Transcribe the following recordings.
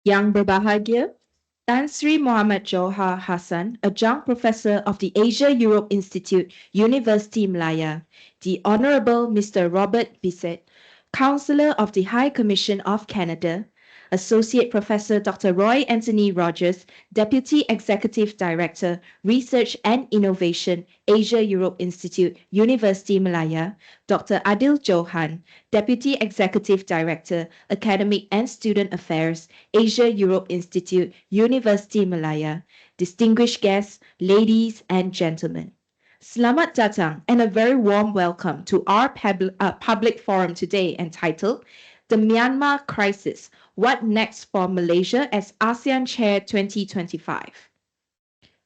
Yang Berbahagia, Tan Sri Muhammad Johar Hassan, Adjunct Professor of the Asia-Europe Institute, Universiti Malaya, the Honourable Mr. Robert Bisset, Councillor of the High Commission of Canada, Associate Professor Dr. Roy Anthony Rogers, Deputy Executive Director, Research and Innovation, Asia-Europe Institute, Universiti Malaya, Dr. Adil Johan, Deputy Executive Director, Academic and Student Affairs, Asia-Europe Institute, Universiti Malaya, distinguished guests, ladies and gentlemen. Selamat datang and a very warm welcome to our public forum today entitled The Myanmar Crisis, What Next for Malaysia as ASEAN Chair 2025.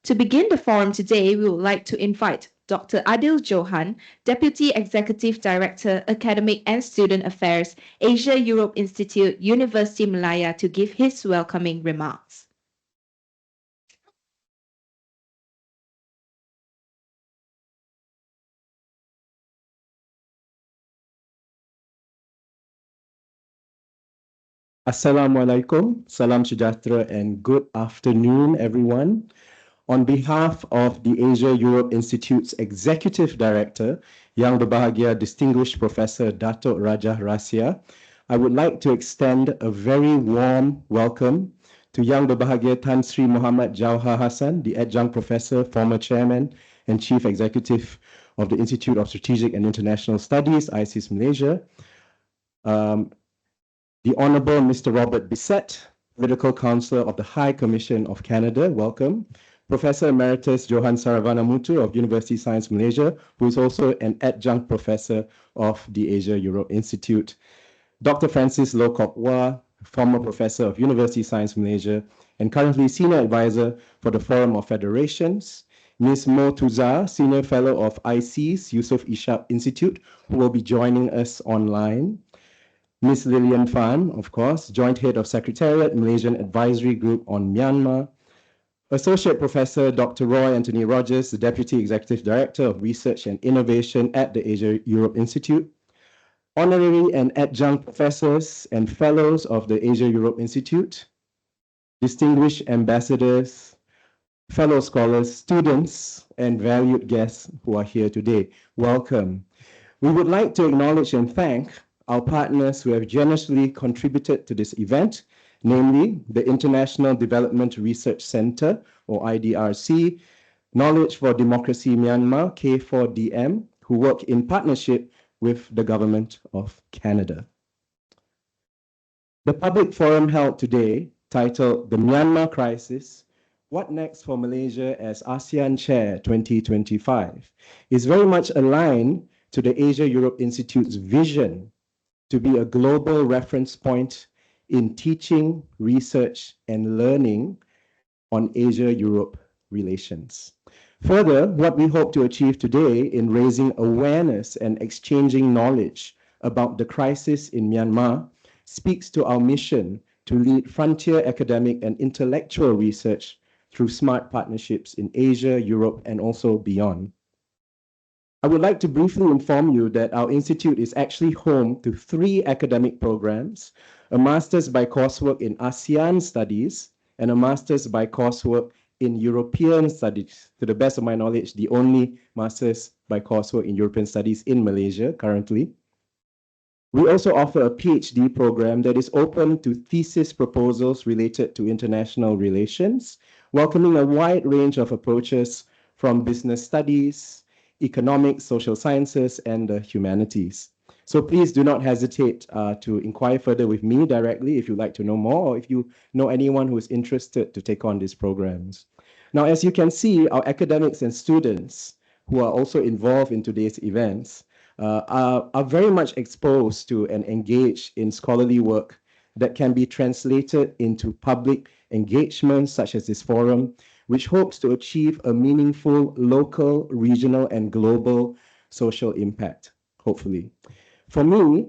To begin the forum today, we would like to invite Dr. Adil Johan, Deputy Executive Director, Academic and Student Affairs, Asia-Europe Institute, Universiti Malaya, to give his welcoming remarks. Assalamualaikum, salam sejahtera, and good afternoon, everyone. On behalf of the Asia-Europe Institute's Executive Director, Yang Berbahagia Distinguished Professor Dato' Rajah Rasia, I would like to extend a very warm welcome to Yang Berbahagia Tan Sri Muhammad Johar Hassan, the Adjunct Professor, former Chairman and Chief Executive of the Institute of Strategic and International Studies, ISIS Malaysia, the Honourable Mr. Robert Bisset, Political Counsellor of the High Commission of Canada, welcome. Professor Emeritus Johan Saravanamutu of University Science Malaysia, who is also an adjunct professor of the Asia-Europe Institute. Dr. Francis Loh Kok Wah, former professor of University Science Malaysia and currently senior advisor for the Forum of Federations. Ms. Mo Tuzar, senior fellow of IC's Yusof Ishak Institute, who will be joining us online. Ms. Lillian Fan, of course, Joint Head of Secretariat, Malaysian Advisory Group on Myanmar. Associate Professor Dr. Roy Anthony Rogers, the Deputy Executive Director of Research and Innovation at the Asia-Europe Institute. Honorary and adjunct professors and fellows of the Asia-Europe Institute. Distinguished ambassadors, fellow scholars, students, and valued guests who are here today. Welcome. We would like to acknowledge and thank our partners who have generously contributed to this event, namely the International Development Research Center, or IDRC, Knowledge for Democracy Myanmar, K4DM, who work in partnership with the Government of Canada. The public forum held today, titled The Myanmar Crisis, What Next for Malaysia as ASEAN Chair 2025, is very much aligned to the Asia-Europe Institute's vision to be a global reference point in teaching, research, and learning on Asia-Europe relations. Further, what we hope to achieve today in raising awareness and exchanging knowledge about the crisis in Myanmar speaks to our mission to lead frontier academic and intellectual research through smart partnerships in Asia, Europe, and also beyond. I would like to briefly inform you that our institute is actually home to 3 academic programs, a master's by coursework in ASEAN studies and a master's by coursework in European studies. To the best of my knowledge, the only master's by coursework in European studies in Malaysia currently. We also offer a PhD program that is open to thesis proposals related to international relations, welcoming a wide range of approaches from business studies, economics, social sciences, and the humanities. So please do not hesitate to inquire further with me directly if you'd like to know more, or if you know anyone who is interested to take on these programs. Now, as you can see, our academics and students who are also involved in today's events are very much exposed to and engaged in scholarly work that can be translated into public engagements such as this forum, which hopes to achieve a meaningful local, regional, and global social impact, hopefully. For me,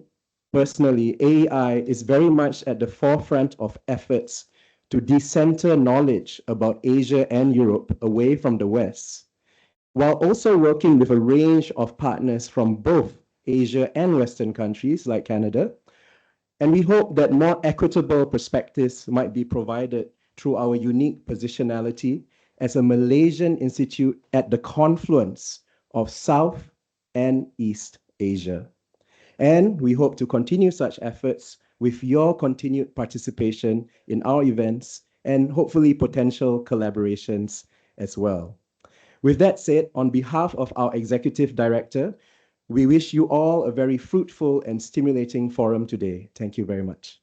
personally, AEI is very much at the forefront of efforts to decenter knowledge about Asia and Europe away from the West, while also working with a range of partners from both Asia and Western countries like Canada, And we hope that more equitable perspectives might be provided through our unique positionality as a Malaysian institute at the confluence of South and East Asia. And we hope to continue such efforts with your continued participation in our events and hopefully potential collaborations as well. With that said, on behalf of our Executive Director, we wish you all a very fruitful and stimulating forum today. Thank you very much.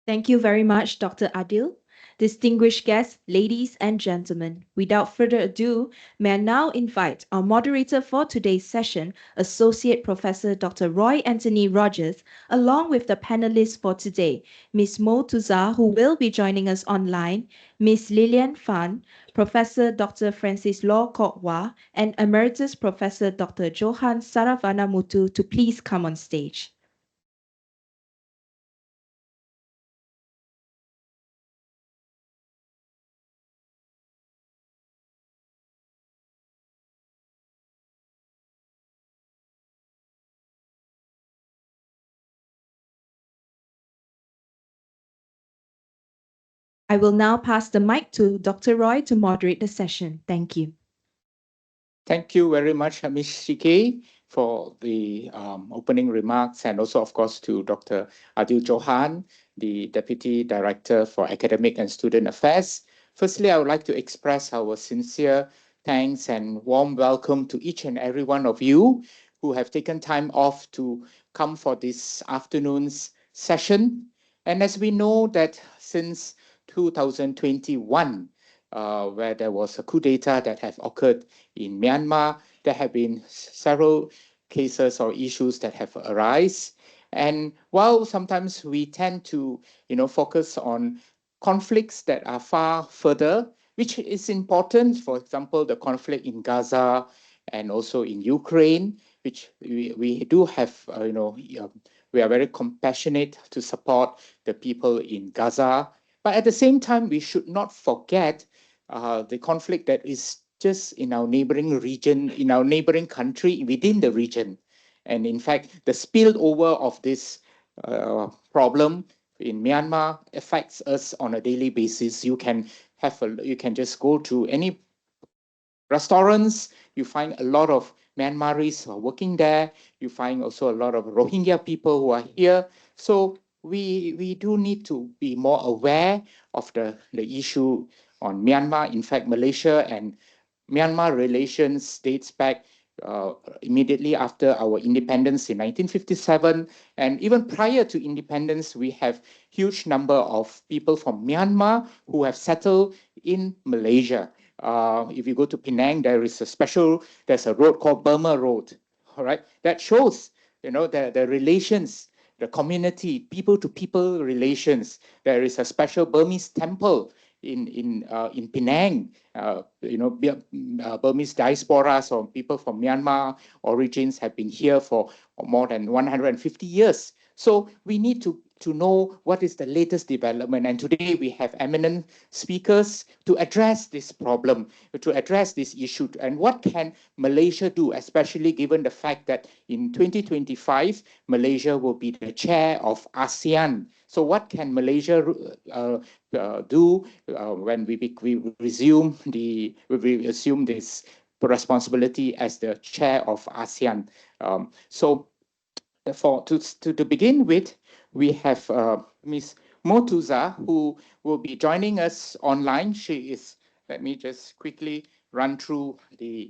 Thank you very much, Dr. Adil. Distinguished guests, ladies and gentlemen, without further ado, may I now invite our moderator for today's session, Associate Professor Dr. Roy Anthony Rogers, along with the panelists for today, Ms. Mo Tuzar, who will be joining us online, Ms. Lilian Fan, Professor Dr. Francis Law Kok Wah, and Emeritus Professor Dr. Johan Saravanamutu to please come on stage. I will now pass the mic to Dr. Roy to moderate the session. Thank you. Thank you very much, Ms. Shike, for the opening remarks, and also, of course, to Dr. Adil Johan, the Deputy Director for Academic and Student Affairs. Firstly, I would like to express our sincere thanks and warm welcome to each and every one of you who have taken time off to come for this afternoon's session. And as we know that since 2021, where there was a coup d'etat that have occurred in Myanmar, there have been several cases or issues that have arisen. And while sometimes we tend to, focus on conflicts that are far further, which is important, for example, the conflict in Gaza and also in Ukraine, which we do have, we are very compassionate to support the people in Gaza. But at the same time, we should not forget the conflict that is just in our neighboring region, in our neighboring country, within the region. And in fact, the spillover of this problem in Myanmar affects us on a daily basis. You can just go to any restaurants, you find a lot of Myanmaris who are working there. You find also a lot of Rohingya people who are here. So we do need to be more aware of the issue on Myanmar. In fact, Malaysia and Myanmar relations dates back immediately after our independence in 1957. And even prior to independence, we have huge number of people from Myanmar who have settled in Malaysia. If you go to Penang, there's a road called Burma Road. All right, that shows, the relations, the community, people-to-people relations. There is a special Burmese temple in Penang. Burmese diasporas or people from Myanmar origins have been here for more than 150 years. So we need to know what is the latest development. And today we have eminent speakers to address this problem, to address this issue. And what can Malaysia do, especially given the fact that in 2025, Malaysia will be the chair of ASEAN. So what can Malaysia do when we assume this responsibility as the chair of ASEAN? To begin with, we have Ms. Motuza, who will be joining us online. Let me just quickly run through their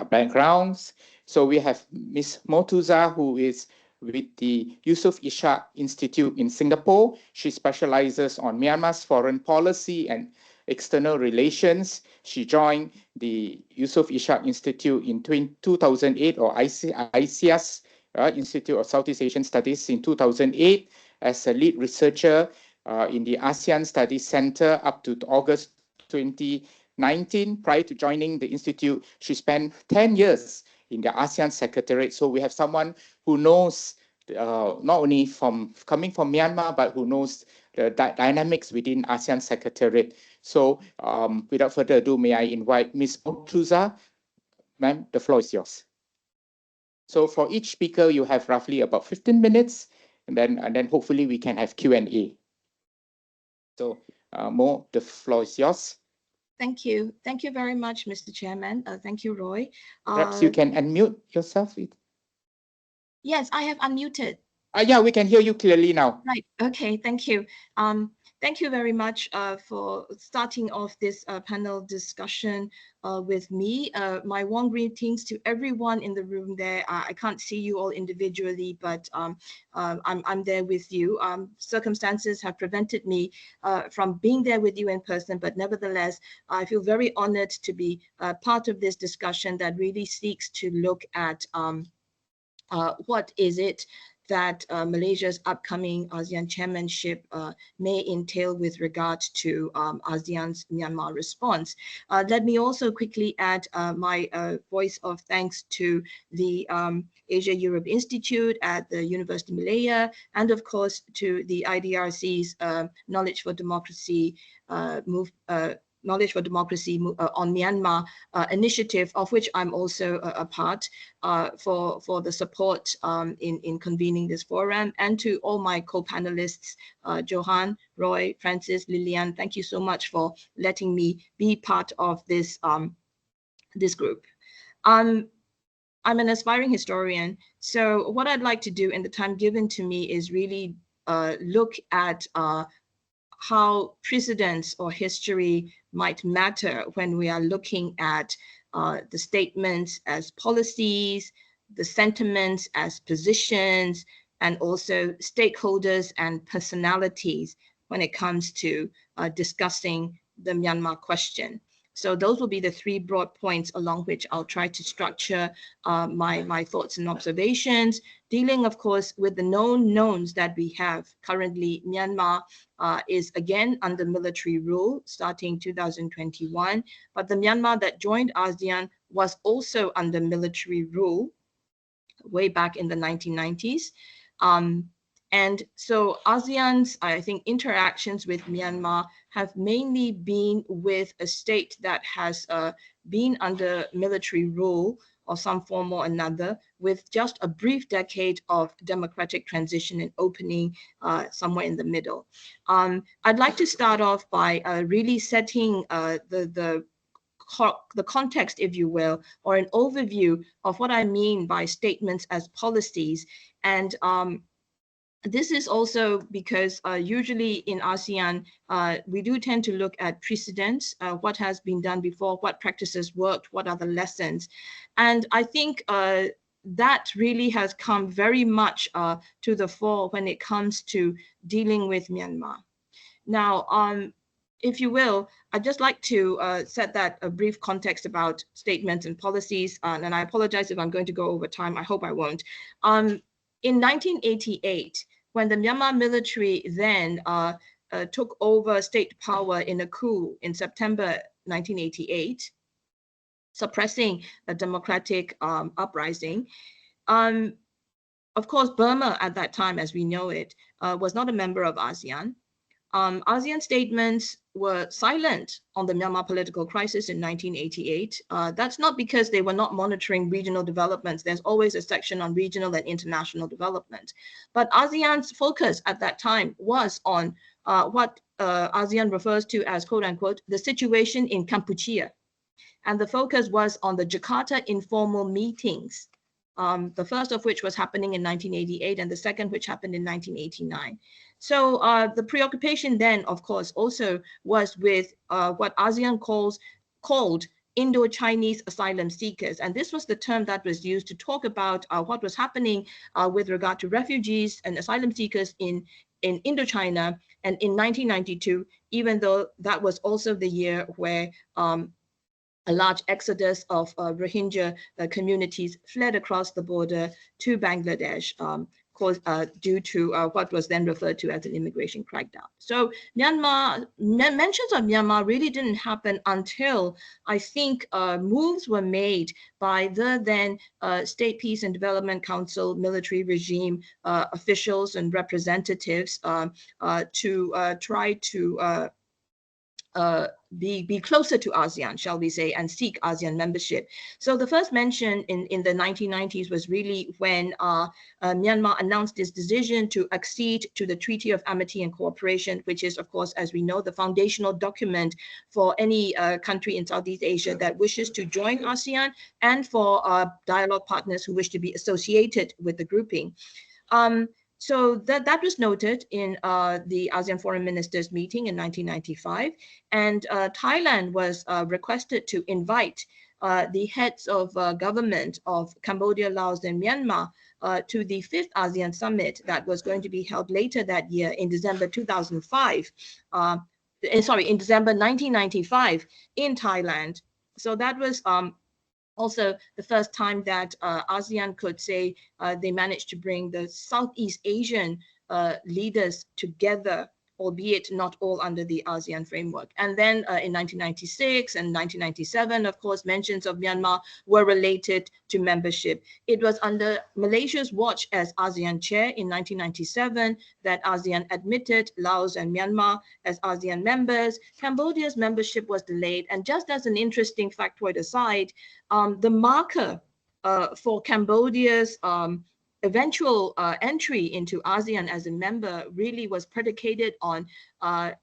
backgrounds. So we have Ms. Motuza, who is with the Yusof Ishak Institute in Singapore. She specializes on Myanmar's foreign policy and external relations. She joined the Yusof Ishak Institute in 2008, or ICIAS, Institute of Southeast Asian Studies, in 2008 as a lead researcher in the ASEAN Studies Center up to August 2019. Prior to joining the Institute, she spent 10 years in the ASEAN Secretariat. So we have someone who knows not only coming from Myanmar, but who knows the dynamics within ASEAN Secretariat. So without further ado, may I invite Ms. Motuza Ma'am, the floor is yours. So for each speaker, you have roughly about 15 minutes, and then hopefully we can have Q&A. So Mo, the floor is yours. Thank you. Thank you very much, Mr. Chairman. Thank you, Roy. Perhaps you can unmute yourself. Yes, I have unmuted. Yeah, we can hear you clearly now. Right. Okay. Thank you. Thank you very much for starting off this panel discussion with me. My warm greetings to everyone in the room there. I can't see you all individually, but I'm there with you. Circumstances have prevented me from being there with you in person, but nevertheless, I feel very honored to be part of this discussion that really seeks to look at what is it that Malaysia's upcoming ASEAN chairmanship may entail with regard to ASEAN's Myanmar response. Let me also quickly add my voice of thanks to the Asia-Europe Institute at the University of Malaya, and of course to the IDRC's Knowledge for Democracy Knowledge for Democracy on Myanmar initiative, of which I'm also a part, for the support in convening this forum, and to all my co-panelists, Johan, Roy, Francis, Lillian. Thank you so much for letting me be part of this this group. I'm an aspiring historian, so what I'd like to do in the time given to me is really look at how precedents or history might matter when we are looking at the statements as policies, the sentiments as positions, and also stakeholders and personalities when it comes to discussing the Myanmar question. So those will be the three broad points along which I'll try to structure my thoughts and observations, dealing, of course, with the known knowns that we have. Currently, Myanmar is again under military rule starting 2021, but the Myanmar that joined ASEAN was also under military rule way back in the 1990s. And so ASEAN's, I think, interactions with Myanmar have mainly been with a state that has been under military rule of some form or another, with just a brief decade of democratic transition and opening somewhere in the middle. I'd like to start off by really setting the context, if you will, or an overview of what I mean by statements as policies. And this is also because usually in ASEAN, we do tend to look at precedents, what has been done before, what practices worked, what are the lessons. And I think that really has come very much to the fore when it comes to dealing with Myanmar. Now, if you will, I'd just like to set that a brief context about statements and policies, and I apologize if I'm going to go over time. I hope I won't. In 1988, when the Myanmar military then took over state power in a coup in September 1988, suppressing a democratic uprising, of course, Burma at that time, as we know it, was not a member of ASEAN. ASEAN statements were silent on the Myanmar political crisis in 1988. That's not because they were not monitoring regional developments. There's always a section on regional and international development. But ASEAN's focus at that time was on what ASEAN refers to as, quote unquote, the situation in Kampuchea. And the focus was on the Jakarta informal meetings, the first of which was happening in 1988 and the second which happened in 1989. So the preoccupation then, of course, also was with what ASEAN called Indo-Chinese asylum seekers. And this was the term that was used to talk about what was happening with regard to refugees and asylum seekers in Indochina. And in 1992, even though that was also the year where a large exodus of Rohingya communities fled across the border to Bangladesh, due to what was then referred to as an immigration crackdown. So Myanmar, mentions of Myanmar really didn't happen until I think moves were made by the then State Peace and Development Council military regime officials and representatives to try to be closer to ASEAN, shall we say, and seek ASEAN membership. So the first mention in the 1990s was really when Myanmar announced its decision to accede to the Treaty of Amity and Cooperation, which is, of course, as we know, the foundational document for any country in Southeast Asia that wishes to join ASEAN, and for dialogue partners who wish to be associated with the grouping. So that was noted in the ASEAN Foreign Ministers meeting in 1995, and Thailand was requested to invite the heads of government of Cambodia, Laos, and Myanmar to the 5th ASEAN Summit that was going to be held later that year in December 2005. In December 1995 in Thailand. So that was also the first time that ASEAN could say they managed to bring the Southeast Asian leaders together, albeit not all under the ASEAN framework. And then in 1996 and 1997, of course, mentions of Myanmar were related to membership. It was under Malaysia's watch as ASEAN chair in 1997 that ASEAN admitted Laos and Myanmar as ASEAN members. Cambodia's membership was delayed. And just as an interesting factoid aside, the marker for Cambodia's eventual entry into ASEAN as a member really was predicated on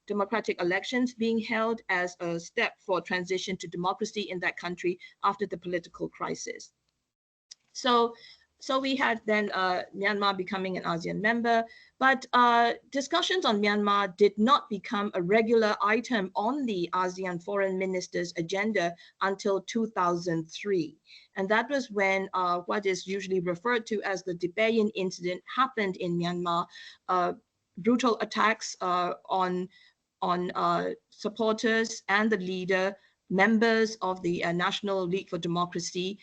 democratic elections being held as a step for transition to democracy in that country after the political crisis. So we had then Myanmar becoming an ASEAN member, but discussions on Myanmar did not become a regular item on the ASEAN foreign ministers' agenda until 2003. And that was when what is usually referred to as the Dipayen incident happened in Myanmar. Brutal attacks on supporters and the leader, members of the National League for Democracy,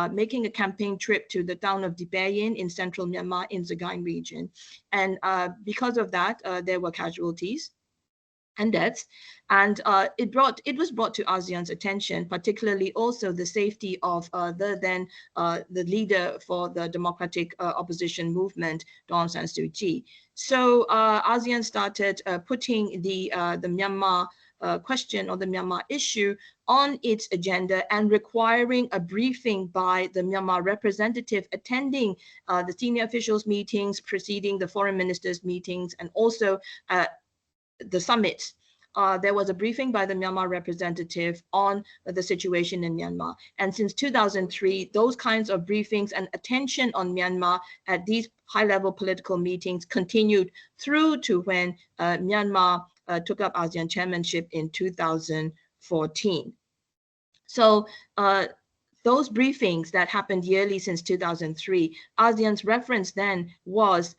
making a campaign trip to the town of Dipayen in central Myanmar in Sagaing region. And because of that, there were casualties and deaths, and it was brought to ASEAN's attention, particularly also the safety of the leader for the democratic opposition movement, Daw Aung San Suu Kyi. So ASEAN started putting the Myanmar question or the Myanmar issue on its agenda and requiring a briefing by the Myanmar representative attending the senior officials meetings preceding the foreign ministers meetings, and also the summits. There was a briefing by the Myanmar representative on the situation in Myanmar. And since 2003, those kinds of briefings and attention on Myanmar at these high-level political meetings continued through to when Myanmar took up ASEAN chairmanship in 2014. So those briefings that happened yearly since 2003, ASEAN's reference then was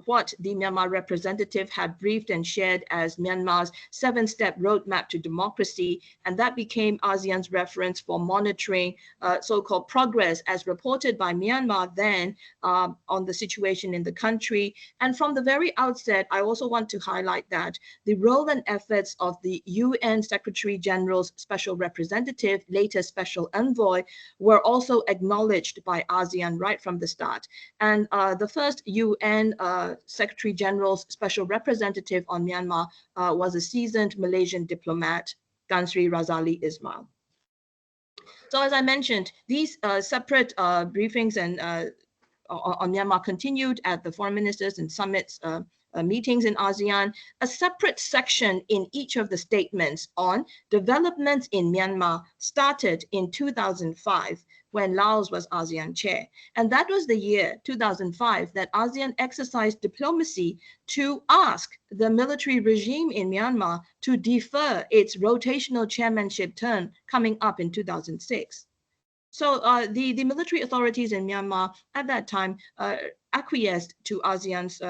what the Myanmar representative had briefed and shared as Myanmar's 7-step roadmap to democracy, and that became ASEAN's reference for monitoring so-called progress as reported by Myanmar then on the situation in the country. And from the very outset, I also want to highlight that the role and efforts of the UN Secretary General's Special Representative, later Special Envoy, were also acknowledged by ASEAN right from the start. And the first UN Secretary General's Special Representative on Myanmar was a seasoned Malaysian diplomat, Tan Sri Razali Ismail. So as I mentioned, these separate briefings and on Myanmar continued at the foreign ministers and summits meetings in ASEAN. A separate section in each of the statements on developments in Myanmar started in 2005 when Laos was ASEAN chair. And that was the year, 2005, that ASEAN exercised diplomacy to ask the military regime in Myanmar to defer its rotational chairmanship term coming up in 2006. So the military authorities in Myanmar at that time acquiesced to ASEAN's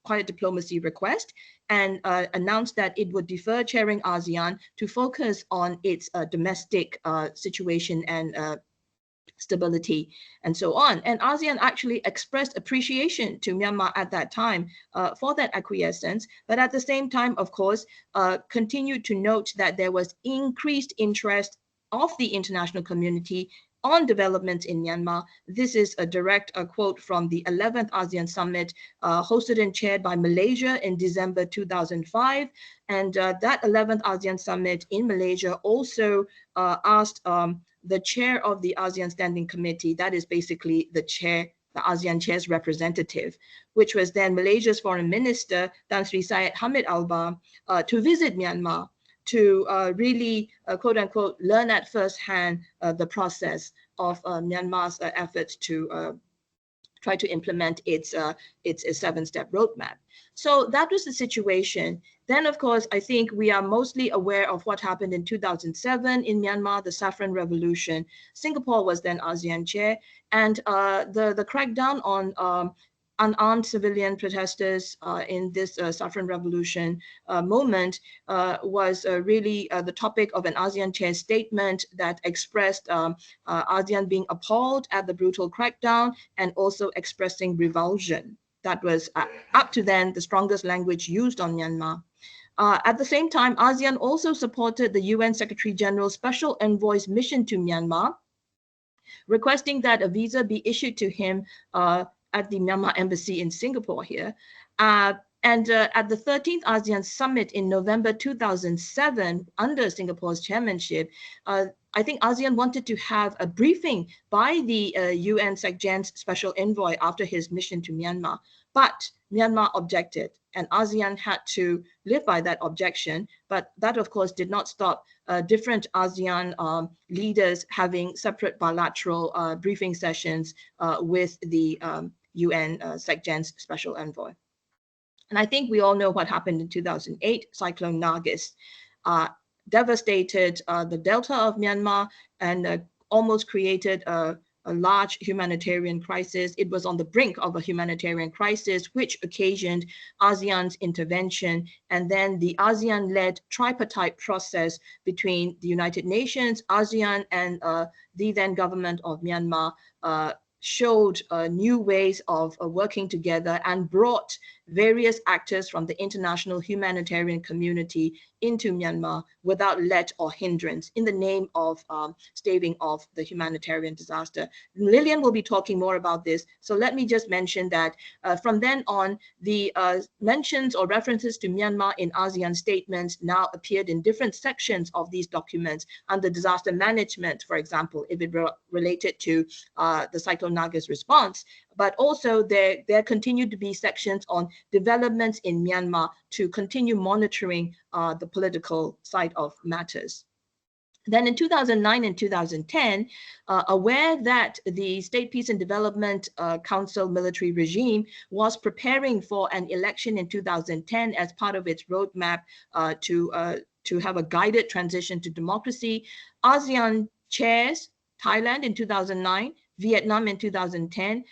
quiet diplomacy request and announced that it would defer chairing ASEAN to focus on its domestic situation and stability and so on. And ASEAN actually expressed appreciation to Myanmar at that time for that acquiescence, but at the same time, of course, continued to note that there was increased interest of the international community on developments in Myanmar. This is a direct quote from the 11th ASEAN Summit, hosted and chaired by Malaysia in December 2005. And that 11th ASEAN Summit in Malaysia also asked the chair of the ASEAN Standing Committee, that is basically the chair, the ASEAN chair's representative, which was then Malaysia's foreign minister, Tan Sri Syed Hamid Albar, to visit Myanmar to really, quote unquote, learn at first hand the process of Myanmar's efforts to try to implement its 7-step roadmap. So that was the situation. Then, of course, I think we are mostly aware of what happened in 2007 in Myanmar, the Saffron Revolution. Singapore was then ASEAN chair, and the crackdown on unarmed civilian protesters in this Saffron Revolution moment was really the topic of an ASEAN chair statement that expressed ASEAN being appalled at the brutal crackdown and also expressing revulsion. That was up to then the strongest language used on Myanmar. At the same time, ASEAN also supported the UN Secretary General's Special Envoy's mission to Myanmar, requesting that a visa be issued to him at the Myanmar embassy in Singapore here. And at the 13th ASEAN Summit in November 2007, under Singapore's chairmanship, I think ASEAN wanted to have a briefing by the UN SecGen's Special Envoy after his mission to Myanmar, but Myanmar objected, and ASEAN had to live by that objection. But that, of course, did not stop different ASEAN leaders having separate bilateral briefing sessions with the UN SecGen's Special Envoy. And I think we all know what happened in 2008, Cyclone Nargis devastated the delta of Myanmar and almost created a large humanitarian crisis. It was on the brink of a humanitarian crisis, which occasioned ASEAN's intervention. And then the ASEAN-led tripartite process between the United Nations, ASEAN, and the then government of Myanmar showed new ways of working together and brought various actors from the international humanitarian community into Myanmar without let or hindrance in the name of staving off the humanitarian disaster. Lillian will be talking more about this. So let me just mention that from then on, the mentions or references to Myanmar in ASEAN statements now appeared in different sections of these documents under disaster management, for example, if it were related to the Cyclone Nargis response. But also there continued to be sections on developments in Myanmar to continue monitoring the political side of matters. Then in 2009 and 2010, aware that the State Peace and Development Council military regime was preparing for an election in 2010 as part of its roadmap to have a guided transition to democracy, ASEAN chairs Thailand in 2009, Vietnam in 2010,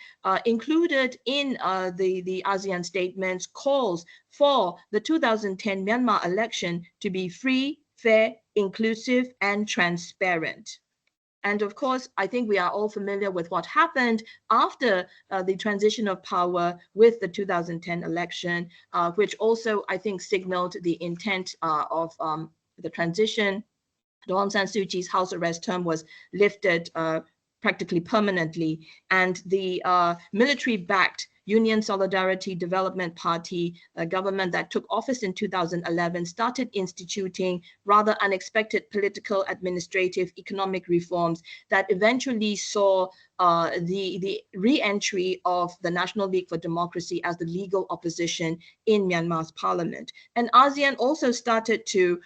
included in the ASEAN statements calls for the 2010 Myanmar election to be free, fair, inclusive, and transparent. And of course, I think we are all familiar with what happened after the transition of power with the 2010 election, which also, I think, signaled the intent of the transition. Aung San Suu Kyi's house arrest term was lifted practically permanently, and the military-backed Union Solidarity Development Party, a government that took office in 2011, started instituting rather unexpected political, administrative, economic reforms that eventually saw the re-entry of the National League for Democracy as the legal opposition in Myanmar's parliament. And ASEAN also started to,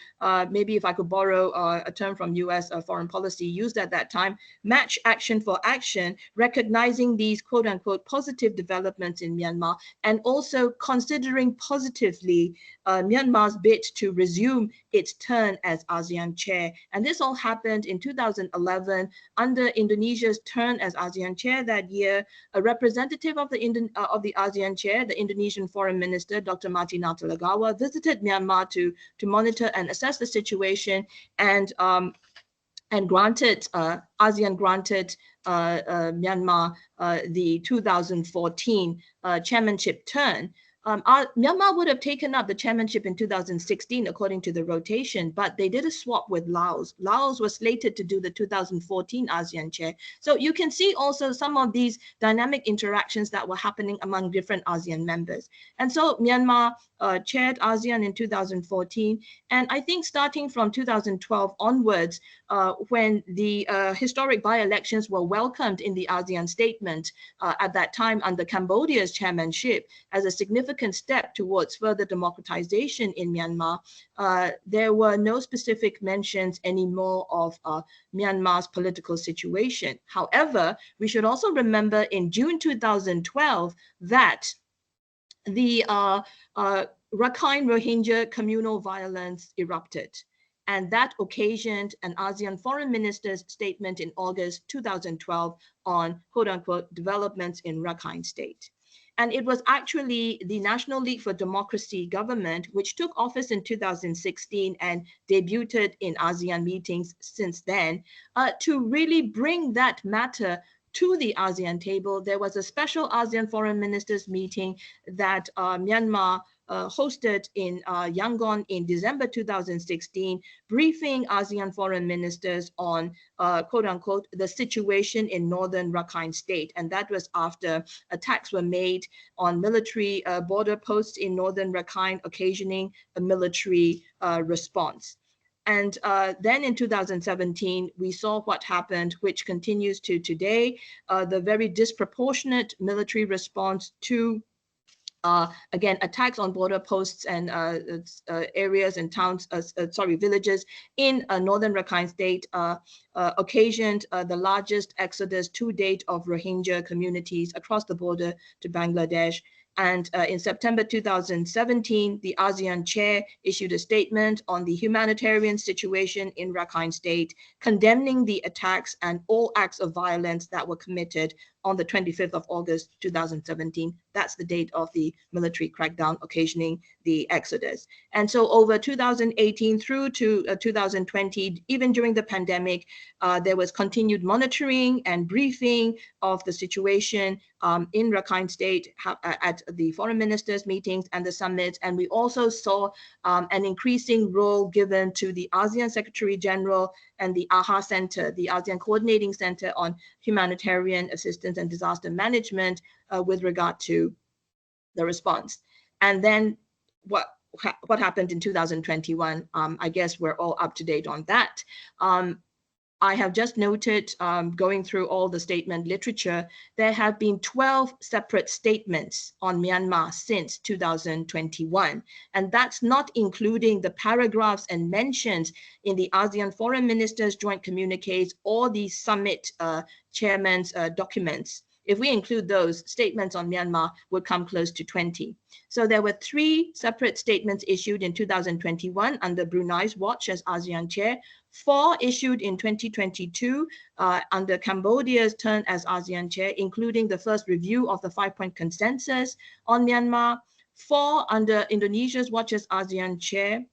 maybe if I could borrow a term from US foreign policy used at that time, match action for action, recognizing these quote unquote positive developments in Myanmar, and also considering positively Myanmar's bid to resume its turn as ASEAN chair. And this all happened in 2011 under Indonesia's turn as ASEAN chair that year. A representative of the ASEAN chair, the Indonesian foreign minister, Dr. Marty Natalegawa, visited Myanmar to monitor and assess the situation, and granted, ASEAN granted Myanmar the 2014 chairmanship turn. Myanmar would have taken up the chairmanship in 2016 according to the rotation, but they did a swap with Laos. Laos was slated to do the 2014 ASEAN chair. So you can see also some of these dynamic interactions that were happening among different ASEAN members. And so Myanmar chaired ASEAN in 2014. And I think starting from 2012 onwards, when the historic by-elections were welcomed in the ASEAN statement at that time under Cambodia's chairmanship as a significant step towards further democratization in Myanmar, there were no specific mentions anymore of Myanmar's political situation. However, we should also remember in June 2012 that the Rakhine Rohingya communal violence erupted. And that occasioned an ASEAN foreign minister's statement in August 2012 on quote unquote developments in Rakhine state. And it was actually the National League for Democracy government, which took office in 2016 and debuted in ASEAN meetings since then, to really bring that matter to the ASEAN table. There was a special ASEAN foreign ministers meeting that Myanmar hosted in Yangon in December 2016, briefing ASEAN foreign ministers on, quote unquote, the situation in northern Rakhine state. And that was after attacks were made on military border posts in northern Rakhine, occasioning a military response. And then in 2017, we saw what happened, which continues to today, the very disproportionate military response to again, attacks on border posts and areas and towns, villages in northern Rakhine state occasioned the largest exodus to date of Rohingya communities across the border to Bangladesh. And in September 2017, the ASEAN chair issued a statement on the humanitarian situation in Rakhine state, condemning the attacks and all acts of violence that were committed on the 25th of August 2017. That's the date of the military crackdown occasioning the exodus. And so over 2018 through to 2020, even during the pandemic, there was continued monitoring and briefing of the situation in Rakhine state at the foreign ministers meetings and the summits. And we also saw an increasing role given to the ASEAN Secretary General and the AHA Center, the ASEAN Coordinating Center on Humanitarian Assistance and Disaster Management with regard to the response. And then what happened in 2021, I guess we're all up to date on that. I have just noted, going through all the statement literature, there have been 12 separate statements on Myanmar since 2021. And that's not including the paragraphs and mentions in the ASEAN Foreign Ministers Joint Communiques or the summit chairman's documents. If we include those, statements on Myanmar would come close to 20. So there were 3 separate statements issued in 2021 under Brunei's watch as ASEAN chair, 4 issued in 2022 under Cambodia's turn as ASEAN chair, including the first review of the 5-point consensus on Myanmar, 4 under Indonesia's watch as ASEAN chair,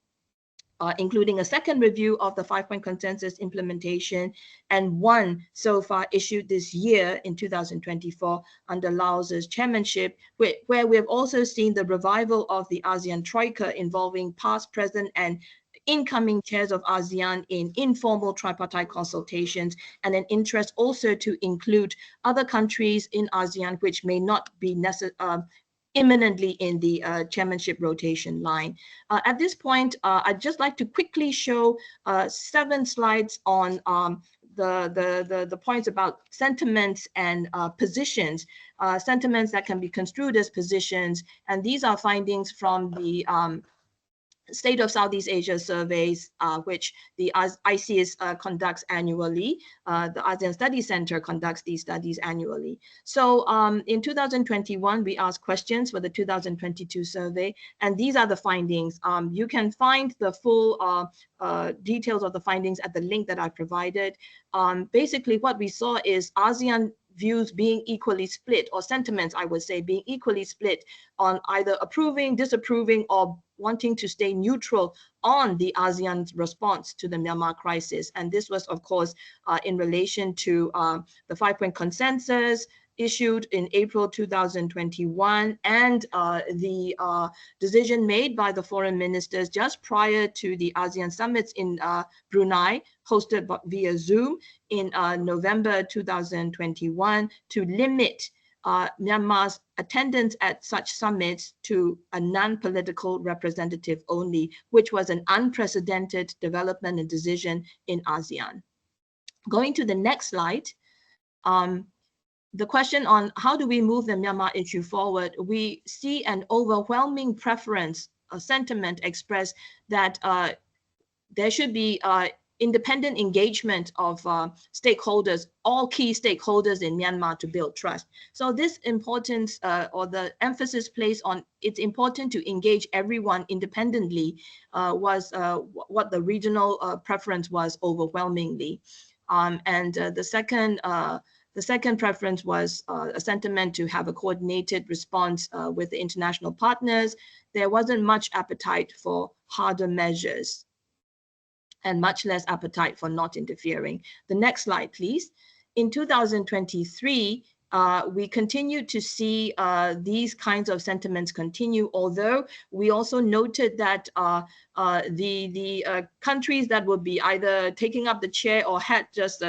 including a second review of the 5-point consensus implementation, and 1 so far issued this year in 2024 under Laos's chairmanship, where we have also seen the revival of the ASEAN Troika involving past, present, and incoming chairs of ASEAN in informal tripartite consultations, and an interest also to include other countries in ASEAN which may not be imminently in the chairmanship rotation line. At this point, I'd just like to quickly show 7 slides on the points about sentiments and positions, sentiments that can be construed as positions. And these are findings from the State of Southeast Asia surveys, which the ICS conducts annually. The ASEAN Studies Center conducts these studies annually. So in 2021, we asked questions for the 2022 survey, and these are the findings. You can find the full details of the findings at the link that I provided. Basically, what we saw is ASEAN views being equally split, or sentiments, I would say, being equally split on either approving, disapproving, or wanting to stay neutral on the ASEAN's response to the Myanmar crisis. And this was, of course, in relation to the 5-point consensus issued in April 2021, and the decision made by the foreign ministers just prior to the ASEAN summits in Brunei, hosted via Zoom in November 2021, to limit Myanmar's attendance at such summits to a non-political representative only, which was an unprecedented development and decision in ASEAN. Going to the next slide, the question on how do we move the Myanmar issue forward, we see an overwhelming preference, a sentiment expressed that there should be independent engagement of stakeholders, all key stakeholders in Myanmar, to build trust. So this importance or the emphasis placed on it's important to engage everyone independently was what the regional preference was overwhelmingly. And the second preference was a sentiment to have a coordinated response with the international partners. There wasn't much appetite for harder measures, and much less appetite for not interfering. The next slide, please. In 2023, we continue to see these kinds of sentiments continue, although we also noted that the countries that would be either taking up the chair or had just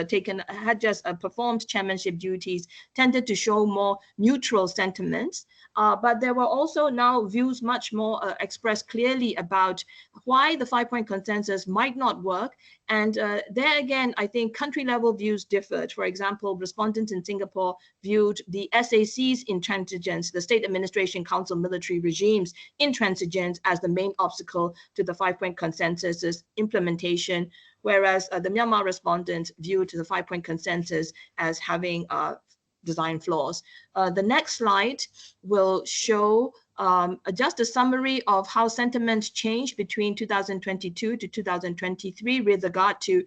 performed chairmanship duties tended to show more neutral sentiments. But there were also now views much more expressed clearly about why the 5-point consensus might not work. And there again, I think country level views differed. For example, respondents in Singapore viewed the SAC's intransigence, the State Administration Council military regime's intransigence, as the main obstacle to the 5-point consensus's implementation, whereas the Myanmar respondents viewed the 5-point consensus as having design flaws. The next slide will show just a summary of how sentiments changed between 2022 to 2023 with regard to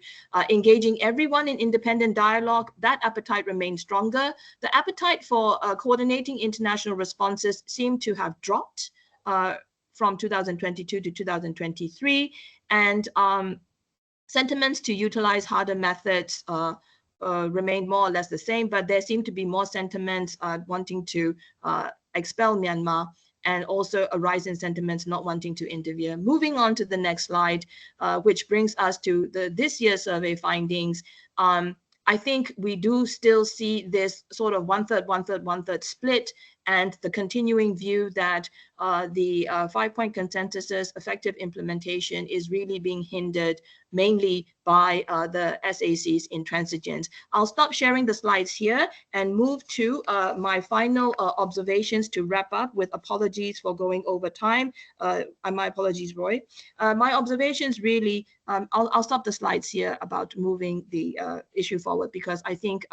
engaging everyone in independent dialogue. That appetite remains stronger. The appetite for coordinating international responses seemed to have dropped from 2022 to 2023, and sentiments to utilize harder methods remained more or less the same, but there seemed to be more sentiments wanting to expel Myanmar, and also a rise in sentiments not wanting to intervene. Moving on to the next slide, which brings us to this year's survey findings. I think we do still see this sort of one-third split, and the continuing view that the 5-point consensus's effective implementation is really being hindered mainly by the SAC's intransigence. I'll stop sharing the slides here and move to my final observations to wrap up, with apologies for going over time. My apologies, Roy. My observations really, I'll stop the slides here about moving the issue forward, because I think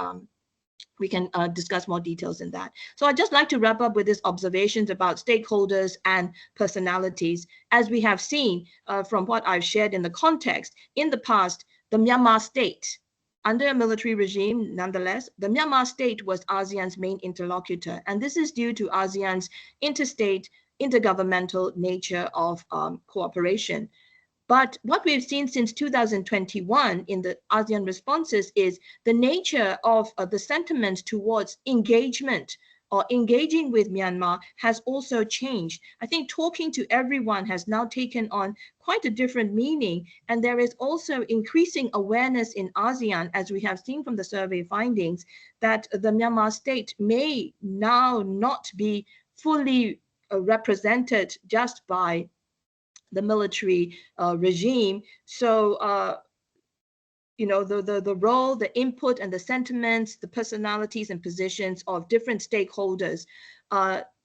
we can discuss more details in that. So I'd just like to wrap up with these observations about stakeholders and personalities. As we have seen from what I've shared in the context, in the past, the Myanmar state, under a military regime, nonetheless, the Myanmar state was ASEAN's main interlocutor. And this is due to ASEAN's interstate, intergovernmental nature of cooperation. But what we've seen since 2021 in the ASEAN responses is the nature of the sentiment towards engagement or engaging with Myanmar has also changed. I think talking to everyone has now taken on quite a different meaning. And there is also increasing awareness in ASEAN, as we have seen from the survey findings, that the Myanmar state may now not be fully represented just by the military regime. So, you know, the role, the input and the sentiments, the personalities and positions of different stakeholders.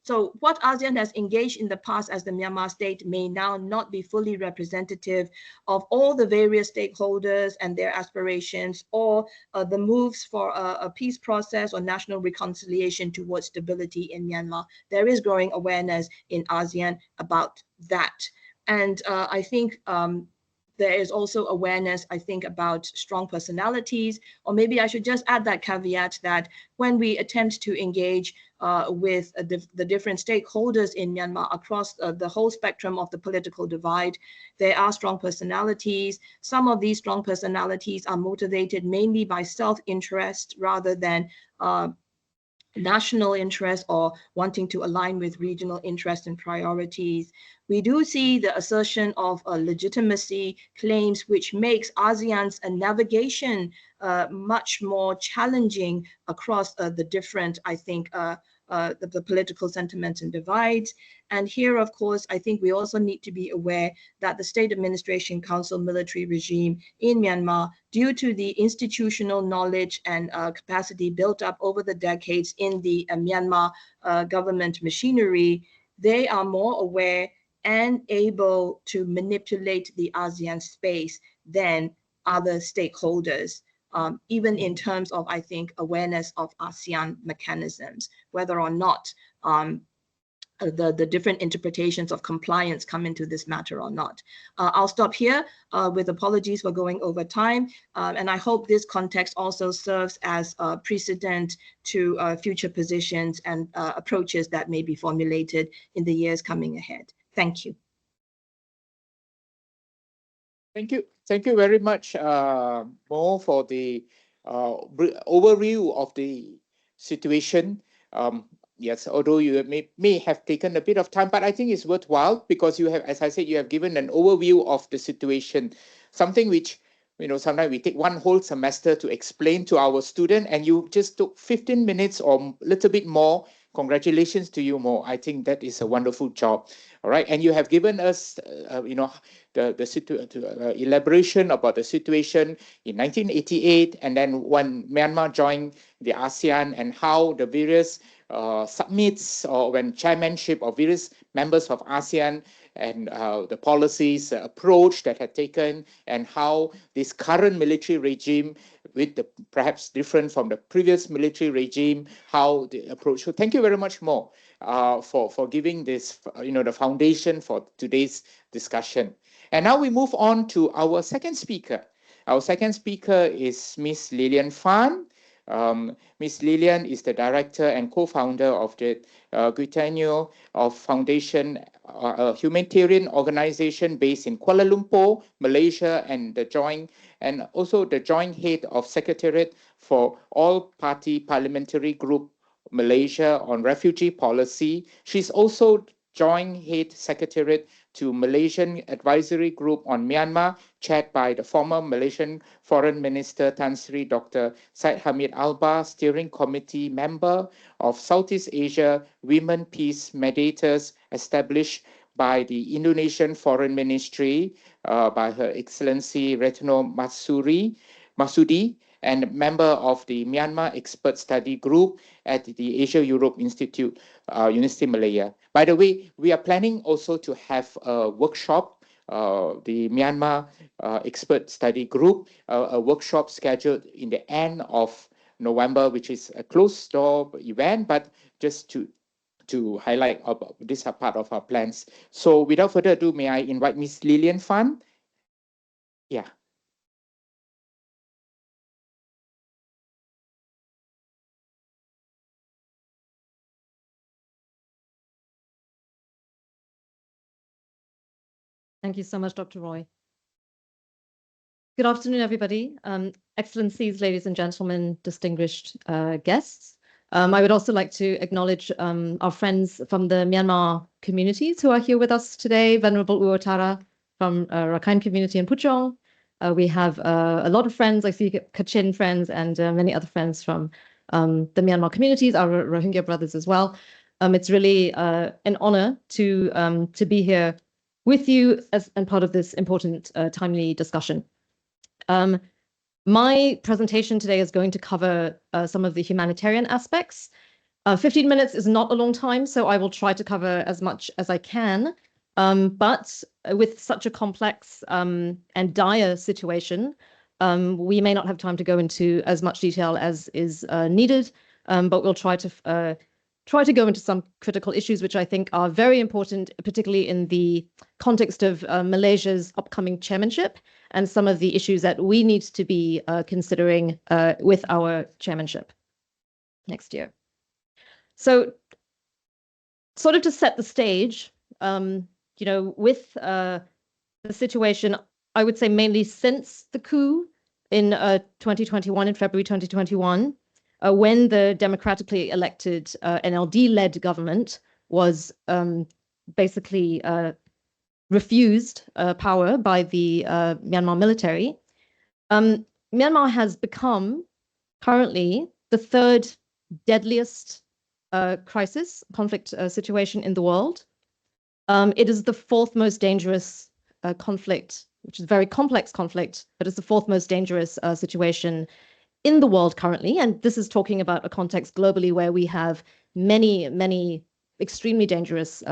So what ASEAN has engaged in the past as the Myanmar state may now not be fully representative of all the various stakeholders and their aspirations, or the moves for a peace process or national reconciliation towards stability in Myanmar. There is growing awareness in ASEAN about that. And I think there is also awareness, I think, about strong personalities, or maybe I should just add that caveat that when we attempt to engage with the different stakeholders in Myanmar across the whole spectrum of the political divide, there are strong personalities. Some of these strong personalities are motivated mainly by self-interest rather than national interest or wanting to align with regional interests and priorities. We do see the assertion of legitimacy claims, which makes ASEAN's navigation much more challenging across the different, I think, the political sentiments and divides. And here, of course, I think we also need to be aware that the State Administration Council military regime in Myanmar, due to the institutional knowledge and capacity built up over the decades in the Myanmar government machinery, they are more aware and able to manipulate the ASEAN space than other stakeholders. Even in terms of, I think, awareness of ASEAN mechanisms, whether or not the different interpretations of compliance come into this matter or not. I'll stop here with apologies for going over time. And I hope this context also serves as a precedent to future positions and approaches that may be formulated in the years coming ahead. Thank you. Thank you. Thank you very much, Mo, for the overview of the situation. Yes, although you may have taken a bit of time, but I think it's worthwhile because you have, as I said, you have given an overview of the situation, something which, you know, sometimes we take one whole semester to explain to our student, and you just took 15 minutes or a little bit more. Congratulations to you, Mo. I think that is a wonderful job. All right, and you have given us, you know, the elaboration about the situation in 1988, and then when Myanmar joined the ASEAN, and how the various summits or when chairmanship of various members of ASEAN and the policies approach that had taken, and how this current military regime, with the perhaps different from the previous military regime, how the approach. So thank you very much, Mo, for giving this, you know, the foundation for today's discussion. And now we move on to our second speaker. Our second speaker is Ms. Lilian Phan. Ms. Lilian is the director and co-founder of the Guitanyo of Foundation, a humanitarian organization based in Kuala Lumpur, Malaysia, and also the joint head of Secretariat for All-Party Parliamentary Group Malaysia on Refugee Policy. She's also joint head secretariat to Malaysian Advisory Group on Myanmar, chaired by the former Malaysian Foreign Minister Tan Sri Dr. Syed Hamid Albar, steering committee member of Southeast Asia Women Peace Mediators, established by the Indonesian Foreign Ministry by Her Excellency Retno Masudi, and member of the Myanmar Expert Study Group at the Asia-Europe Institute, Universiti Malaya. By the way, we are planning also to have a workshop, the Myanmar Expert Study Group, a workshop scheduled in the end of November, which is a closed-door event, but just to highlight about this are part of our plans. So without further ado, may I invite Ms. Lilian Phan? Yeah. Thank you so much, Dr. Roy. Good afternoon, everybody. Excellencies, ladies and gentlemen, distinguished guests. I would also like to acknowledge our friends from the Myanmar communities who are here with us today, Venerable Uotara from Rakhine community in Puchong. We have a lot of friends, I see Kachin friends and many other friends from the Myanmar communities, our Rohingya brothers as well. It's really an honor to be here with you and part of this important timely discussion. My presentation today is going to cover some of the humanitarian aspects. 15 minutes is not a long time, so I will try to cover as much as I can. But with such a complex and dire situation, we may not have time to go into as much detail as is needed, but we'll try to go into some critical issues which I think are very important, particularly in the context of Malaysia's upcoming chairmanship and some of the issues that we need to be considering with our chairmanship next year. So sort of to set the stage, you know, with the situation, I would say mainly since the coup in 2021, in February 2021, when the democratically elected NLD-led government was basically refused power by the Myanmar military, Myanmar has become currently the third deadliest conflict situation in the world. It is the fourth most dangerous conflict, which is a very complex conflict, but it's the fourth most dangerous situation in the world currently. And this is talking about a context globally where we have many, many extremely dangerous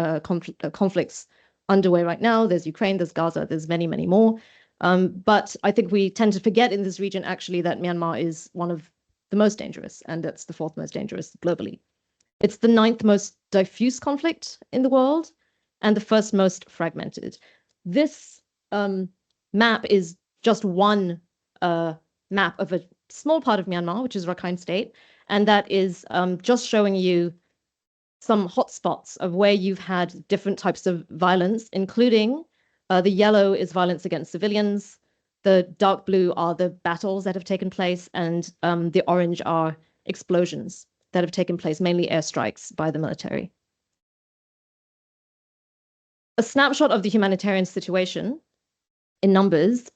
conflicts underway right now. There's Ukraine, there's Gaza, there's many, many more. But I think we tend to forget in this region actually that Myanmar is one of the most dangerous, and that's the fourth most dangerous globally. It's the ninth most diffuse conflict in the world and the first most fragmented. This map is just one map of a small part of Myanmar, which is Rakhine State, and that is just showing you some hotspots of where you've had different types of violence, including the yellow is violence against civilians, the dark blue are the battles that have taken place, and the orange are explosions that have taken place, mainly airstrikes by the military. A snapshot of the humanitarian situation in numbers.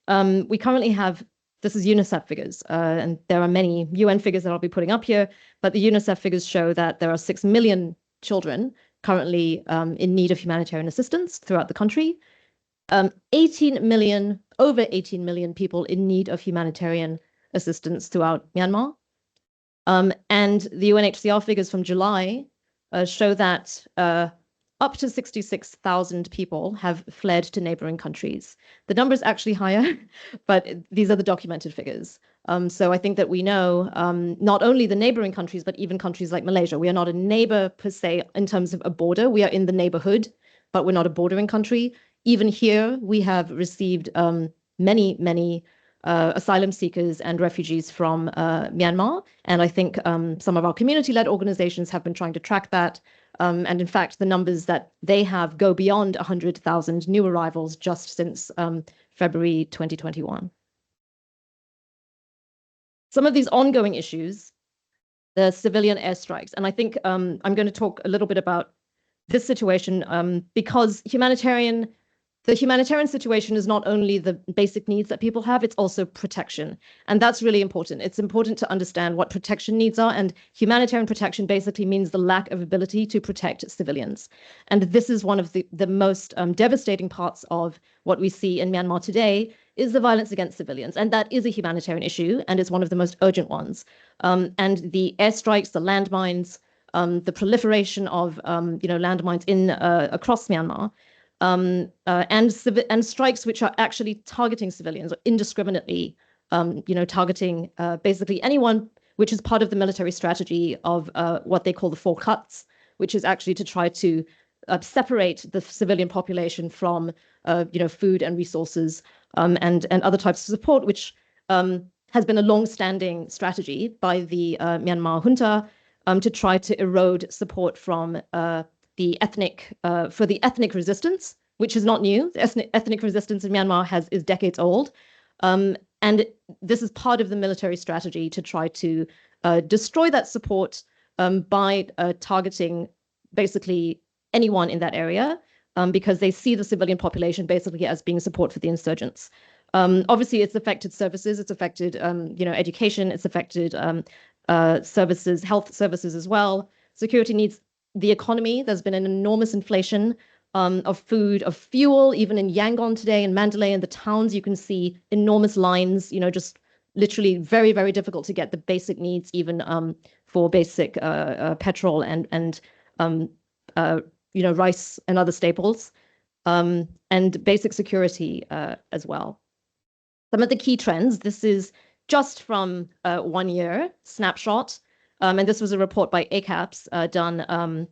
We currently have, this is UNICEF figures, and there are many UN figures that I'll be putting up here, but the UNICEF figures show that there are 6 million children currently in need of humanitarian assistance throughout the country. 18 million, over 18 million people in need of humanitarian assistance throughout Myanmar. And the UNHCR figures from July show that up to 66,000 people have fled to neighboring countries. The number is actually higher, but these are the documented figures. So I think that we know not only the neighboring countries, but even countries like Malaysia. We are not a neighbor per se in terms of a border. We are in the neighborhood, but we're not a bordering country. Even here, we have received many, many asylum seekers and refugees from Myanmar. And I think some of our community-led organizations have been trying to track that. And in fact, the numbers that they have go beyond 100,000 new arrivals just since February 2021. Some of these ongoing issues, the civilian airstrikes, and I think I'm going to talk a little bit about this situation because the humanitarian situation is not only the basic needs that people have, it's also protection. And that's really important. It's important to understand what protection needs are. And humanitarian protection basically means the lack of ability to protect civilians. And this is one of the most devastating parts of what we see in Myanmar today is the violence against civilians. And that is a humanitarian issue, and it's one of the most urgent ones. And the airstrikes, the landmines, the proliferation of landmines in across Myanmar, and strikes which are actually targeting civilians indiscriminately, targeting basically anyone, which is part of the military strategy of what they call the 4 cuts, which is actually to try to separate the civilian population from food and resources and other types of support, which has been a long-standing strategy by the Myanmar junta to try to erode support from the ethnic resistance, which is not new. The ethnic resistance in Myanmar is decades old. And this is part of the military strategy to try to destroy that support by targeting basically anyone in that area because they see the civilian population basically as being support for the insurgents. Obviously, it's affected services, it's affected education, it's affected services, health services as well, security needs, the economy. There's been an enormous inflation of food, of fuel, even in Yangon today, in Mandalay, in the towns, you can see enormous lines, just literally very, very difficult to get the basic needs, even for basic petrol and rice and other staples, and basic security as well. Some of the key trends, this is just from 1 year snapshot. And this was a report by ACAPS done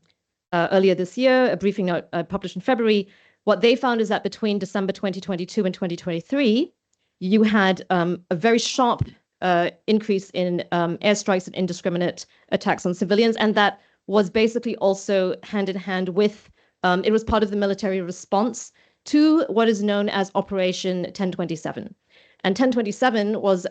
earlier this year, a briefing note published in February. What they found is that between December 2022 and 2023, you had a very sharp increase in airstrikes and indiscriminate attacks on civilians. And that was basically also hand in hand with, it was part of the military response to what is known as Operation 1027. And 1027 was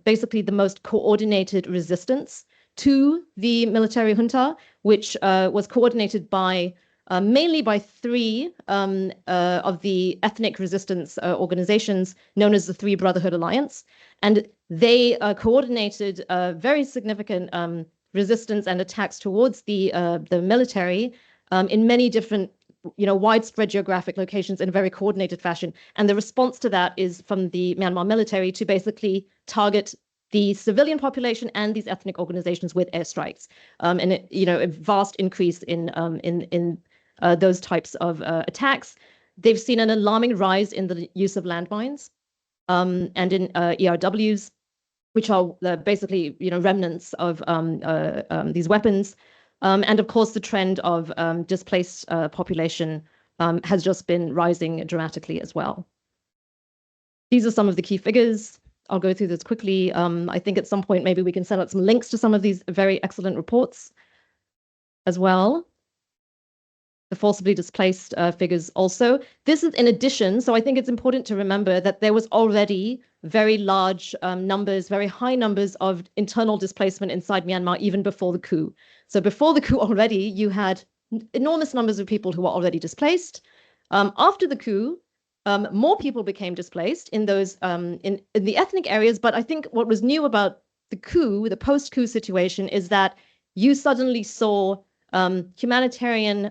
basically the most coordinated resistance to the military junta, which was coordinated by mainly by three of the ethnic resistance organizations known as the Three Brotherhood Alliance. And they coordinated very significant resistance and attacks towards the military in many different, widespread geographic locations in a very coordinated fashion. And the response to that is from the Myanmar military to basically target the civilian population and these ethnic organizations with airstrikes, and a vast increase in those types of attacks. They've seen an alarming rise in the use of landmines and in ERWs, which are basically remnants of these weapons. And of course, the trend of displaced population has just been rising dramatically as well. These are some of the key figures. I'll go through this quickly. I think at some point, maybe we can send out some links to some of these very excellent reports as well. The forcibly displaced figures also. This is in addition, so I think it's important to remember that there was already very large numbers, very high numbers of internal displacement inside Myanmar even before the coup. So before the coup already, you had enormous numbers of people who were already displaced. After the coup, more people became displaced in those in the ethnic areas. But I think what was new about the coup, the post-coup situation, is that you suddenly saw humanitarian,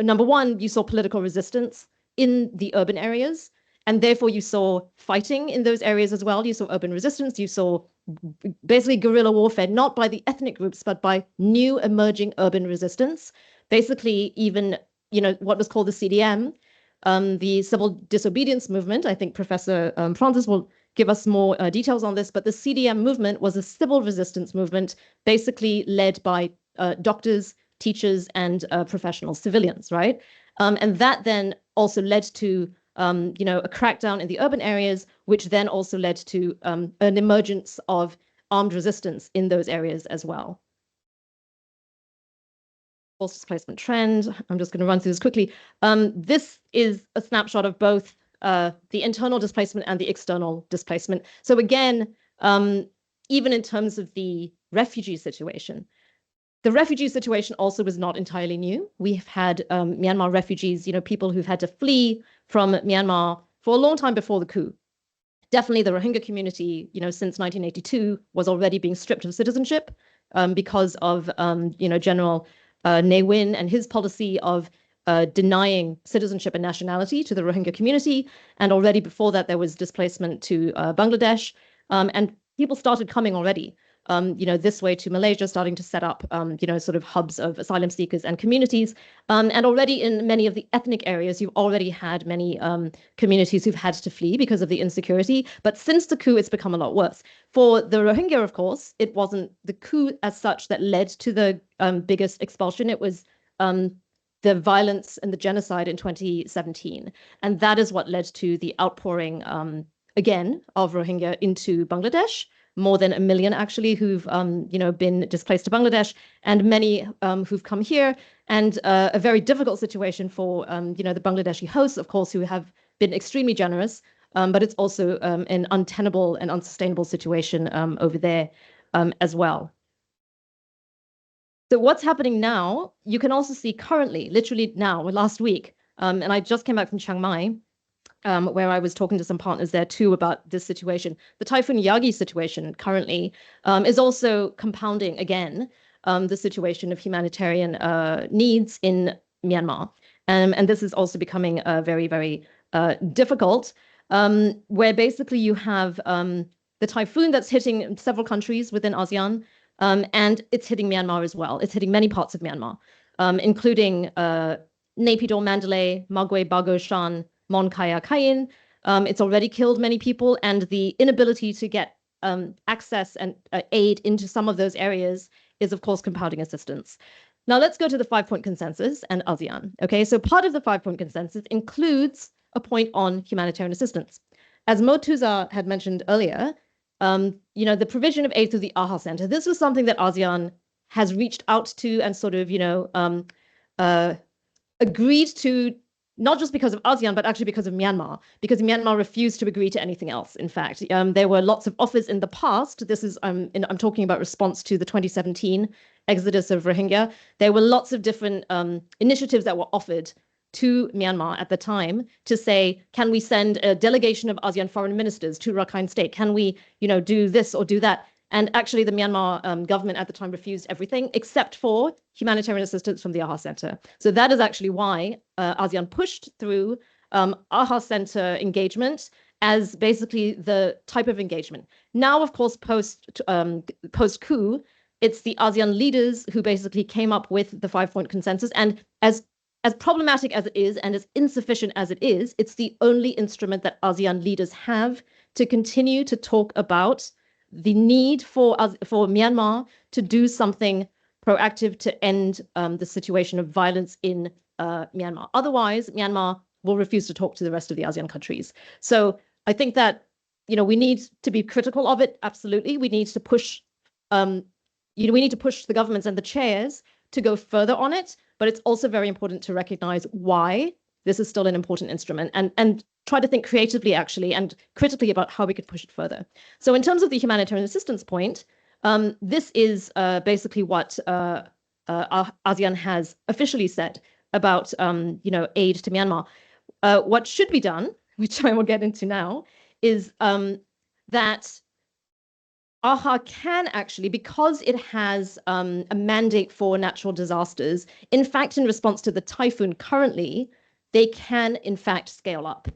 number one, you saw political resistance in the urban areas, and therefore you saw fighting in those areas as well. You saw urban resistance, you saw basically guerrilla warfare, not by the ethnic groups, but by new emerging urban resistance. Basically, even, what was called the CDM, the civil disobedience movement. I think Professor Francis will give us more details on this, but the CDM movement was a civil resistance movement, basically led by doctors, teachers, and professional civilians, right? And that then also led to, a crackdown in the urban areas, which then also led to an emergence of armed resistance in those areas as well. Forced displacement trend. I'm just going to run through this quickly. This is a snapshot of both the internal displacement and the external displacement. So again, even in terms of the refugee situation, the refugee situation also was not entirely new. We've had Myanmar refugees, people who've had to flee from Myanmar for a long time before the coup. Definitely the Rohingya community, since 1982 was already being stripped of citizenship because of, General Ne Win and his policy of denying citizenship and nationality to the Rohingya community. And already before that, there was displacement to Bangladesh. And people started coming already. This way to Malaysia, starting to set up, sort of hubs of asylum seekers and communities. And already in many of the ethnic areas, you've already had many communities who've had to flee because of the insecurity. But since the coup, it's become a lot worse. For the Rohingya, of course, it wasn't the coup as such that led to the biggest expulsion. It was the violence and the genocide in 2017. And that is what led to the outpouring, again, of Rohingya into Bangladesh. More than 1 million actually who've been displaced to Bangladesh, and many who've come here, and a very difficult situation for the Bangladeshi hosts, of course, who have been extremely generous, but it's also an untenable and unsustainable situation over there as well. So what's happening now, you can also see currently, literally now, last week, and I just came back from Chiang Mai, where I was talking to some partners there too about this situation. The Typhoon Yagi situation currently is also compounding again the situation of humanitarian needs in Myanmar. And this is also becoming very, very difficult, where basically you have the typhoon that's hitting several countries within ASEAN, and it's hitting Myanmar as well. It's hitting many parts of Myanmar, including Naypyidaw, Mandalay, Magwe, Bago, Shan, Mon Kaya, Kayin. It's already killed many people, and the inability to get access and aid into some of those areas is, of course, compounding assistance. Now, let's go to the 5-point consensus and ASEAN. Okay, so part of the 5-point consensus includes a point on humanitarian assistance. As Mo Tuza had mentioned earlier, the provision of aid through the AHA Center, this was something that ASEAN has reached out to and sort of, agreed to not just because of ASEAN, but actually because of Myanmar, because Myanmar refused to agree to anything else. In fact, there were lots of offers in the past. This is, I'm talking about response to the 2017 exodus of Rohingya. There were lots of different initiatives that were offered to Myanmar at the time to say, can we send a delegation of ASEAN foreign ministers to Rakhine State? Can we, do this or do that? And actually, the Myanmar government at the time refused everything except for humanitarian assistance from the AHA Center. So that is actually why ASEAN pushed through AHA Center engagement as basically the type of engagement. Now, of course, post-coup, it's the ASEAN leaders who basically came up with the 5-point consensus. And as problematic as it is and as insufficient as it is, it's the only instrument that ASEAN leaders have to continue to talk about the need for Myanmar to do something proactive to end the situation of violence in Myanmar. Otherwise, Myanmar will refuse to talk to the rest of the ASEAN countries. So I think that, we need to be critical of it. Absolutely. We need to push, we need to push the governments and the chairs to go further on it. But it's also very important to recognize why this is still an important instrument and try to think creatively, actually, and critically about how we could push it further. So in terms of the humanitarian assistance point, this is basically what ASEAN has officially said about, aid to Myanmar. What should be done, which I will get into now, is that AHA can actually, because it has a mandate for natural disasters, in fact, in response to the typhoon currently, they can, in fact, scale up.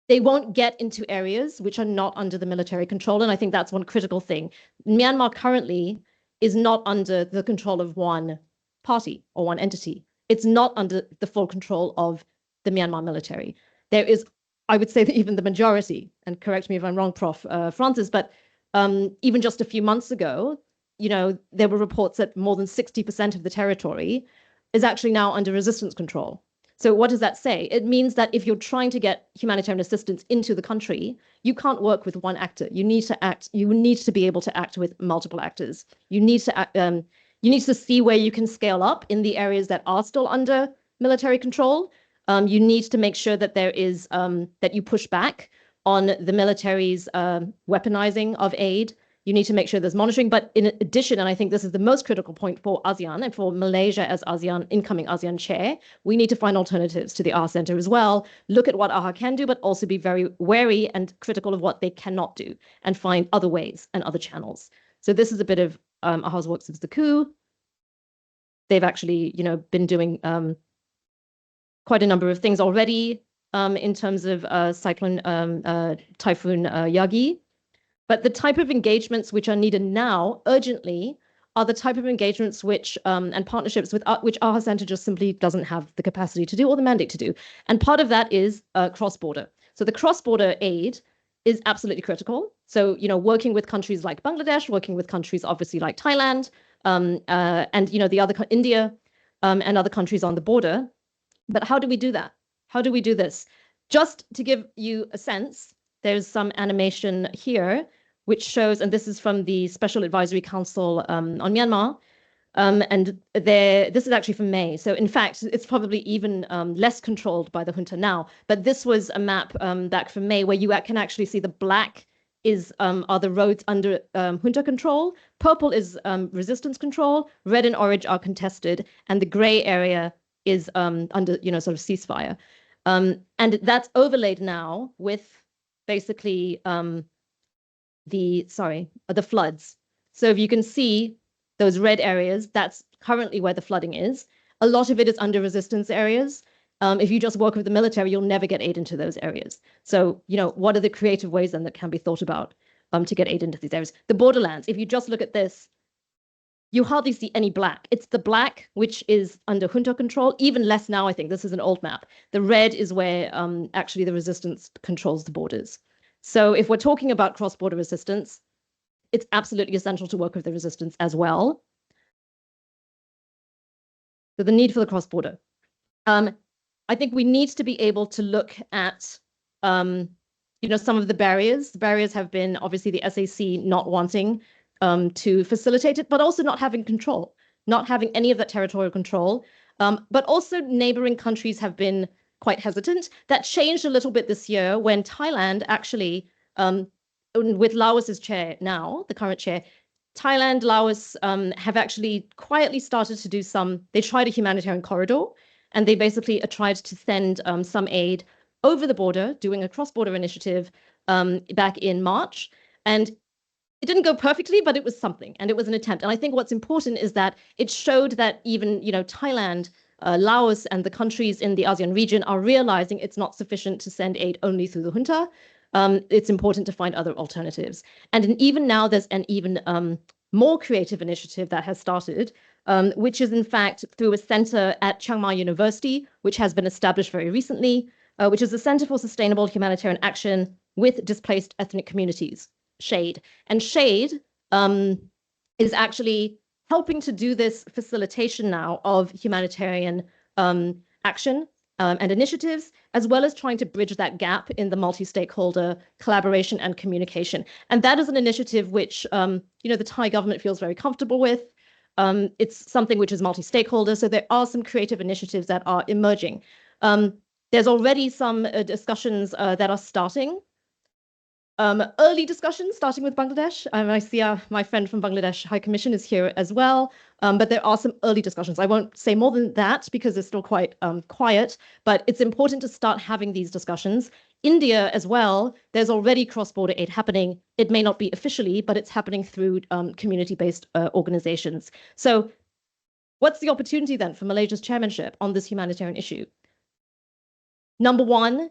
They won't get into areas which are not under the military control. And I think that's one critical thing. Myanmar currently is not under the control of one party or one entity. It's not under the full control of the Myanmar military. There is, I would say that even the majority, and correct me if I'm wrong, Prof. Francis, but even just a few months ago, there were reports that more than 60% of the territory is actually now under resistance control. So what does that say? It means that if you're trying to get humanitarian assistance into the country, you can't work with one actor. You need to be able to act with multiple actors. You need to see where you can scale up in the areas that are still under military control. You need to make sure that there is that you push back on the military's weaponizing of aid. You need to make sure there's monitoring. But in addition, and I think this is the most critical point for ASEAN and for Malaysia as incoming ASEAN chair, we need to find alternatives to the AHA Center as well. Look at what AHA can do, but also be very wary and critical of what they cannot do and find other ways and other channels. So this is a bit of AHA's work since the coup. They've actually, been doing quite a number of things already in terms of Typhoon Yagi. But the type of engagements which are needed now urgently are the type of engagements which and partnerships with which AHA Center just simply doesn't have the capacity to do or the mandate to do. And part of that is cross-border. So the cross-border aid is absolutely critical. So, working with countries like Bangladesh, working with countries obviously like Thailand, and, the other India and other countries on the border. But how do we do that? How do we do this? Just to give you a sense, there's some animation here which shows, and this is from the Special Advisory Council on Myanmar, and this is actually from May. So in fact, it's probably even less controlled by the junta now. But this was a map back from May where you can actually see the black are the roads under junta control, purple is resistance control, red and orange are contested, and the gray area is under sort of ceasefire. And that's overlaid now with basically the floods. So if you can see those red areas, that's currently where the flooding is. A lot of it is under resistance areas. If you just work with the military, you'll never get aid into those areas. So, what are the creative ways then that can be thought about to get aid into these areas? The borderlands, if you just look at this, you hardly see any black. It's the black which is under junta control, even less now, I think. This is an old map. The red is where actually the resistance controls the borders. So if we're talking about cross-border resistance, it's absolutely essential to work with the resistance as well. So the need for the cross-border. I think we need to be able to look at, some of the barriers. The barriers have been obviously the SAC not wanting to facilitate it, but also not having control, not having any of that territorial control. But also neighboring countries have been quite hesitant. That changed a little bit this year when Thailand actually, with Laos's chair now, the current chair, Thailand, Laos have actually quietly started to do they tried a humanitarian corridor, and they basically tried to send some aid over the border, doing a cross-border initiative back in March. And it didn't go perfectly, but it was something, and it was an attempt. And I think what's important is that it showed that even, Thailand, Laos, and the countries in the ASEAN region are realizing it's not sufficient to send aid only through the junta. It's important to find other alternatives. And even now, there's an even more creative initiative that has started, which is in fact through a center at Chiang Mai University, which has been established very recently, which is the Center for Sustainable Humanitarian Action with Displaced Ethnic Communities, SHADE. And SHADE is actually helping to do this facilitation now of humanitarian action and initiatives, as well as trying to bridge that gap in the multi-stakeholder collaboration and communication. And that is an initiative which, the Thai government feels very comfortable with. It's something which is multi-stakeholder, so there are some creative initiatives that are emerging. There's already some discussions that are starting. Early discussions starting with Bangladesh. I see my friend from Bangladesh High Commission is here as well, but there are some early discussions. I won't say more than that because it's still quite quiet, but it's important to start having these discussions. India as well, there's already cross-border aid happening. It may not be officially, but it's happening through community-based organizations. So what's the opportunity then for Malaysia's chairmanship on this humanitarian issue? Number one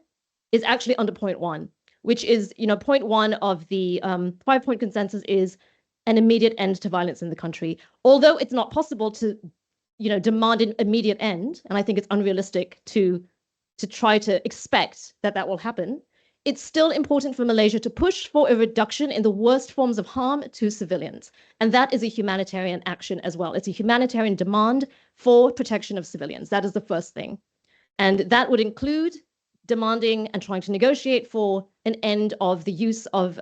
is actually under point one, which is, point one of the 5-point consensus is an immediate end to violence in the country. Although it's not possible to, demand an immediate end, and I think it's unrealistic to try to expect that will happen, it's still important for Malaysia to push for a reduction in the worst forms of harm to civilians. And that is a humanitarian action as well. It's a humanitarian demand for protection of civilians. That is the first thing. And that would include demanding and trying to negotiate for an end of the use of,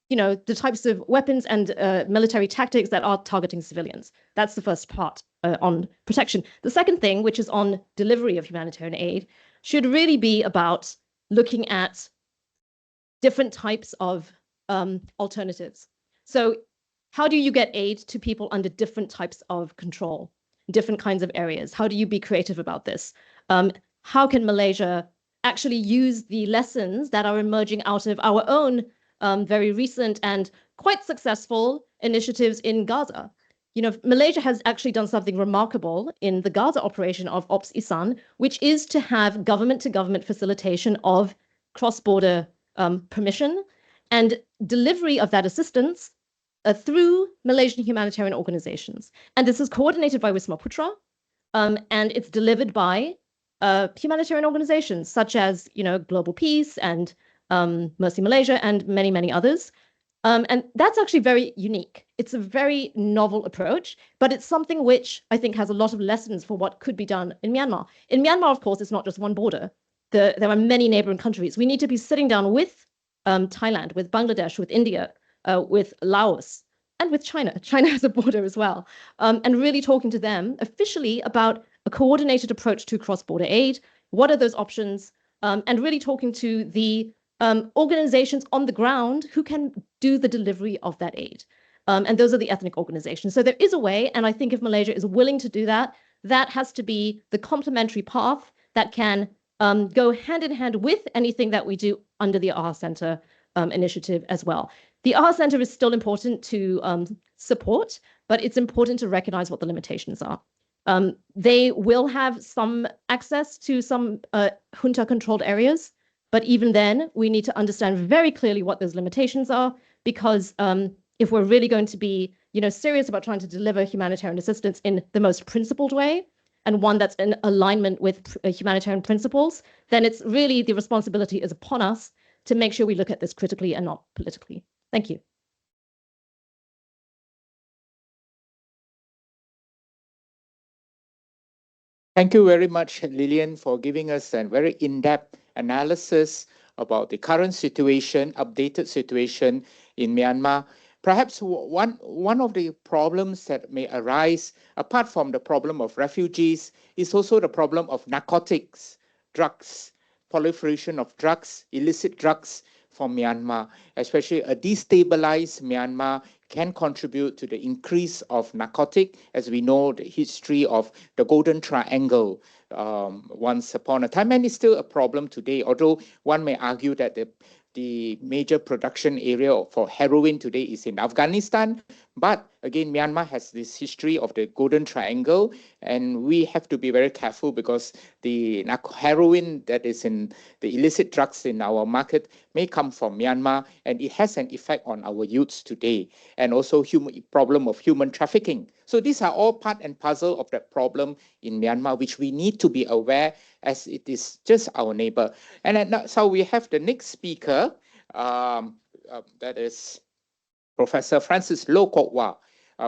the types of weapons and military tactics that are targeting civilians. That's the first part on protection. The second thing, which is on delivery of humanitarian aid, should really be about looking at different types of alternatives. So how do you get aid to people under different types of control, different kinds of areas? How do you be creative about this? How can Malaysia actually use the lessons that are emerging out of our own very recent and quite successful initiatives in Gaza? Malaysia has actually done something remarkable in the Gaza operation of Ops Isan, which is to have government-to-government facilitation of cross-border permission and delivery of that assistance through Malaysian humanitarian organizations. And this is coordinated by Wisma Putra, and it's delivered by humanitarian organizations such as, Global Peace and Mercy Malaysia and many, many others. And that's actually very unique. It's a very novel approach, but it's something which I think has a lot of lessons for what could be done in Myanmar. In Myanmar, of course, it's not just one border. There are many neighboring countries. We need to be sitting down with Thailand, with Bangladesh, with India, with Laos, and with China. China has a border as well. And really talking to them officially about a coordinated approach to cross-border aid. What are those options? And really talking to the organizations on the ground who can do the delivery of that aid. And those are the ethnic organizations. So there is a way, and I think if Malaysia is willing to do that, that has to be the complementary path that can go hand in hand with anything that we do under the AHA Center initiative as well. The AHA Center is still important to support, but it's important to recognize what the limitations are. They will have some access to some junta-controlled areas, but even then, we need to understand very clearly what those limitations are, because if we're really going to be, serious about trying to deliver humanitarian assistance in the most principled way, and one that's in alignment with humanitarian principles, then it's really the responsibility is upon us to make sure we look at this critically and not politically. Thank you. Thank you very much, Lillian, for giving us a very in-depth analysis about the current situation, updated situation in Myanmar. Perhaps one of the problems that may arise, apart from the problem of refugees, is also the problem of narcotics drugs, proliferation of drugs, illicit drugs from Myanmar, especially a destabilized Myanmar can contribute to the increase of narcotic, as we know the history of the Golden Triangle once upon a time, and it's still a problem today, although one may argue that the major production area for heroin today is in Afghanistan. But again, Myanmar has this history of the Golden Triangle, and we have to be very careful because the heroin that is in the illicit drugs in our market may come from Myanmar, and it has an effect on our youths today, and also problem of human trafficking. So these are all part and parcel of that problem in Myanmar, which we need to be aware as it is just our neighbor. And that's how we have the next speaker, that is Professor Francis Loh Kok Wah,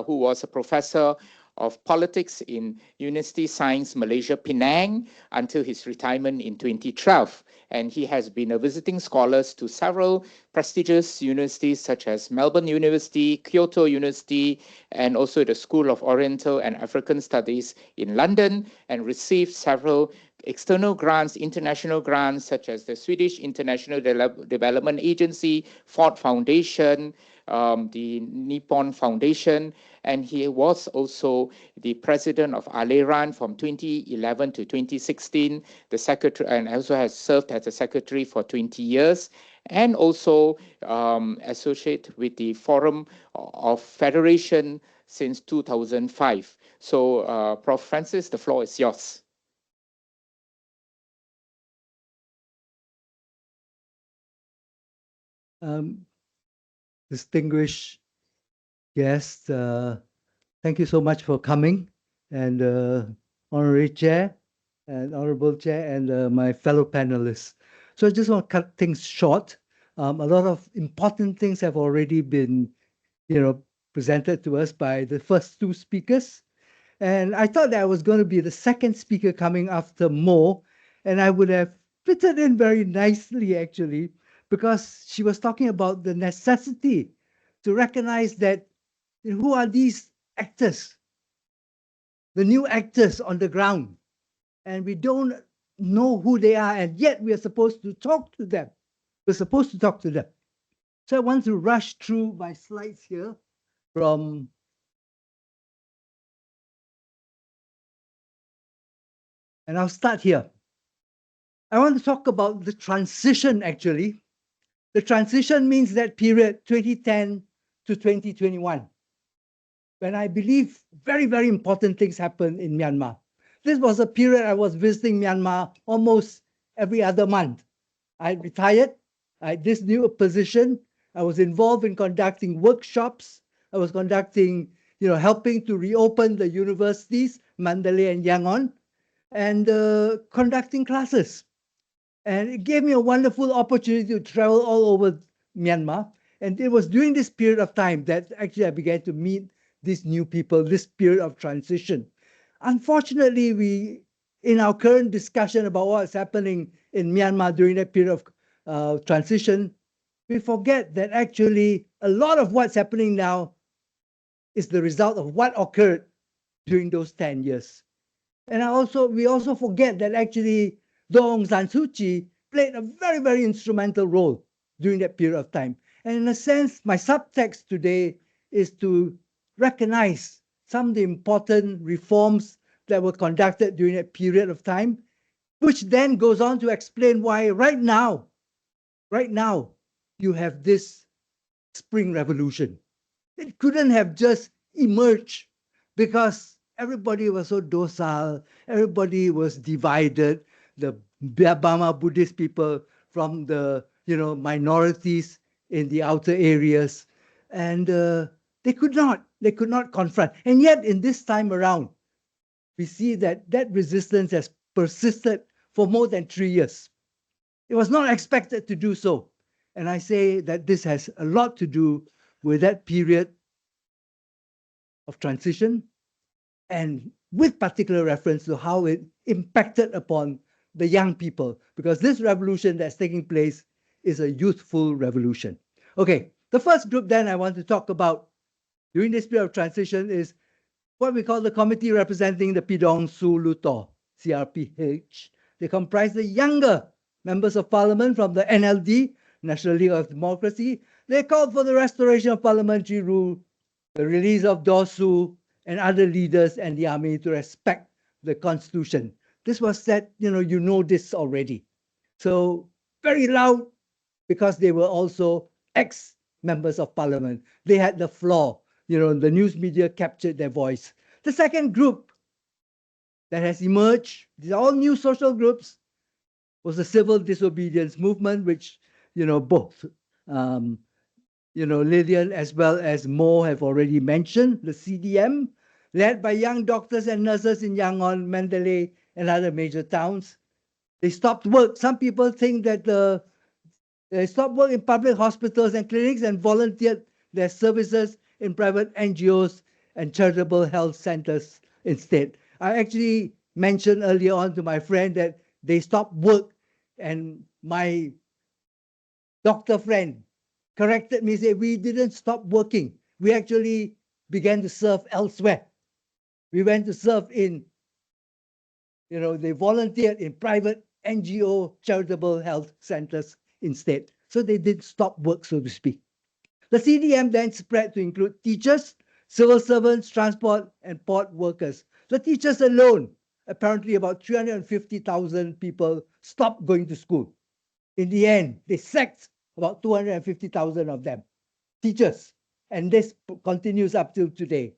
who was a professor of politics in Universiti Science Malaysia, Penang, until his retirement in 2012. And he has been a visiting scholar to several prestigious universities such as Melbourne University, Kyoto University, and also the School of Oriental and African Studies in London, and received several external grants, international grants, such as the Swedish International Development Agency, Ford Foundation, the Nippon Foundation, and he was also the president of ALERAN from 2011 to 2016, the secretary, and also has served as a secretary for 20 years, and also associate with the Forum of Federation since 2005. So, Prof. Francis, the floor is yours. Distinguished guests, thank you so much for coming, and Honorary Chair and Honorable Chair and my fellow panelists. So I just want to cut things short. A lot of important things have already been, presented to us by the first two speakers. And I thought that I was going to be the second speaker coming after Mo, and I would have fitted in very nicely, actually, because she was talking about the necessity to recognize that who are these actors, the new actors on the ground, and we don't know who they are, and yet we are supposed to talk to them. We're supposed to talk to them. So I want to rush through my slides here from and I'll start here. I want to talk about the transition, actually. The transition means that period 2010 to 2021, when I believe very, very important things happened in Myanmar. This was a period I was visiting Myanmar almost every other month. I retired, I had this new position, I was involved in conducting workshops, I was conducting, helping to reopen the universities, Mandalay and Yangon, and conducting classes. And it gave me a wonderful opportunity to travel all over Myanmar. And it was during this period of time that actually I began to meet these new people, this period of transition. Unfortunately, in our current discussion about what's happening in Myanmar during that period of transition, we forget that actually a lot of what's happening now is the result of what occurred during those 10 years. And we also forget that actually Aung San Suu Kyi played a very, very instrumental role during that period of time. And in a sense, my subtext today is to recognize some of the important reforms that were conducted during that period of time, which then goes on to explain why right now, you have this Spring Revolution. It couldn't have just emerged because everybody was so docile, everybody was divided, the Burma Buddhist people from the minorities in the outer areas, and they could not confront. And yet in this time around, we see that resistance has persisted for more than 3 years. It was not expected to do so. And I say that this has a lot to do with that period of transition, and with particular reference to how it impacted upon the young people, because this revolution that's taking place is a youthful revolution. Okay, the first group then I want to talk about during this period of transition is what we call the Committee Representing the Pidong Su Luto, CRPH, They comprised the younger members of parliament from the NLD, National League of Democracy. They called for the restoration of parliamentary rule, the release of Dosu and other leaders and the army to respect the constitution. This was said, you know this already. So very loud because they were also ex-members of parliament. They had the floor. The news media captured their voice. The second group that has emerged, these are all new social groups, was the civil disobedience movement, which, both, Lillian as well as Mo have already mentioned, the CDM, led by young doctors and nurses in Yangon, Mandalay, and other major towns. They stopped work. Some people think that they stopped work in public hospitals and clinics and volunteered their services in private NGOs and charitable health centers instead. I actually mentioned earlier on to my friend that they stopped work, and my doctor friend corrected me, said, we didn't stop working. We actually began to serve elsewhere. We went to serve in, they volunteered in private NGO charitable health centers instead. So they did stop work, so to speak. The CDM then spread to include teachers, civil servants, transport, and port workers. The teachers alone, apparently about 350,000 people stopped going to school. In the end, they sacked about 250,000 of them, teachers. And this continues up till today.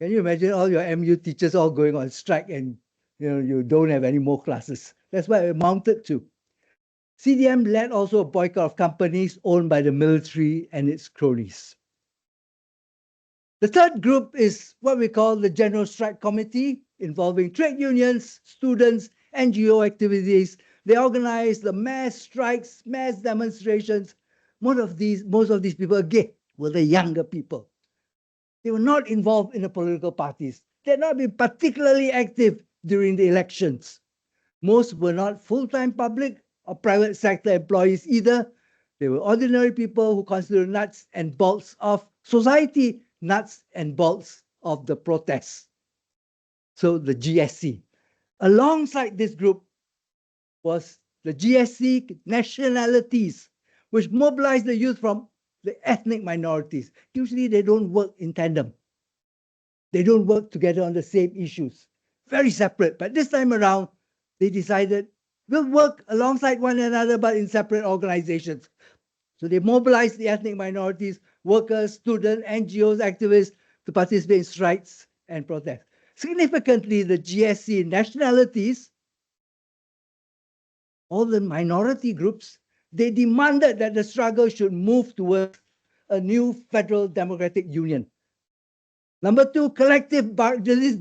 Can you imagine all your MU teachers all going on strike and you don't have any more classes? That's what it amounted to. CDM led also a boycott of companies owned by the military and its cronies. The third group is what we call the General Strike Committee, involving trade unions, students, NGO activities. They organized the mass strikes, mass demonstrations. Most of these people, again, were the younger people. They were not involved in the political parties. They had not been particularly active during the elections. Most were not full-time public or private sector employees either. They were ordinary people who considered nuts and bolts of society, nuts and bolts of the protests. So the GSC. Alongside this group was the GSC nationalities, which mobilized the youth from the ethnic minorities. Usually they don't work in tandem. They don't work together on the same issues. Very separate. But this time around, they decided we'll work alongside one another, but in separate organizations. So they mobilized the ethnic minorities, workers, students, NGOs, activists to participate in strikes and protests. Significantly, the GSC nationalities, all the minority groups, they demanded that the struggle should move towards a new federal democratic union. Number two, collective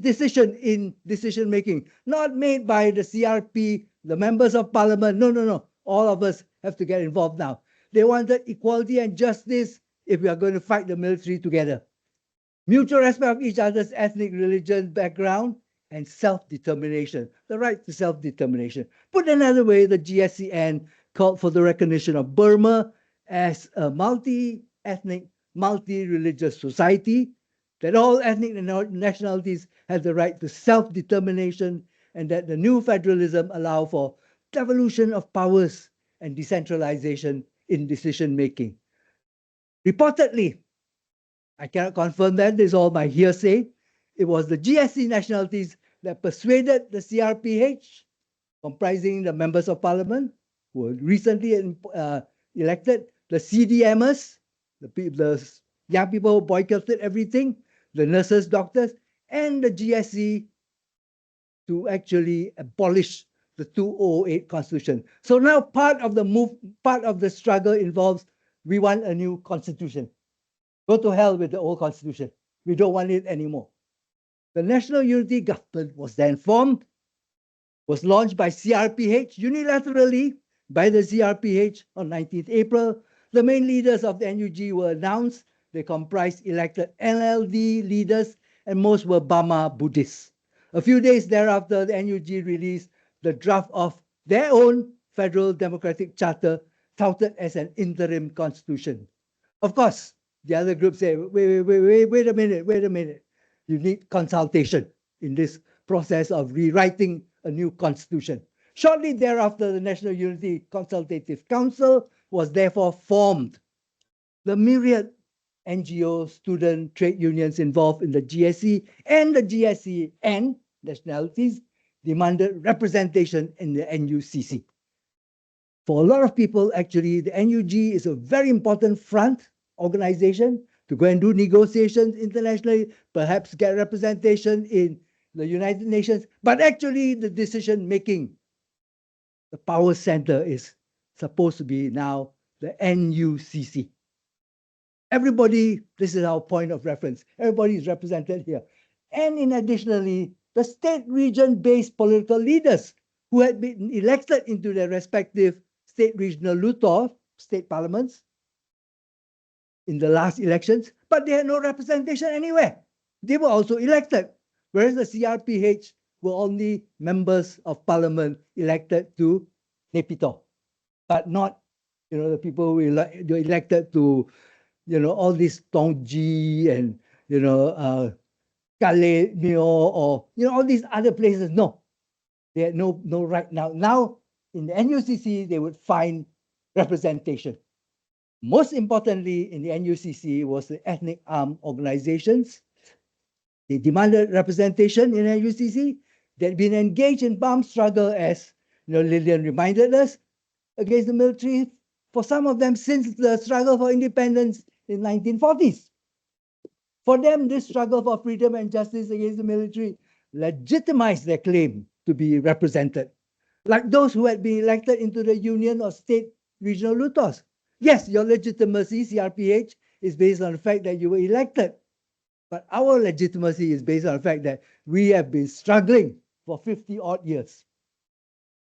decision in decision making, not made by the CRP, the members of parliament. No. All of us have to get involved now. They wanted equality and justice if we are going to fight the military together. Mutual respect of each other's ethnic, religion, background, and self-determination, the right to self-determination. Put another way, the GSCN called for the recognition of Burma as a multi-ethnic, multi-religious society, that all ethnic nationalities have the right to self-determination, and that the new federalism allow for devolution of powers and decentralization in decision-making. Reportedly, I cannot confirm that, this is all my hearsay, it was the GSC nationalities that persuaded the CRPH, comprising the members of parliament who were recently elected, the CDMers, the young people who boycotted everything, the nurses, doctors, and the GSC to actually abolish the 2008 constitution. So now part of the struggle involves, we want a new constitution. Go to hell with the old constitution. We don't want it anymore. The National Unity Government was then formed, was launched by CRPH unilaterally by the CRPH on 19th April. The main leaders of the NUG were announced. They comprised elected NLD leaders, and most were Burma Buddhists. A few days thereafter, the NUG released the draft of their own Federal Democratic Charter, touted as an interim constitution. Of course, the other groups say, wait a minute. You need consultation in this process of rewriting a new constitution. Shortly thereafter, the National Unity Consultative Council was therefore formed. The myriad NGOs, student trade unions involved in the GSE and the GSE and nationalities demanded representation in the NUCC. For a lot of people, actually, the NUG is a very important front organization to go and do negotiations internationally, perhaps get representation in the United Nations. But actually, the decision making, the power center is supposed to be now the NUCC. Everybody, this is our point of reference. Everybody is represented here. And in additionally, the state region-based political leaders who had been elected into their respective state regional LUTOR, state parliaments, in the last elections, but they had no representation anywhere. They were also elected, whereas the CRPH were only members of parliament elected to Naypyidaw, but not, the people who were elected to, all these Tongji and, Kalenio or, all these other places. No, they had no right now. Now, in the NUCC, they would find representation. Most importantly, in the NUCC was the ethnic armed organizations. They demanded representation in NUCC. They'd been engaged in armed struggle, as Lillian reminded us, against the military for some of them since the struggle for independence in 1940s. For them, this struggle for freedom and justice against the military legitimized their claim to be represented, like those who had been elected into the union or state regional LUTORs. Yes, your legitimacy, CRPH, is based on the fact that you were elected. But our legitimacy is based on the fact that we have been struggling for 50-odd years.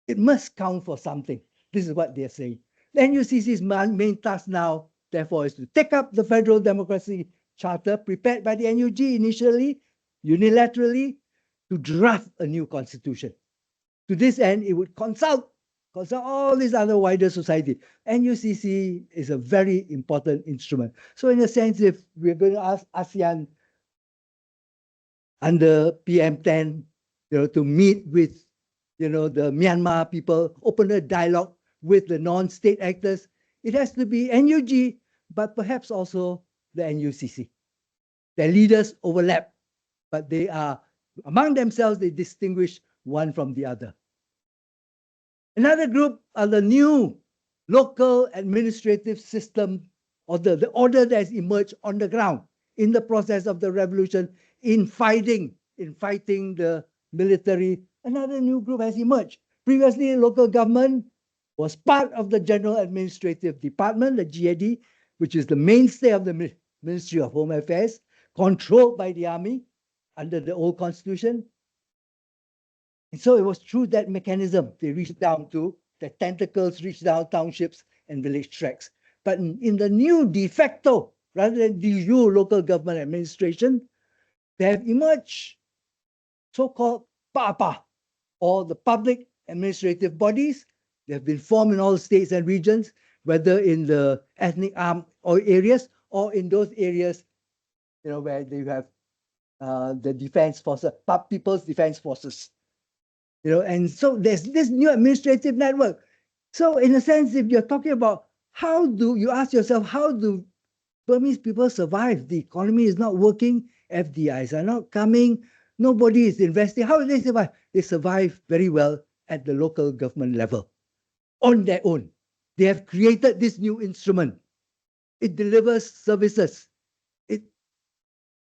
It must count for something. This is what they're saying. The NUCC's main task now, therefore, is to take up the Federal Democracy Charter prepared by the NUG initially, unilaterally, to draft a new constitution. To this end, it would consult all these other wider society. NUCC is a very important instrument. So in a sense, if we're going to ask ASEAN under PM10, to meet with, the Myanmar people, open a dialogue with the non-state actors, it has to be NUG, but perhaps also the NUCC. Their leaders overlap, but they are, among themselves, they distinguish one from the other. Another group are the new local administrative system, or the order that has emerged on the ground in the process of the revolution, in fighting the military. Another new group has emerged. Previously, local government was part of the General Administrative Department, the GAD, which is the mainstay of the Ministry of Home Affairs, controlled by the army under the old constitution. And so it was through that mechanism they reached down to, the tentacles reached down townships and village tracts. But in the new de facto, rather than de jure local government administration, they have emerged so-called PAPA, or the public administrative bodies. They have been formed in all states and regions, whether in the ethnic armed areas or in those areas, where they have the defense forces, People's Defense Forces. And so there's this new administrative network. So in a sense, if you're talking about how do you ask yourself, how do Burmese people survive? The economy is not working, FDIs are not coming, nobody is investing. How do they survive? They survive very well at the local government level, on their own. They have created this new instrument. It delivers services. It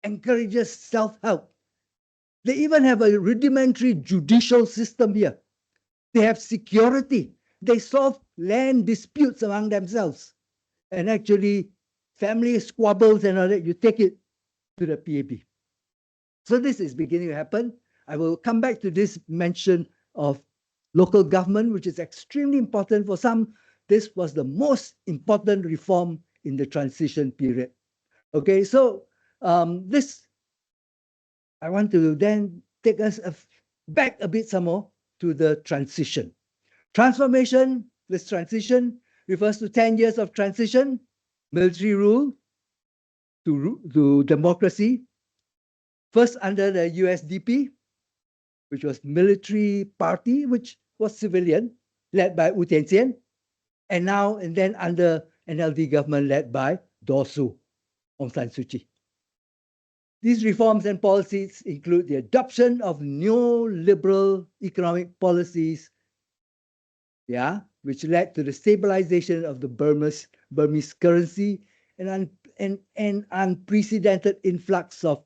encourages self-help. They even have a rudimentary judicial system here. They have security. They solve land disputes among themselves. And actually, family squabbles and all that, you take it to the PAB. So this is beginning to happen. I will come back to this mention of local government, which is extremely important for some. This was the most important reform in the transition period. Okay, so I want to then take us back a bit some more to the transition. Transformation, this transition refers to 10 years of transition, military rule to democracy, first under the USDP, which was military party, which was civilian, led by U Tien Sien, and now and then under NLD government led by Dorsu, Aung San Suu Kyi. These reforms and policies include the adoption of neoliberal economic policies, which led to the stabilization of the Burmese currency and an unprecedented influx of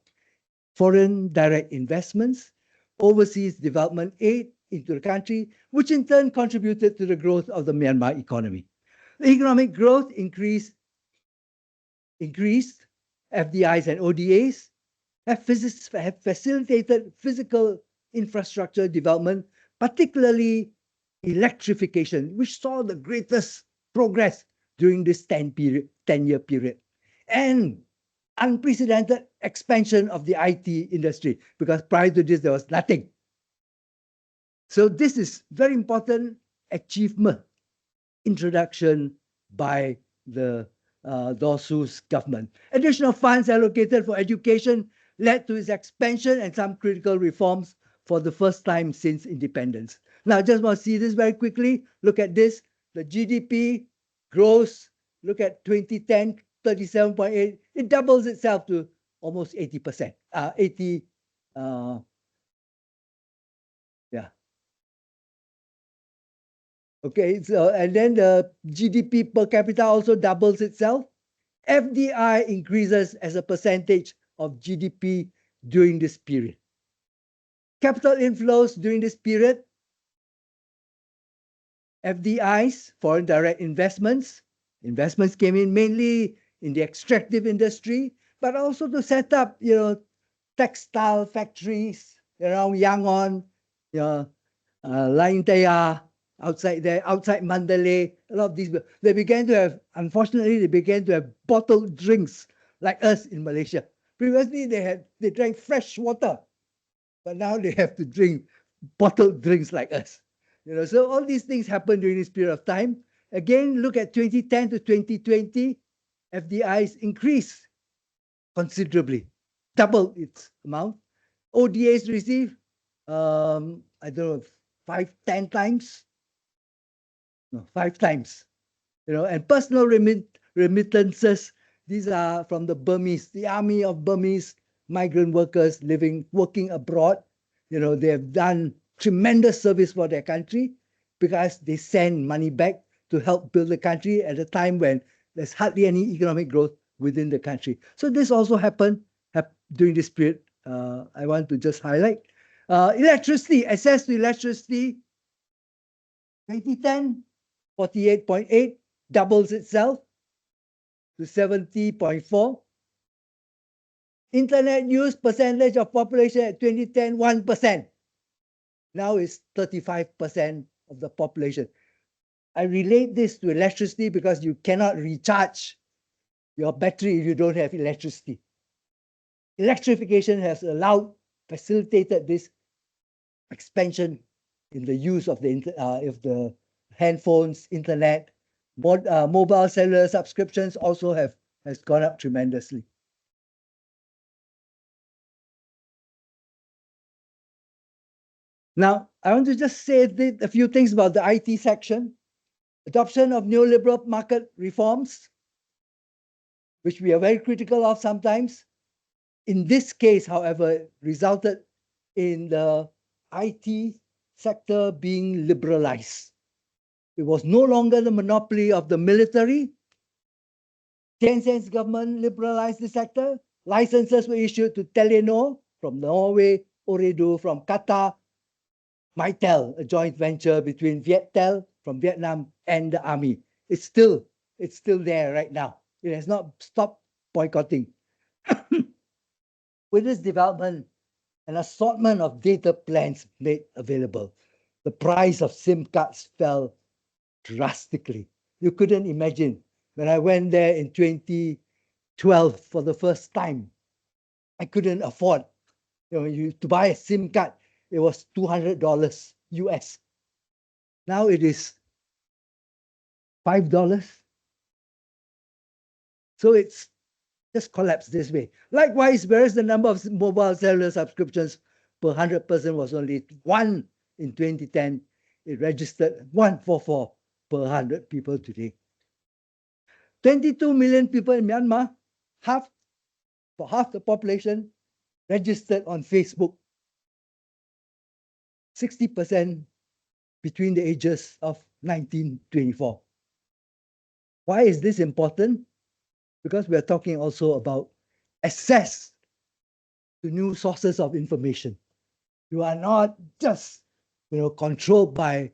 foreign direct investments, overseas development aid into the country, which in turn contributed to the growth of the Myanmar economy. The economic growth increased, FDIs and ODAs have facilitated physical infrastructure development, particularly electrification, which saw the greatest progress during this 10-year period, and unprecedented expansion of the IT industry, because prior to this, there was nothing. So this is very important achievement, introduction by the Dorsu's government. Additional funds allocated for education led to its expansion and some critical reforms for the first time since independence. Now, I just want to see this very quickly. Look at this. The GDP grows. Look at 2010, 37.8. It doubles itself to almost 80%. Okay, so and then the GDP per capita also doubles itself. FDI increases as a percentage of GDP during this period. Capital inflows during this period, FDIs, foreign direct investments came in mainly in the extractive industry, but also to set up, textile factories around Yangon, Laintea, outside Mandalay. A lot of these, they began to have bottled drinks like us in Malaysia. Previously, they drank fresh water, but now they have to drink bottled drinks like us. So all these things happened during this period of time. Again, look at 2010 to 2020, FDIs increased considerably, double its amount. ODAs received, I don't know, 5 times. No, 5 times. And personal remittances, these are from the Burmese, the army of Burmese migrant workers working abroad. They have done tremendous service for their country because they send money back to help build the country at a time when there's hardly any economic growth within the country. So this also happened during this period. I want to just highlight. Electricity, access to electricity, 2010, 48.8, doubles itself to 70.4. Internet use percentage of population at 2010, 1%. Now it's 35% of the population. I relate this to electricity because you cannot recharge your battery if you don't have electricity. Electrification has facilitated this expansion in the use of the handphones, internet, mobile cellular subscriptions also has gone up tremendously. Now, I want to just say a few things about the IT section. Adoption of neoliberal market reforms, which we are very critical of sometimes. In this case, however, resulted in the IT sector being liberalized. It was no longer the monopoly of the military. Tien Sen's government liberalized the sector. Licenses were issued to Telenor from Norway, Ooredoo from Qatar, Mytel, a joint venture between Viettel from Vietnam and the army. It's still there right now. It has not stopped boycotting. With this development, an assortment of data plans made available. The price of SIM cards fell drastically. You couldn't imagine. When I went there in 2012 for the first time, I couldn't afford to buy a SIM card. It was $200 US. Now it is $5. So it's just collapsed this way. Likewise, whereas the number of mobile cellular subscriptions per 100 person was only 1 in 2010, it registered 144 per 100 people today. 22 million people in Myanmar, for half the population, registered on Facebook. 60% between the ages of 19 to 24. Why is this important? Because we are talking also about access to new sources of information. You are not just controlled by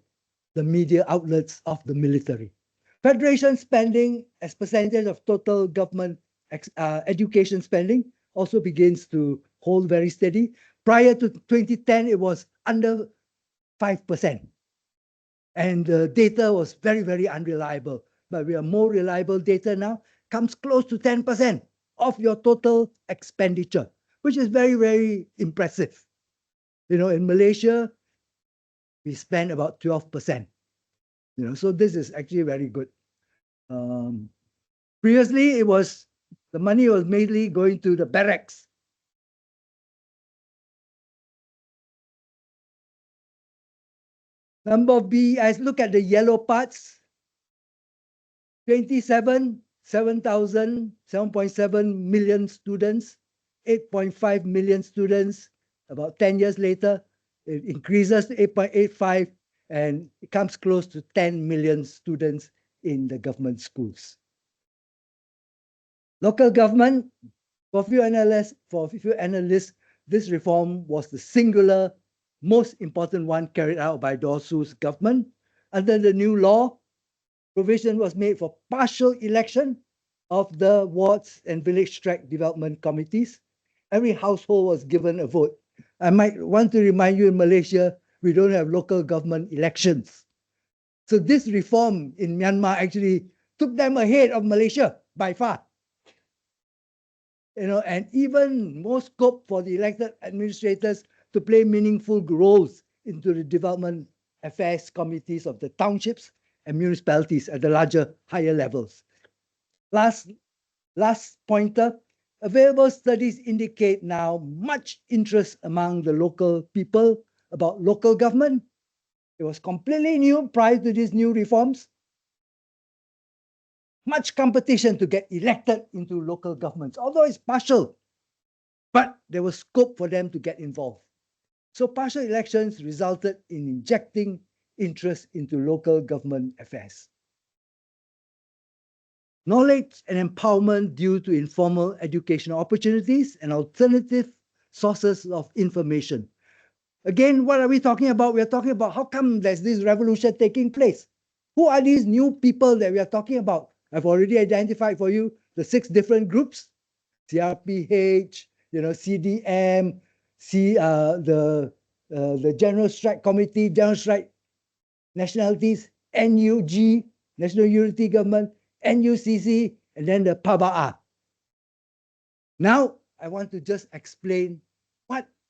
the media outlets of the military. Federation spending as percentage of total government education spending also begins to hold very steady. Prior to 2010, it was under 5%. And the data was very, very unreliable. But we have more reliable data now, comes close to 10% of your total expenditure, which is very, very impressive. In Malaysia, we spend about 12%. So this is actually very good. Previously, the money was mainly going to the barracks. Number of BEIs, look at the yellow parts. 7.7 million students, 8.5 million students. About 10 years later, it increases to 8.85, and it comes close to 10 million students in the government schools. Local government, for a few analysts, this reform was the singular most important one carried out by Dorsu's government. Under the new law, provision was made for partial election of the wards and village tract development committees. Every household was given a vote. I might want to remind you, in Malaysia, we don't have local government elections. So this reform in Myanmar actually took them ahead of Malaysia by far. And even more scope for the elected administrators to play meaningful roles into the development affairs committees of the townships and municipalities at the larger, higher levels. Last pointer, available studies indicate now much interest among the local people about local government. It was completely new prior to these new reforms. Much competition to get elected into local governments, although it's partial, but there was scope for them to get involved. So partial elections resulted in injecting interest into local government affairs. Knowledge and empowerment due to informal educational opportunities and alternative sources of information. Again, what are we talking about? We are talking about how come there's this revolution taking place? Who are these new people that we are talking about? I've already identified for you the 6 different groups: CRPH, CDM, the General Strike Committee, General Strike Nationalities, NUG, National Unity Government, NUCC, and then the PABA. Now, I want to just explain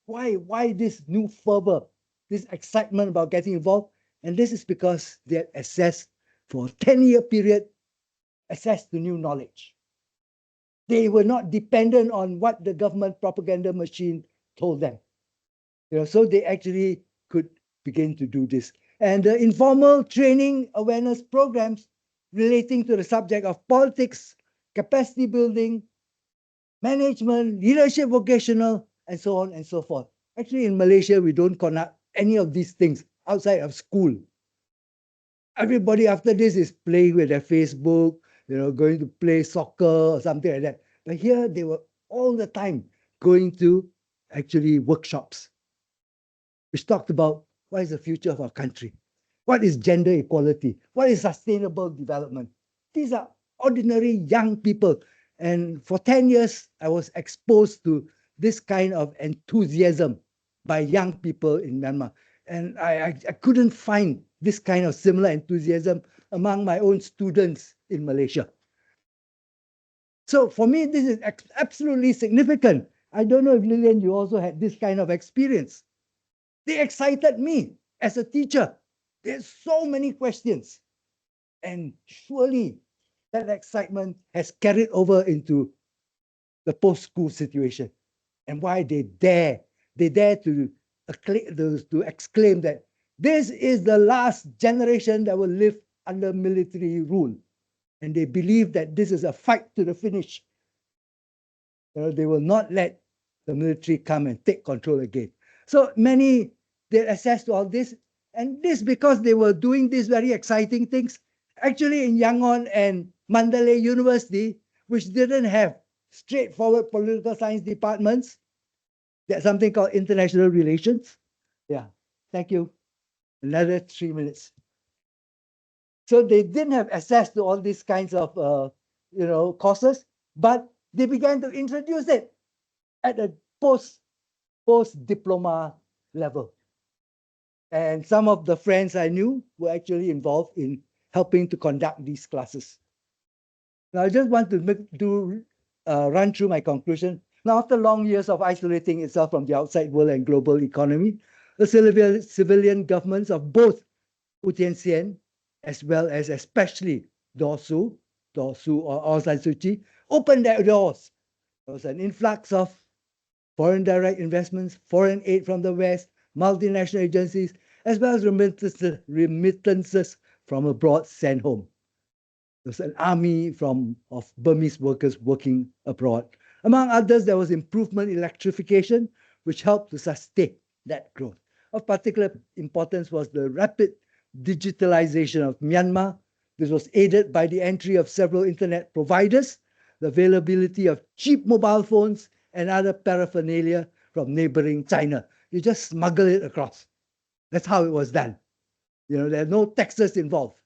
why this new fervor, this excitement about getting involved. And this is because they had access for a 10-year period, access to new knowledge. They were not dependent on what the government propaganda machine told them. So they actually could begin to do this. And the informal training awareness programs relating to the subject of politics, capacity building, management, leadership, vocational, and so on and so forth. Actually, in Malaysia, we don't conduct any of these things outside of school. Everybody after this is playing with their Facebook, going to play soccer or something like that. But here, they were all the time going to actually workshops, which talked about what is the future of our country, what is gender equality, what is sustainable development. These are ordinary young people. And for 10 years, I was exposed to this kind of enthusiasm by young people in Myanmar. And I couldn't find this kind of similar enthusiasm among my own students in Malaysia. So for me, this is absolutely significant. I don't know if Lillian, you also had this kind of experience. They excited me as a teacher. There's so many questions. And surely that excitement has carried over into the post-school situation. And why they dare to exclaim that This is the last generation that will live under military rule. And they believe that this is a fight to the finish. They will not let the military come and take control again. So many get access to all this. And this because they were doing these very exciting things. Actually, in Yangon and Mandalay University, which didn't have straightforward political science departments, there's something called international relations. Yeah, thank you. Another 3 minutes. So they didn't have access to all these kinds of courses, but they began to introduce it at a post-diploma level. And some of the friends I knew were actually involved in helping to conduct these classes. Now, I just want to run through my conclusion. Now, after long years of isolating itself from the outside world and global economy, the civilian governments of both U Tian as well as especially Dorsu or Aung San Suu Kyi, opened their doors. There was an influx of foreign direct investments, foreign aid from the West, multinational agencies, as well as remittances from abroad sent home. There was an army of Burmese workers working abroad. Among others, there was improvement in electrification, which helped to sustain that growth. Of particular importance was the rapid digitalization of Myanmar. This was aided by the entry of several internet providers, the availability of cheap mobile phones, and other paraphernalia from neighboring China. You just smuggle it across. That's how it was done. There are no taxes involved.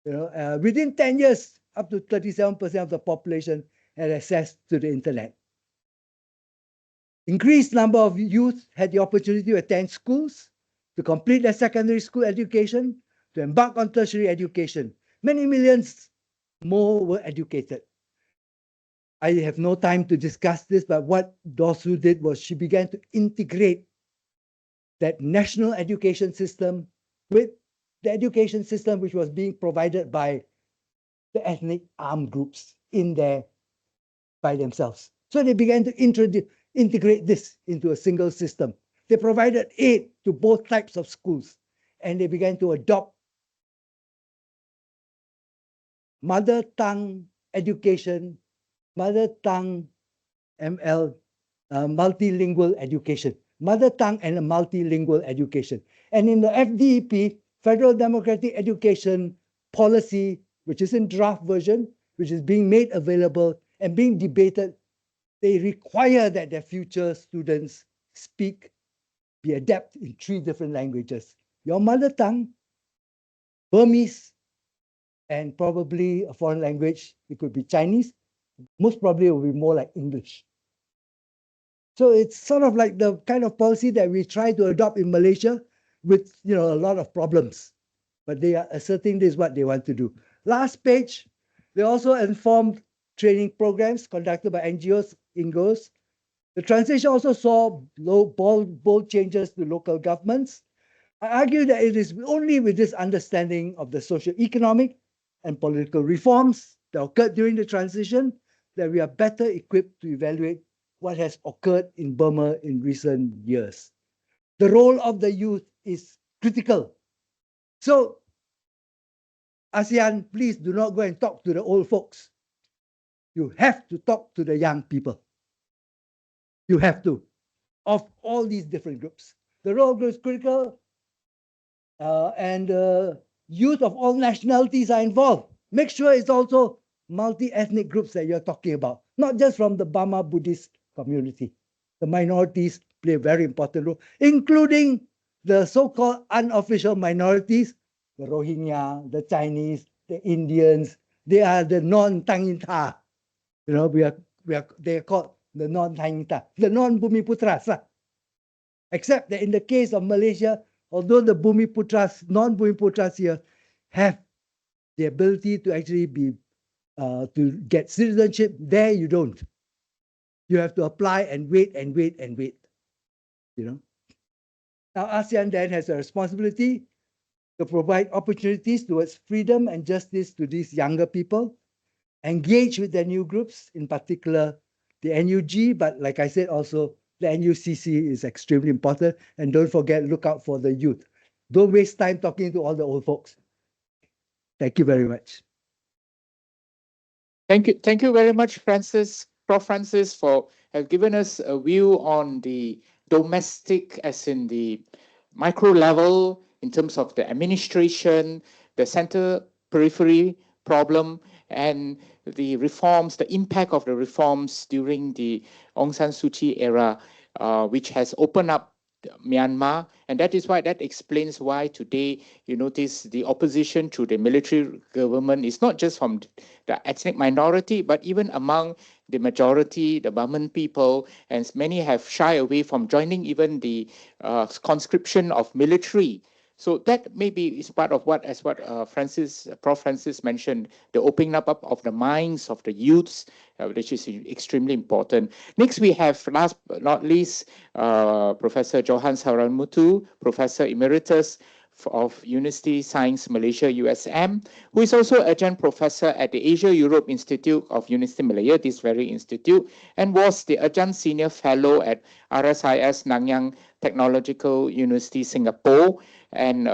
Within 10 years, up to 37% of the population had access to the internet. Increased number of youth had the opportunity to attend schools, to complete their secondary school education, to embark on tertiary education. Many millions more were educated. I have no time to discuss this, but what Dorsu did was she began to integrate that national education system with the education system which was being provided by the ethnic armed groups in there by themselves. So they began to integrate this into a single system. They provided aid to both types of schools, and they began to adopt mother tongue education, mother tongue ML, multilingual education, mother tongue and a multilingual education. And in the FDEP, Federal Democratic Education Policy, which is in draft version, which is being made available and being debated, they require that their future students be adept in 3 different languages. Your mother tongue, Burmese, and probably a foreign language. It could be Chinese. Most probably it will be more like English. So it's sort of like the kind of policy that we try to adopt in Malaysia with a lot of problems. But they are asserting this is what they want to do. Last page, they also informed training programs conducted by NGOs, INGOs. The transition also saw bold changes to local governments. I argue that it is only with this understanding of the socio-economic and political reforms that occurred during the transition that we are better equipped to evaluate what has occurred in Burma in recent years. The role of the youth is critical. So, ASEAN, please do not go and talk to the old folks. You have to talk to the young people. You have to, of all these different groups. The role is critical, and youth of all nationalities are involved. Make sure it's also multi-ethnic groups that you're talking about, not just from the Burma Buddhist community. The minorities play a very important role, including the so-called unofficial minorities, the Rohingya, the Chinese, the Indians. They are the non-Tangita. They are called the non-Tangita, the non-Bumiputras. Except that in the case of Malaysia, although the Bumiputras, non-Bumiputras here have the ability to actually to get citizenship, there you don't. You have to apply and wait and wait and wait. Now ASEAN then has a responsibility to provide opportunities towards freedom and justice to these younger people, engage with their new groups, in particular the NUG, but like I said also, the NUCC is extremely important. And don't forget, look out for the youth. Don't waste time talking to all the old folks. Thank you very much. Thank you very much, Prof. Francis, for giving us a view on the domestic, as in the micro level, in terms of the administration, the center periphery problem, and the reforms, the impact of the reforms during the Aung San Suu Kyi era, which has opened up Myanmar, and that explains why today you notice the opposition to the military government is not just from the ethnic minority, but even among the majority, the Burman people, and many have shied away from joining even the conscription of military. So that maybe is part of what Prof. Francis mentioned, the opening up of the minds of the youths, which is extremely important. Next, we have, last but not least, Professor Johan Saranmutu, Professor Emeritus of Universiti Science Malaysia, USM, who is also adjunct professor at the Asia Europe Institute of Universiti Malaya, this very institute, and was the adjunct senior fellow at RSIS Nanyang Technological University, Singapore. And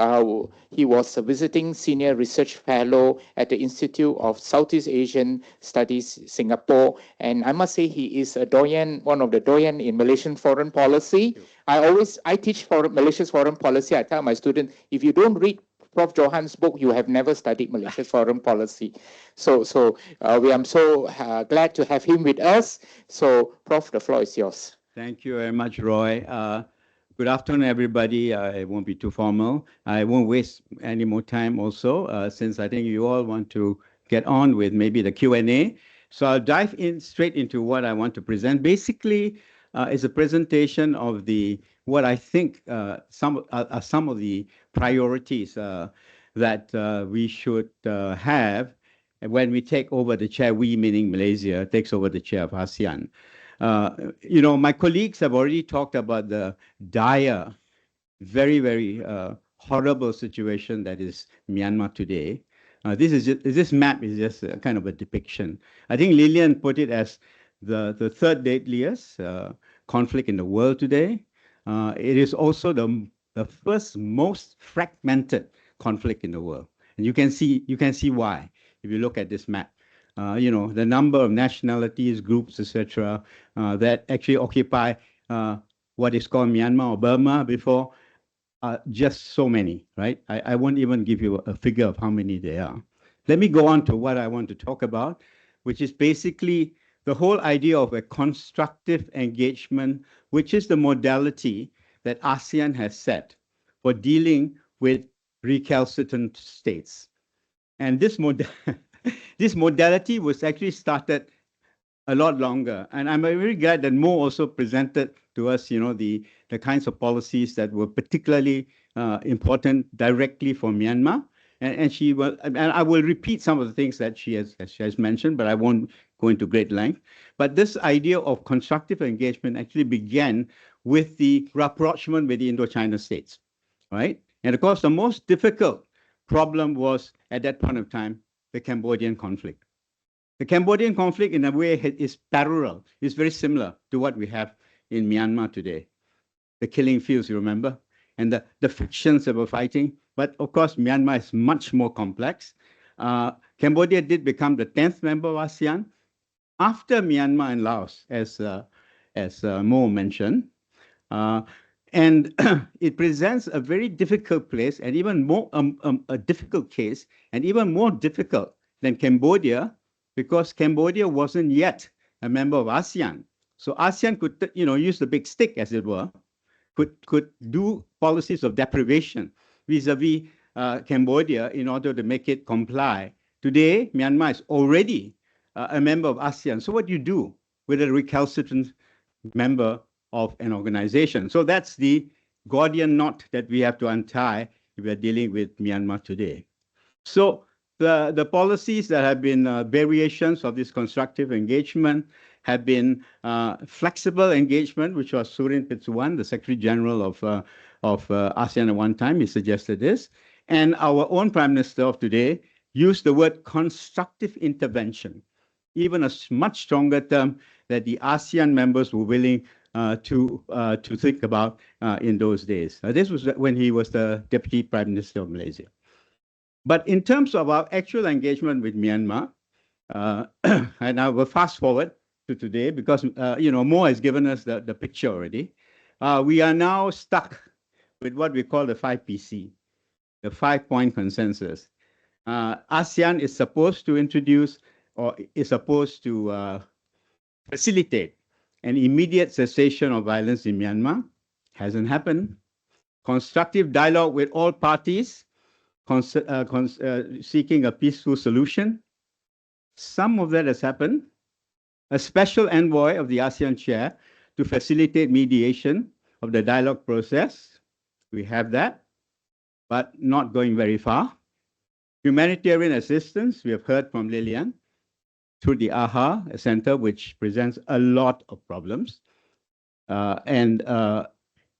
he was a visiting senior research fellow at the Institute of Southeast Asian Studies, Singapore. And I must say he is a doyen, one of the doyen in Malaysian foreign policy. I teach Malaysia's foreign policy. I tell my students, if you don't read Prof. Johan's book, you have never studied Malaysia's foreign policy. So I'm so glad to have him with us. So, Prof, the floor is yours. Thank you very much, Roy. Good afternoon, everybody. It won't be too formal. I won't waste any more time also, since I think you all want to get on with maybe the Q&A. So I'll dive in straight into what I want to present. Basically, it's a presentation of what I think some of the priorities that we should have when we take over the chair. We, meaning Malaysia, takes over the chair of ASEAN. My colleagues have already talked about the dire, very, very horrible situation that is Myanmar today. This map is just kind of a depiction. I think Lillian put it as the third deadliest conflict in the world today. It is also the first most fragmented conflict in the world, and you can see why if you look at this map. The number of nationalities, groups, etc., that actually occupy what is called Myanmar or Burma before, just so many, right? I won't even give you a figure of how many there are. Let me go on to what I want to talk about, which is basically the whole idea of a constructive engagement, which is the modality that ASEAN has set for dealing with recalcitrant states. And this modality was actually started a lot longer. And I'm very glad that Mo also presented to us, the kinds of policies that were particularly important directly for Myanmar. And I will repeat some of the things that she has mentioned, but I won't go into great length. But this idea of constructive engagement actually began with the rapprochement with the Indochina states, right? And of course, the most difficult problem was, at that point of time, the Cambodian conflict. The Cambodian conflict, in a way, is parallel. It's very similar to what we have in Myanmar today. The killing fields, you remember, and the frictions that were fighting. But of course, Myanmar is much more complex. Cambodia did become the 10th member of ASEAN after Myanmar and Laos, as Mo mentioned. And it presents a very difficult place, and even more a difficult case, and even more difficult than Cambodia, because Cambodia wasn't yet a member of ASEAN. So ASEAN could, use the big stick, as it were, could do policies of deprivation vis-a-vis Cambodia in order to make it comply. Today, Myanmar is already a member of ASEAN. So what do you do with a recalcitrant member of an organization? So that's the Gordian knot that we have to untie if we're dealing with Myanmar today. So the policies that have been variations of this constructive engagement have been flexible engagement, which was Surin Pitsuwan, the Secretary General of ASEAN at one time. He suggested this. And our own Prime Minister of today used the word constructive intervention, even a much stronger term that the ASEAN members were willing to think about in those days. This was when he was the Deputy Prime Minister of Malaysia. But in terms of our actual engagement with Myanmar, and I will fast forward to today because Mo has given us the picture already. We are now stuck with what we call the 5PC, the 5-point consensus. ASEAN is supposed to introduce or is supposed to facilitate an immediate cessation of violence in Myanmar. Hasn't happened. Constructive dialogue with all parties, seeking a peaceful solution. Some of that has happened. A special envoy of the ASEAN chair to facilitate mediation of the dialogue process. We have that, but not going very far. Humanitarian assistance, we have heard from Lilian, through the AHA Center, which presents a lot of problems. And the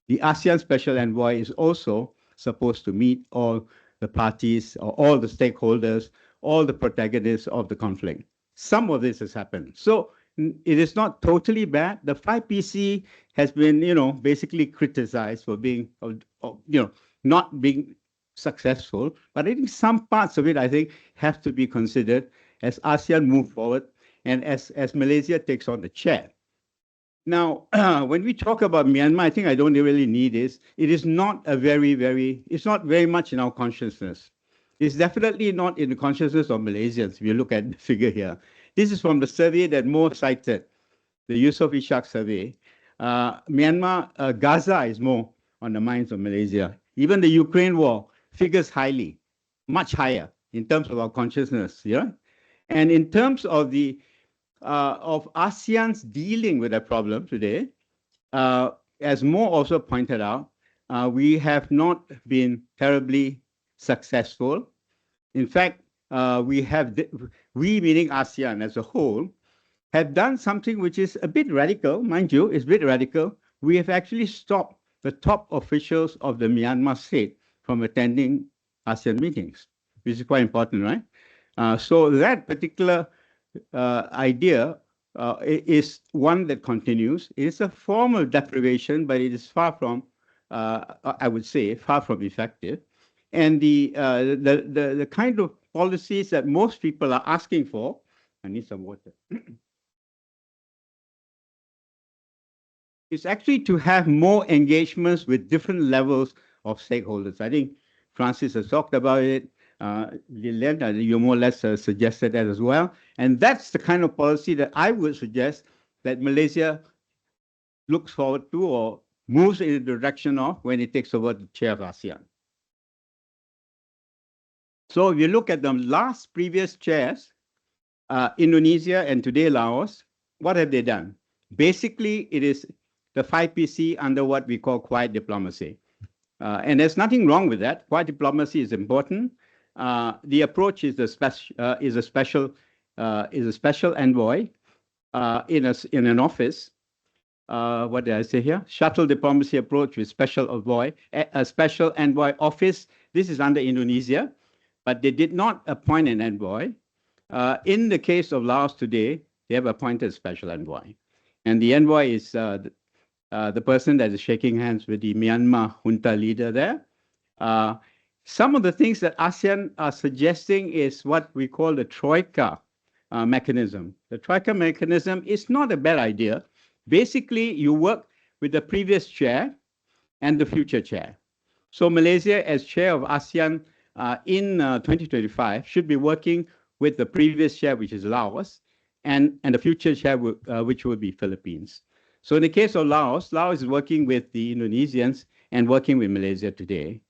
ASEAN Special Envoy is also supposed to meet all the parties or all the stakeholders, all the protagonists of the conflict. Some of this has happened. So it is not totally bad. The 5PC has been, basically criticized for being, not being successful. But I think some parts of it, have to be considered as ASEAN move forward and as Malaysia takes on the chair. Now, when we talk about Myanmar, I think I don't really need this. It is not it's not very much in our consciousness. It's definitely not in the consciousness of Malaysians, if you look at the figure here. This is from the survey that Mo cited, the Yusof Ishak survey. Myanmar, Gaza is more on the minds of Malaysia. Even the Ukraine war figures highly, much higher in terms of our consciousness. And in terms of the of ASEAN's dealing with that problem today, as Mo also pointed out, we have not been terribly successful. In fact, we meaning ASEAN as a whole, have done something which is a bit radical, mind you, it's a bit radical. We have actually stopped the top officials of the Myanmar state from attending ASEAN meetings, which is quite important, right? So that particular idea is one that continues. It is a form of deprivation, but it is far from, I would say, far from effective. And the kind of policies that most people are asking for, I need some water, is actually to have more engagements with different levels of stakeholders. I think Francis has talked about it. Lilian, you more or less suggested that as well. And that's the kind of policy that I would suggest that Malaysia looks forward to or moves in the direction of when it takes over the chair of ASEAN. So if you look at the previous chairs, Indonesia and today Laos, what have they done? Basically, it is the 5PC under what we call quiet diplomacy. And there's nothing wrong with that. Quiet diplomacy is important. The approach is a special envoy in an office. What did I say here? Shuttle diplomacy approach with special envoy, a special envoy office. This is under Indonesia, but they did not appoint an envoy. In the case of Laos today, they have appointed a special envoy, and the envoy is the person that is shaking hands with the Myanmar junta leader there. Some of the things that ASEAN are suggesting is what we call the troika mechanism. The troika mechanism is not a bad idea. Basically, you work with the previous chair and the future chair. So Malaysia, as chair of ASEAN in 2025, should be working with the previous chair, which is Laos, and the future chair, which will be Philippines. So in the case of Laos, Laos is working with the Indonesians and working with Malaysia today.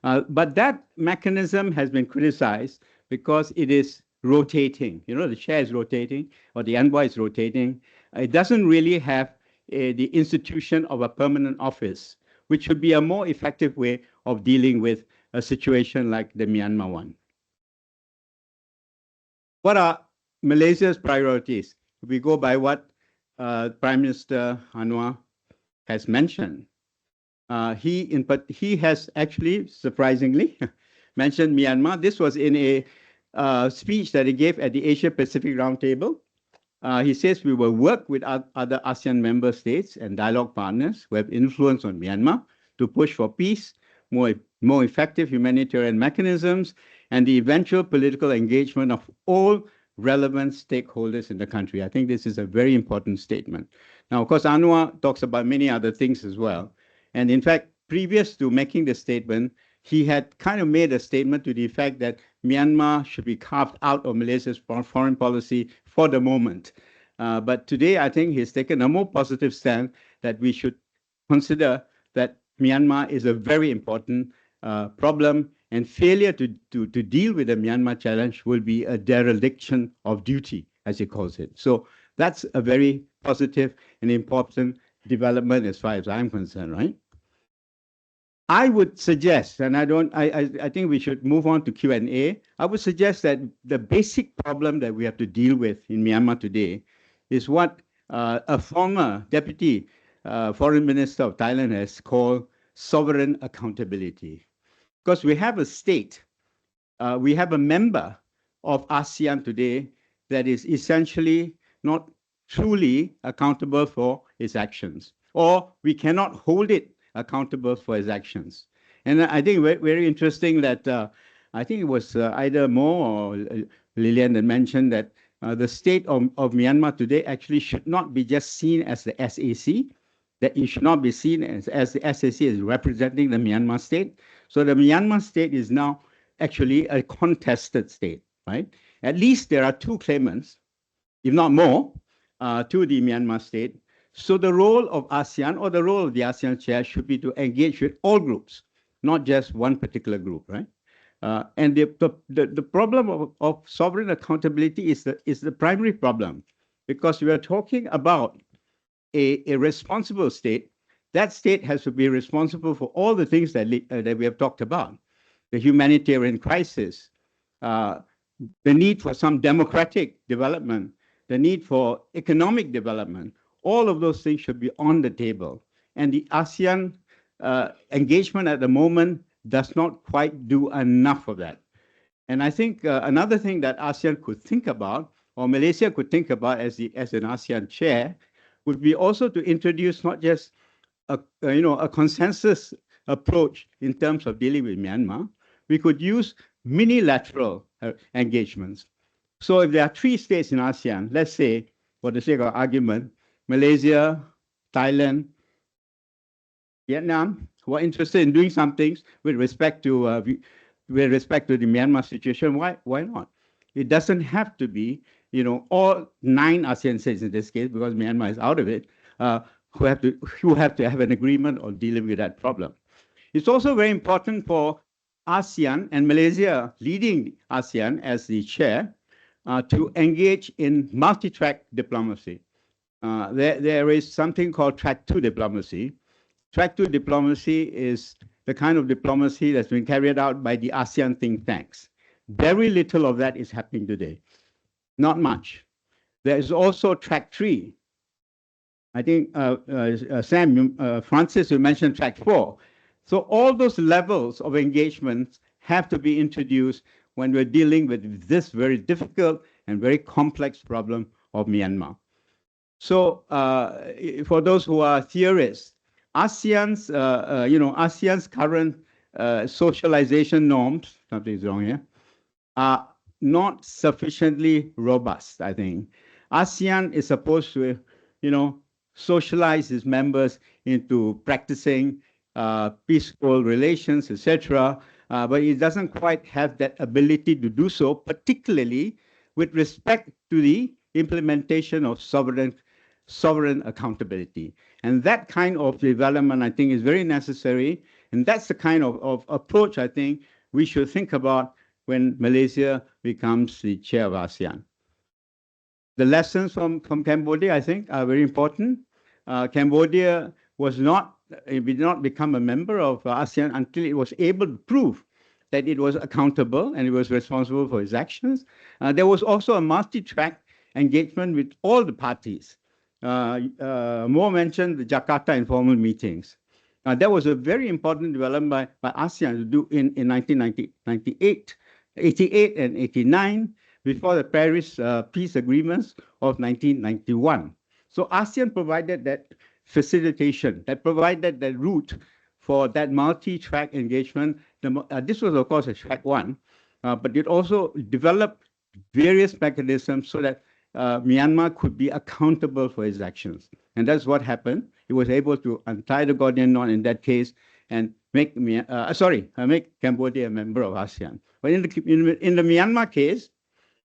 But that mechanism has been criticized because it is rotating. The chair is rotating or the envoy is rotating. It doesn't really have the institution of a permanent office, which would be a more effective way of dealing with a situation like the Myanmar one. What are Malaysia's priorities? If we go by what Prime Minister Anwar has mentioned, he has actually, surprisingly, mentioned Myanmar. This was in a speech that he gave at the Asia Pacific Roundtable He says we will work with other ASEAN member states and dialogue partners who have influence on Myanmar to push for peace, more effective humanitarian mechanisms, and the eventual political engagement of all relevant stakeholders in the country. I think this is a very important statement. Now, of course, Anwar talks about many other things as well. And in fact, previous to making the statement, he had kind of made a statement to the effect that Myanmar should be carved out of Malaysia's foreign policy for the moment. But today, I think he's taken a more positive stand that we should consider that Myanmar is a very important problem, and failure to deal with the Myanmar challenge will be a dereliction of duty, as he calls it. So that's a very positive and important development as far as I'm concerned, right? I would suggest, and I think we should move on to Q&A. I would suggest that the basic problem that we have to deal with in Myanmar today is what a former deputy foreign minister of Thailand has called sovereign accountability. Because we have a state, we have a member of ASEAN today that is essentially not truly accountable for its actions, or we cannot hold it accountable for its actions. And I think very interesting that I think it was either Mo or Lillian that mentioned that the state of Myanmar today actually should not be just seen as the SAC, that it should not be seen as the SAC is representing the Myanmar state. So the Myanmar state is now actually a contested state, right? At least there are two claimants, if not more, to the Myanmar state. So the role of ASEAN, or the role of the ASEAN chair, should be to engage with all groups, not just one particular group, right? And the problem of sovereign accountability is the primary problem, because we are talking about a responsible state. That state has to be responsible for all the things that we have talked about: the humanitarian crisis, the need for some democratic development, the need for economic development. All of those things should be on the table. And the ASEAN engagement at the moment does not quite do enough of that. And I think another thing that ASEAN could think about, or Malaysia could think about as an ASEAN chair, would be also to introduce not just a consensus approach in terms of dealing with Myanmar. We could use minilateral engagements. So if there are 3 states in ASEAN, let's say, for the sake of argument, Malaysia, Thailand, Vietnam, who are interested in doing some things with respect to the Myanmar situation, why not? It doesn't have to be, all 9 ASEAN states in this case, because Myanmar is out of it, who have to have an agreement on dealing with that problem. It's also very important for ASEAN, and Malaysia leading ASEAN as the chair, to engage in multi-track diplomacy. There is something called Track 2 diplomacy. Track 2 diplomacy is the kind of diplomacy that's been carried out by the ASEAN think tanks. Very little of that is happening today. Not much. There is also Track 3. I think Francis, you mentioned Track 4. So all those levels of engagement have to be introduced when we're dealing with this very difficult and very complex problem of Myanmar. So for those who are theorists, ASEAN's current socialization norms, something's wrong here, are not sufficiently robust, I think. ASEAN is supposed to, socialize its members into practicing peaceful relations, etc., but it doesn't quite have that ability to do so, particularly with respect to the implementation of sovereign accountability. And that kind of development, I think, is very necessary. And that's the kind of approach, I think, we should think about when Malaysia becomes the chair of ASEAN. The lessons from Cambodia, I think, are very important. Cambodia did not become a member of ASEAN until it was able to prove that it was accountable and it was responsible for its actions. There was also a multi-track engagement with all the parties. Mo mentioned the Jakarta informal meetings. That was a very important development by ASEAN to do in 1988 and 89, before the Paris peace agreements of 1991. So ASEAN provided that facilitation, that provided that route for that multi-track engagement. This was, of course, a track one, but it also developed various mechanisms so that Myanmar could be accountable for its actions. And that's what happened. It was able to untie the Gordian knot in that case and make Cambodia a member of ASEAN. But in the Myanmar case,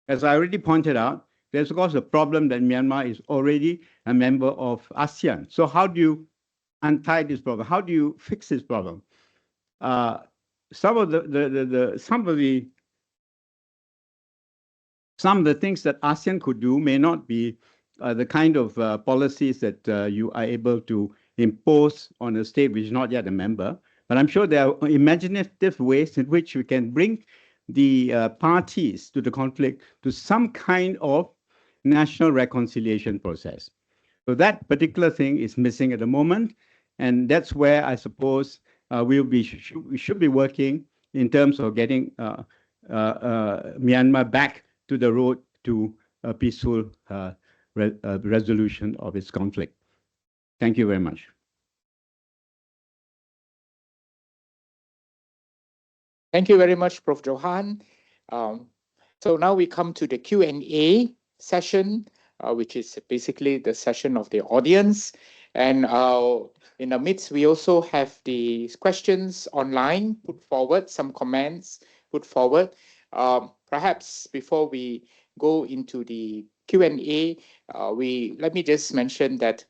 as I already pointed out, there's of course a problem that Myanmar is already a member of ASEAN. So how do you untie this problem? How do you fix this problem? Some of the things that ASEAN could do may not be the kind of policies that you are able to impose on a state which is not yet a member. But I'm sure there are imaginative ways in which we can bring the parties to the conflict to some kind of national reconciliation process. So that particular thing is missing at the moment. And that's where I suppose we should be working in terms of getting Myanmar back to the road to a peaceful resolution of its conflict. Thank you very much. Thank you very much, Prof. Johan. So now we come to the Q&A session, which is basically the session of the audience. And in the midst, we also have the questions online put forward, some comments put forward. Perhaps before we go into the Q&A, let me just mention that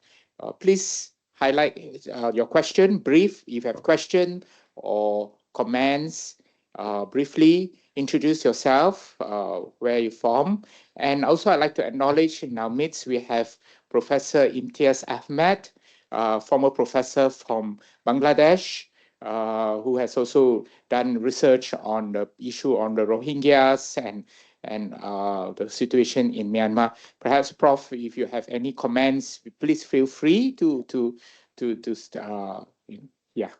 please highlight your question, brief, if you have question or comments, briefly introduce yourself, where you're from. And also I'd like to acknowledge in our midst, we have Professor Imtiaz Ahmed, former professor from Bangladesh, who has also done research on the issue on the Rohingyas and the situation in Myanmar. Perhaps, Prof, if you have any comments, please feel free to yeah.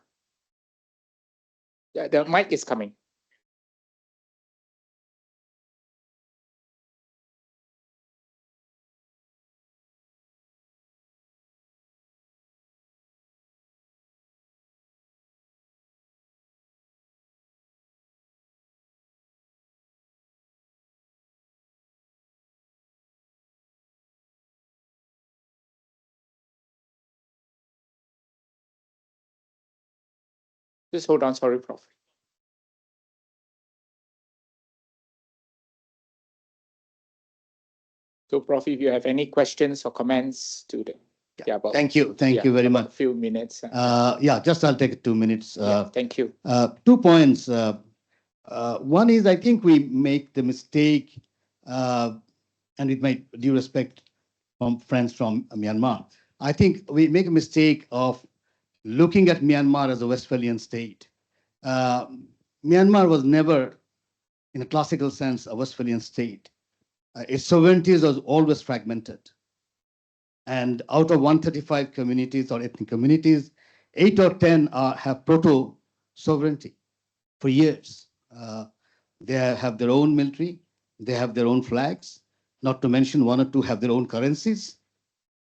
The mic is coming. Just hold on, sorry, Prof. So, Prof, if you have any questions or comments to the Thank you very much. A few minutes. Just I'll take 2 minutes. Thank you. 2 points. One is I think we make the mistake, and with my due respect from friends from Myanmar, I think we make a mistake of looking at Myanmar as a Westphalian state. Myanmar was never, in a classical sense, a Westphalian state. Its sovereignty was always fragmented. And out of 135 communities or ethnic communities, 8 or 10 have proto-sovereignty for years. They have their own military, they have their own flags, not to mention 1 or 2 have their own currencies.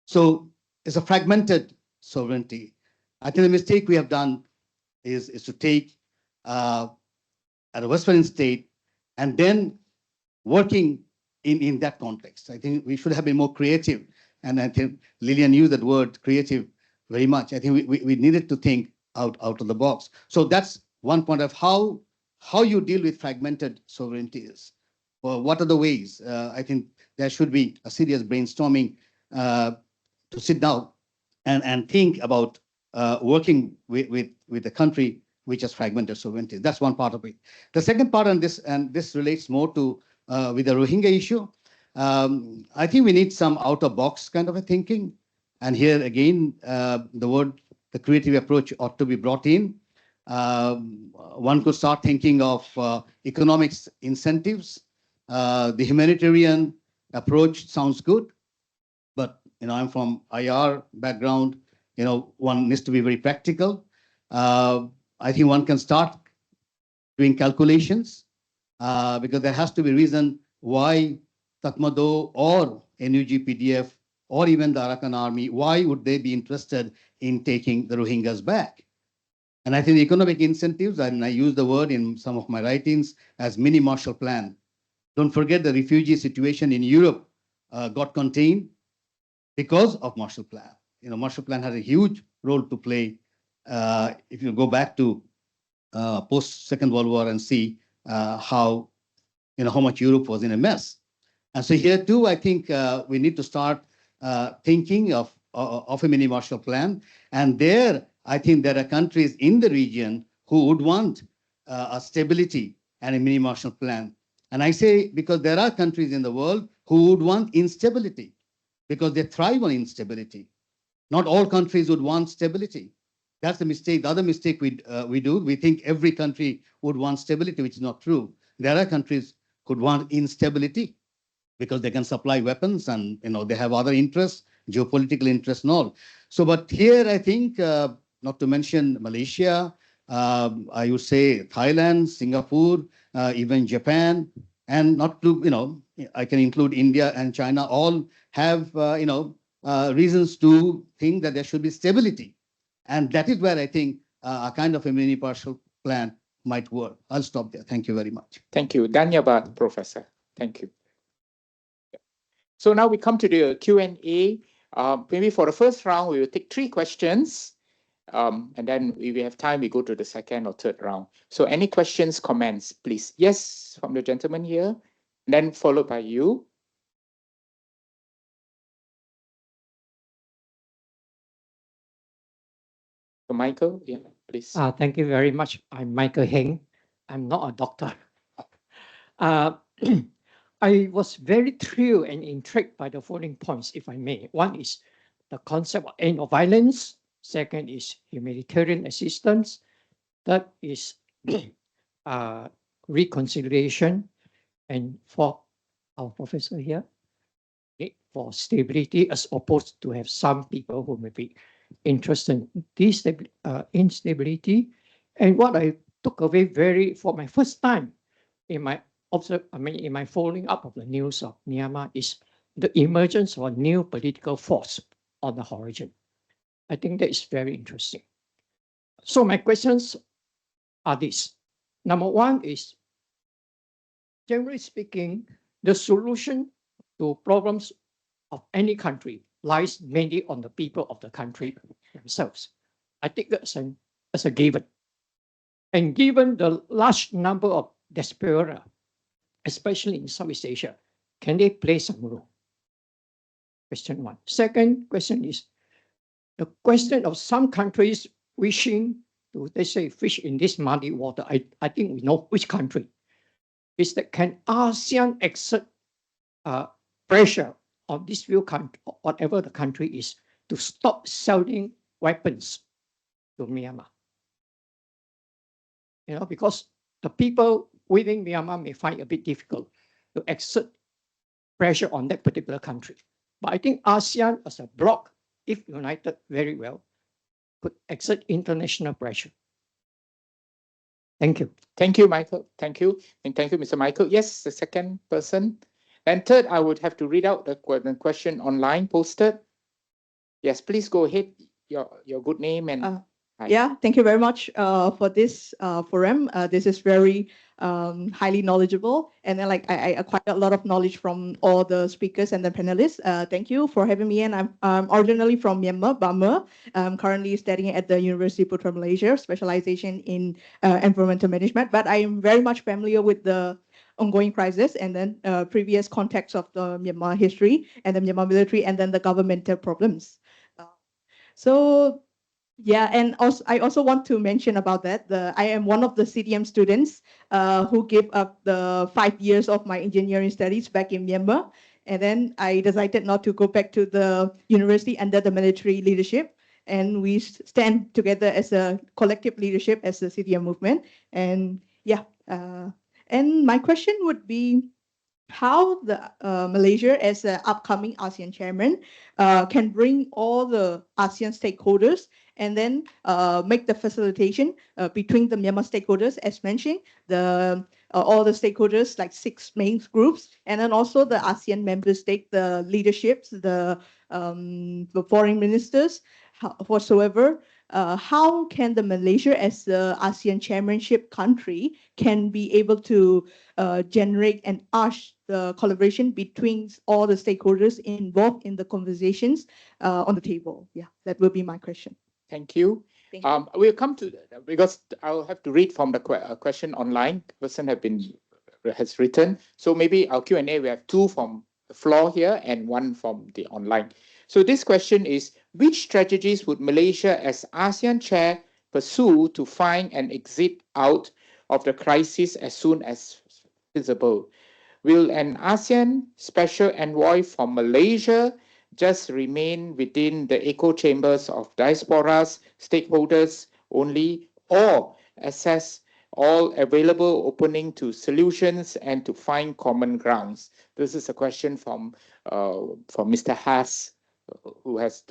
So it's a fragmented sovereignty. I think the mistake we have done is to take at a Westphalian state and then working in that context. I think we should have been more creative. And I think Lillian used that word creative very much. I think we needed to think out of the box. So that's one point of how you deal with fragmented sovereignties. Or what are the ways? I think there should be a serious brainstorming to sit down and think about working with the country which has fragmented sovereignty. That's one part of it. The second part on this, and this relates more to with the Rohingya issue, I think we need some out-of-box kind of a thinking. And here again, the creative approach ought to be brought in. One could start thinking of economics incentives. The humanitarian approach sounds good, but I'm from IR background. One needs to be very practical. I think one can start doing calculations because there has to be reason why Tatmadaw or NUG PDF or even the Arakan army, why would they be interested in taking the Rohingyas back? And I think the economic incentives, and I use the word in some of my writings as mini Marshall Plan. Don't forget the refugee situation in Europe got contained because of Marshall Plan. You know, Marshall Plan had a huge role to play. If you go back to post Second World War and see how much Europe was in a mess. And so here too, I think we need to start thinking of a mini Marshall Plan. And there, I think there are countries in the region who would want a stability and a mini Marshall Plan. And I say because there are countries in the world who would want instability because they thrive on instability. Not all countries would want stability. That's the mistake. The other mistake we do, we think every country would want stability, which is not true. There are countries could want instability because they can supply weapons and they have other interests, geopolitical interests and all. So, but here I think, not to mention Malaysia, I would say Thailand, Singapore, even Japan, and not to, I can include India and China, all have, reasons to think that there should be stability. And that is where I think a kind of a mini Marshall Plan might work. I'll stop there. Thank you very much. Thank you. Dhanyabad, Professor. Thank you. So now we come to the Q&A. Maybe for the first round, we will take 3 questions. And then if we have time, we go to the second or third round. So any questions, comments, please? Yes, from the gentleman here, then followed by you. So Michael, yeah, please. Thank you very much. I'm Michael Heng. I'm not a doctor. I was very thrilled and intrigued by the following points, if I may. One is the concept of end of violence. Second is humanitarian assistance. Third is reconciliation. And fourth, our professor here, for stability, as opposed to have some people who may be interested in instability. And what I took away for my first time in my in my following up of the news of Myanmar is the emergence of a new political force on the horizon. I think that is very interesting. So my questions are these. Number one is, generally speaking, the solution to problems of any country lies mainly on the people of the country themselves. I think that's as a given. And given the large number of diaspora, especially in Southeast Asia, can they play some role? Question one. Second question is the question of some countries wishing to, let's say, fish in this muddy water. I think we know which country. Is that can ASEAN exert pressure on this few country, whatever the country is, to stop selling weapons to Myanmar? Because the people within Myanmar may find it a bit difficult to exert pressure on that particular country. But I think ASEAN as a bloc, if united very well, could exert international pressure. Thank you. Thank you, Michael. Thank you. And thank you, Mr. Michael. Yes, the second person. And third, I would have to read out the question online posted. Yes, please go ahead. Your good name and... Yeah, thank you very much for this forum. This is very highly knowledgeable, and then I acquired a lot of knowledge from all the speakers and the panelists. Thank you for having me. And I'm originally from Myanmar, Burma. I'm currently studying at the University of Malaysia, specialization in environmental management. But I am very much familiar with the ongoing crisis and then previous context of the Myanmar history and the Myanmar military and then the governmental problems. Yeah, and also I also want to mention about that. I am one of the CDM students who gave up the 5 years of my engineering studies back in Myanmar. And then I decided not to go back to the university under the military leadership. And we stand together as a collective leadership as the CDM movement. And yeah, and my question would be, how the Malaysia as an upcoming ASEAN chairman can bring all the ASEAN stakeholders and then make the facilitation between the Myanmar stakeholders, as mentioned, all the stakeholders, like 6 main groups, and then also the ASEAN member state, the leaderships, the foreign ministers, whatsoever. How can the Malaysia, as the ASEAN chairmanship country, can be able to generate and urge the collaboration between all the stakeholders involved in the conversations on the table? Yeah, that will be my question. Thank you. Thank you. We'll come to, because I'll have to read from the question online. The person has written. So maybe our Q&A, we have 2 from the floor here and 1 from the online. So this question is, which strategies would Malaysia as ASEAN chair pursue to find an exit out of the crisis as soon as feasible? Will an ASEAN Special Envoy from Malaysia just remain within the echo chambers of diasporas, stakeholders only, or assess all available opening to solutions and to find common grounds? This is a question from Mr. Haas, who has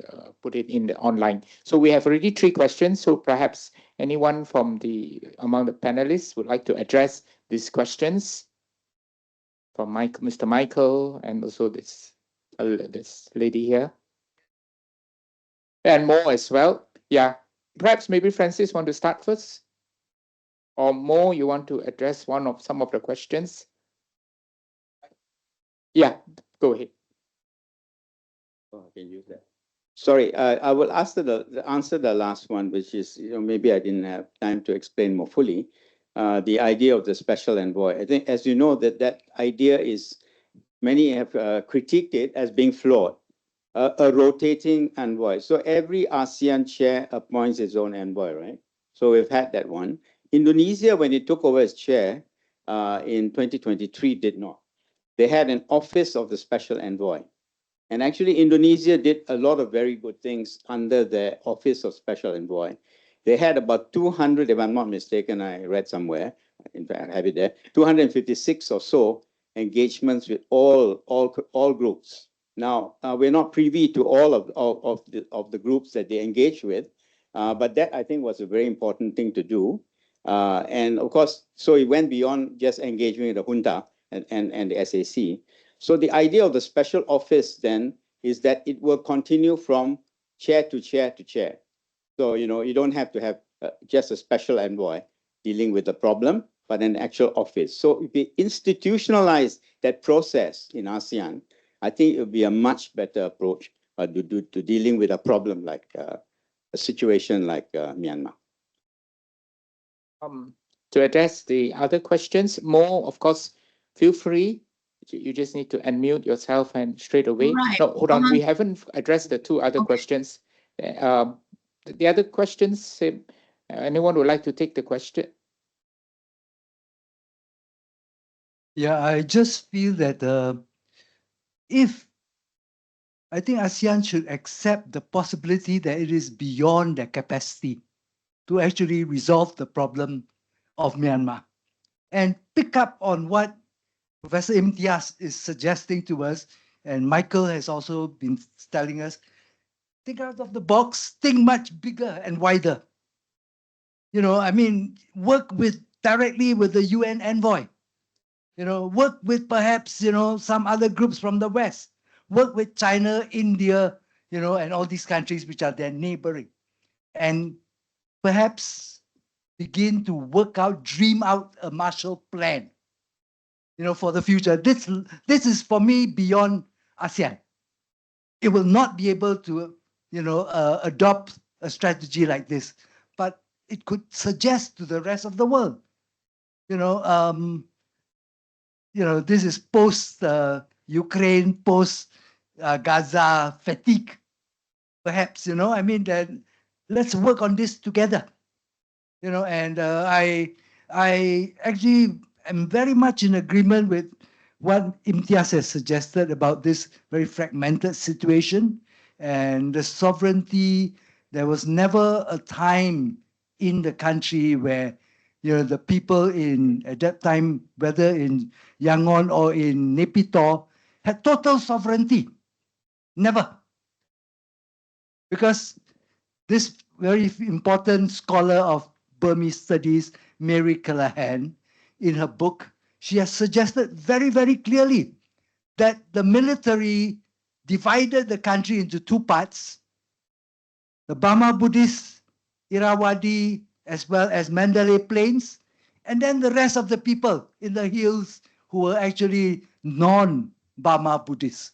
put it in the online. So we have already 3 questions. So perhaps anyone from among the panelists would like to address these questions. From Mr. Michael, and also this lady here, and more as well. Yeah, perhaps maybe Francis want to start first, or Mo, you want to address some of the questions? Yeah, go ahead. Oh, I can use that. Sorry, I will answer the last one, which is, maybe I didn't have time to explain more fully. The idea of the special envoy. I think, as you know, that idea is, many have critiqued it as being flawed, a rotating envoy. So every ASEAN chair appoints its own envoy, right? So we've had that one. Indonesia, when it took over as chair in 2023, did not. They had an office of the special envoy. And actually, Indonesia did a lot of very good things under their office of special envoy. They had about 200, if I'm not mistaken, I read somewhere, in fact, I have it there, 256 or so engagements with all groups. Now, we're not privy to all of the groups that they engage with, but that, I think, was a very important thing to do. And of course, so it went beyond just engaging with the junta and the SAC. So the idea of the special office then is that it will continue from chair to chair to chair. So, you don't have to have just a special envoy dealing with the problem, but an actual office. So if we institutionalize that process in ASEAN, I think it would be a much better approach to dealing with a problem like a situation like Myanmar. To address the other questions, more, of course, feel free. You just need to unmute yourself and straight away. Right. No, hold on. We haven't addressed the 2 other questions. The other questions, anyone would like to take the question? Yeah, I just feel that I think ASEAN should accept the possibility that it is beyond their capacity to actually resolve the problem of Myanmar, and pick up on what Professor Imtiaz is suggesting to us, and Michael has also been telling us, think out of the box, think much bigger and wider. Work directly with the UN envoy. Work with perhaps, some other groups from the West. Work with China, India, and all these countries which are their neighboring. And perhaps begin to dream out a Marshall Plan, for the future. This is, for me, beyond ASEAN. It will not be able to, adopt a strategy like this, but it could suggest to the rest of the world, this is post Ukraine, post Gaza fatigue, perhaps, that let's work on this together, and I actually am very much in agreement with what Imtiaz has suggested about this very fragmented situation and the sovereignty. There was never a time in the country where the people at that time, whether in Yangon or in Naypyidaw, had total sovereignty. Never. Because this very important scholar of Burmese studies, Mary Callahan, in her book, she has suggested very, very clearly that the military divided the country into two parts, the Burma Buddhist, Irrawaddy, as well as Mandalay Plains, and then the rest of the people in the hills who were actually non-Burma Buddhists.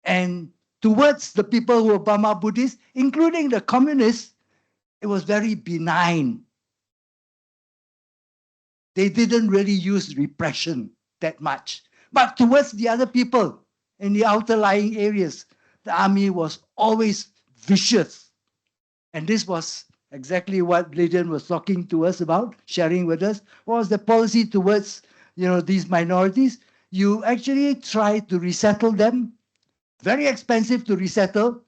And towards the people who were Burma Buddhists, including the communists, it was very benign. They didn't really use repression that much. But towards the other people in the outer lying areas, the army was always vicious. And this was exactly what Lydian was talking to us about, sharing with us. What was the policy towards these minorities? You actually try to resettle them. Very expensive to resettle,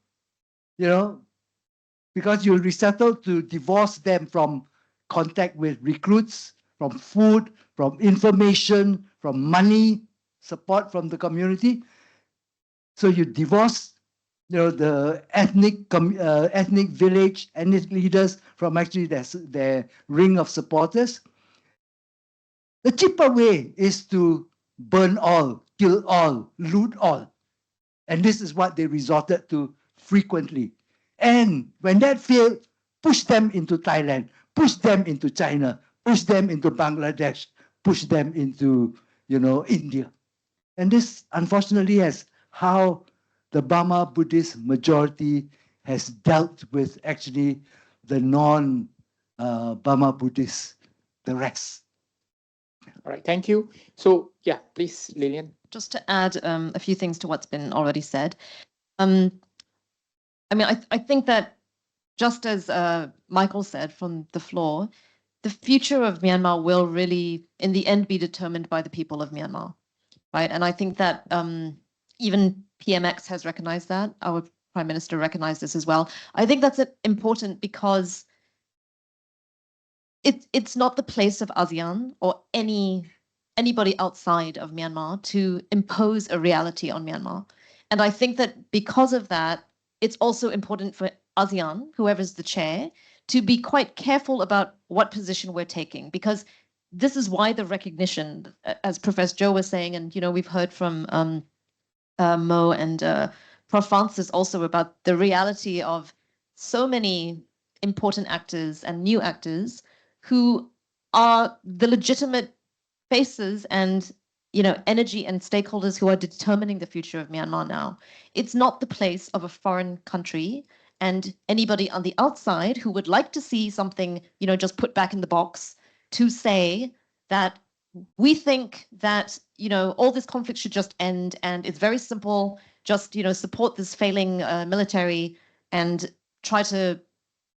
because you'll resettle to divorce them from contact with recruits, from food, from information, from money, support from the community. So you divorce the ethnic village, ethnic leaders from actually their ring of supporters. The cheaper way is to burn all, kill all, loot all. And this is what they resorted to frequently. And when that failed, push them into Thailand, push them into China, push them into Bangladesh, push them into India. And this, unfortunately, is how the Burma Buddhist majority has dealt with actually the non-Burma Buddhists, the rest. All right, thank you. So yeah, please, Lillian. Just to add a few things to what's been already said. I think that just as Michael said from the floor, the future of Myanmar will really, in the end, be determined by the people of Myanmar, right? And I think that even PMX has recognized that. Our Prime Minister recognized this as well. I think that's important because it's not the place of ASEAN or anybody outside of Myanmar to impose a reality on Myanmar. And I think that because of that, it's also important for ASEAN, whoever's the chair, to be quite careful about what position we're taking, because this is why the recognition, as Professor Joe was saying, and we've heard from Mo and Prof. Francis also about the reality of so many important actors and new actors who are the legitimate faces and energy and stakeholders who are determining the future of Myanmar now. It's not the place of a foreign country and anybody on the outside who would like to see something, just put back in the box, to say that we think that, all this conflict should just end and it's very simple, just, support this failing military and try to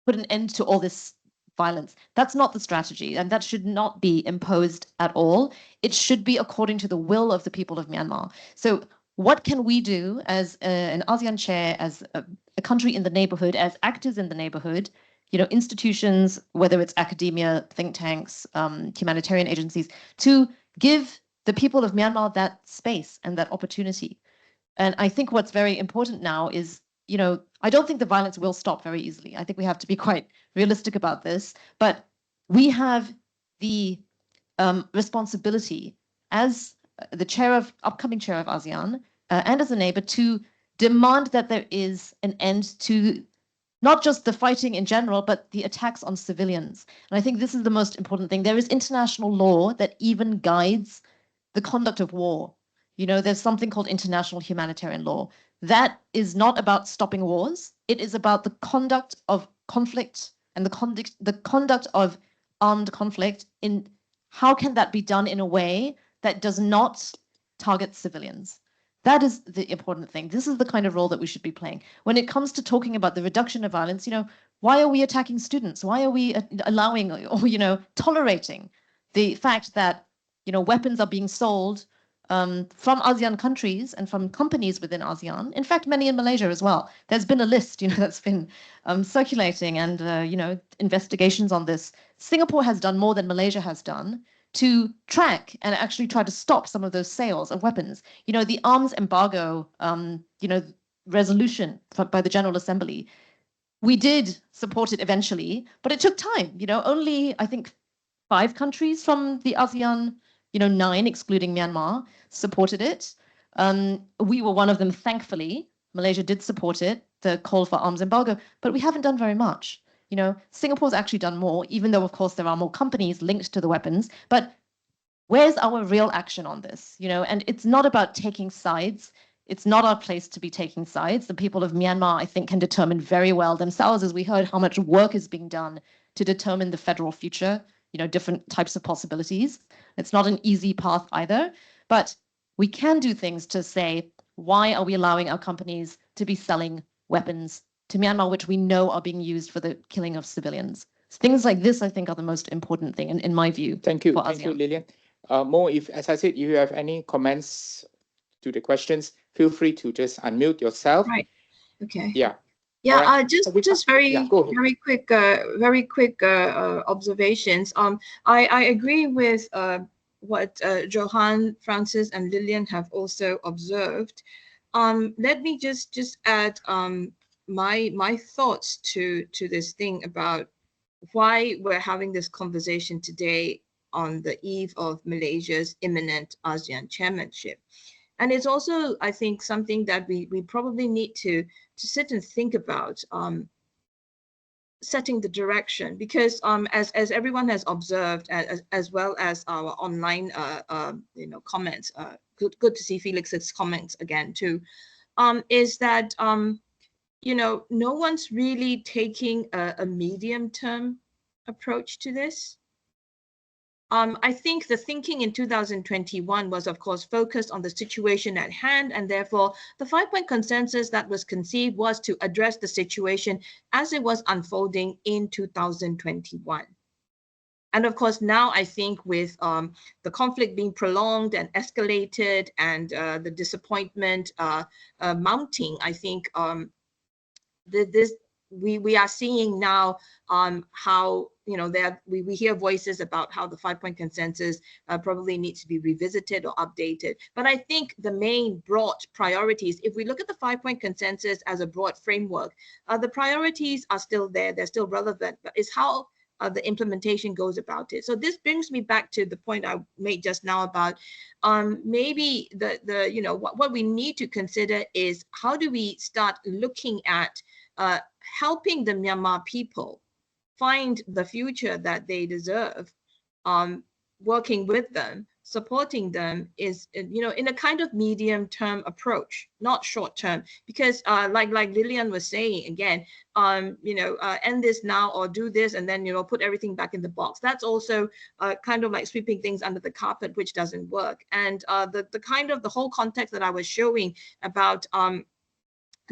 put an end to all this violence. That's not the strategy, and that should not be imposed at all. It should be according to the will of the people of Myanmar. So what can we do as an ASEAN chair, as a country in the neighborhood, as actors in the neighborhood, institutions, whether it's academia, think tanks, humanitarian agencies, to give the people of Myanmar that space and that opportunity? And I think what's very important now is, I don't think the violence will stop very easily. I think we have to be quite realistic about this, but we have the responsibility as the upcoming chair of ASEAN and as a neighbor to demand that there is an end to not just the fighting in general, but the attacks on civilians. And I think this is the most important thing. There is international law that even guides the conduct of war. There's something called international humanitarian law. That is not about stopping wars. It is about the conduct of conflict and the conduct of armed conflict. In how can that be done in a way that does not target civilians? That is the important thing. This is the kind of role that we should be playing. When it comes to talking about the reduction of violence, why are we attacking students? Why are we allowing or, tolerating the fact that, weapons are being sold from ASEAN countries and from companies within ASEAN? In fact, many in Malaysia as well. There's been a list, that's been circulating and, investigations on this. Singapore has done more than Malaysia has done to track and actually try to stop some of those sales of weapons. The arms embargo, resolution by the General Assembly we did support it eventually, but it took time. Only I think 5 countries from the ASEAN, 9 excluding Myanmar, supported it. We were one of them, thankfully. Malaysia did support it, the call for arms embargo, but we haven't done very much. Singapore's actually done more, even though, of course, there are more companies linked to the weapons. But where's our real action on this? And it's not about taking sides. It's not our place to be taking sides. The people of Myanmar, I think, can determine very well themselves, as we heard, how much work is being done to determine the federal future, different types of possibilities. It's not an easy path either, but we can do things to say, why are we allowing our companies to be selling weapons to Myanmar, which we know are being used for the killing of civilians? Things like this, I think, are the most important thing, in my view. Thank you. for Thank you, ASEAN. Lillian. Mo, as I said, if you have any comments to the questions, feel free to just unmute yourself. Right. Okay. Yeah. Yeah, All right. just Yeah, go ahead. very quick observations. I agree with what Johan, Francis, and Lillian have also observed. Let me just add my thoughts to this thing about why we're having this conversation today on the eve of Malaysia's imminent ASEAN chairmanship. And it's also, I think, something that we probably need to sit and think about, setting the direction, because as everyone has observed, as well as our online comments, good to see Felix's comments again too, is that no one's really taking a medium-term approach to this. I think the thinking in 2021 was, of course, focused on the situation at hand, and therefore the 5-point consensus that was conceived was to address the situation as it was unfolding in 2021. And of course, now I think with the conflict being prolonged and escalated, and the disappointment mounting, I think we are seeing now how we hear voices about how the 5-point consensus probably needs to be revisited or updated. But I think the main broad priorities, if we look at the 5-point consensus as a broad framework, the priorities are still there, they're still relevant, but it's how the implementation goes about it. So this brings me back to the point I made just now about maybe what we need to consider is, how do we start looking at helping the Myanmar people find the future that they deserve, working with them, supporting them, is in a kind of medium-term approach, not short-term, because like Lillian was saying again, end this now or do this and then put everything back in the box. That's also kind of like sweeping things under the carpet, which doesn't work. And the kind of the whole context that I was showing about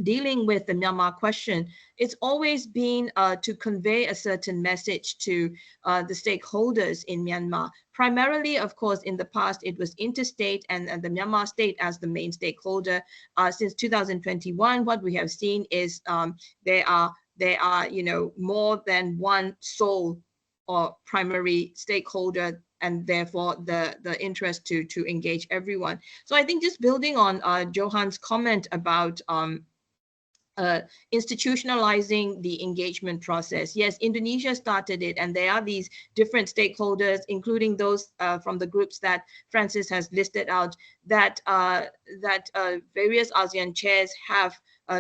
dealing with the Myanmar question, it's always been to convey a certain message to the stakeholders in Myanmar. Primarily, of course, in the past, it was interstate and the Myanmar state as the main stakeholder. Since 2021, what we have seen is there are more than one sole or primary stakeholder, and therefore the interest to engage everyone. So I think just building on Johan's comment about institutionalizing the engagement process. Yes, Indonesia started it, and there are these different stakeholders, including those from the groups that Francis has listed out, that various ASEAN chairs have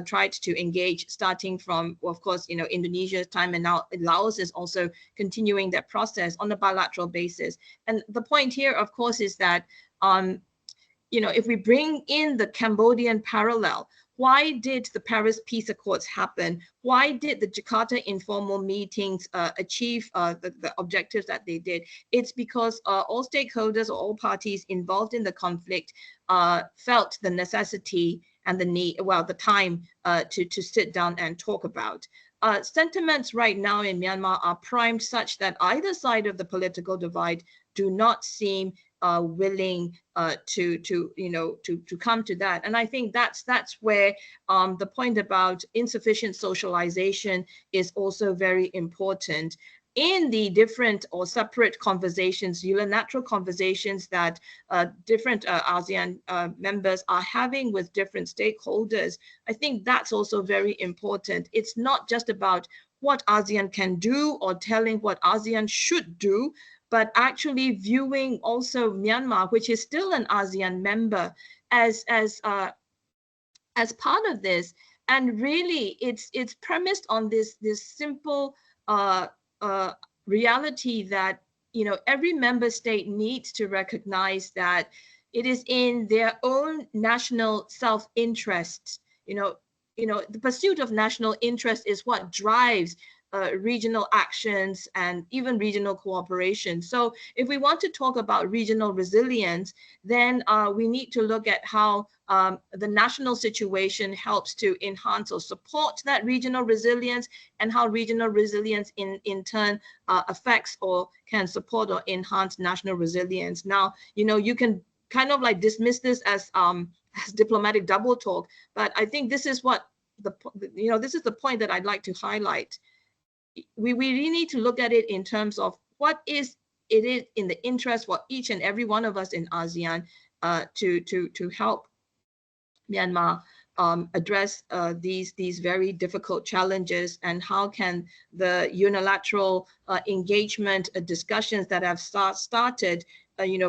tried to engage, starting from, of course, Indonesia's time, and now Laos is also continuing that process on a bilateral basis. And the point here, of course, is that if we bring in the Cambodian parallel, why did the Paris Peace Accords happen? Why did the Jakarta informal meetings achieve the objectives that they did? It's because all stakeholders or all parties involved in the conflict felt the necessity and the need, the time to sit down and talk about. Sentiments right now in Myanmar are primed such that either side of the political divide do not seem willing to come to that. And I think that's where the point about insufficient socialization is also very important. in the different or separate conversations, unilateral conversations that different ASEAN members are having with different stakeholders, I think that's also very important. It's not just about what ASEAN can do or telling what ASEAN should do, but actually viewing also Myanmar, which is still an ASEAN member, as part of this. And really, it's premised on this simple reality that, you know, every member state needs to recognize that it is in their own national self-interest. The pursuit of national interest is what drives regional actions and even regional cooperation. So if we want to talk about regional resilience, then we need to look at how the national situation helps to enhance or support that regional resilience, and how regional resilience in turn affects or can support or enhance national resilience. Now, you can kind of like dismiss this as diplomatic double talk, but I think this is what this is the point that I'd like to highlight. We really need to look at it in terms of what is in the interest for each and every one of us in ASEAN to help Myanmar address these very difficult challenges, and how can the unilateral engagement discussions that have started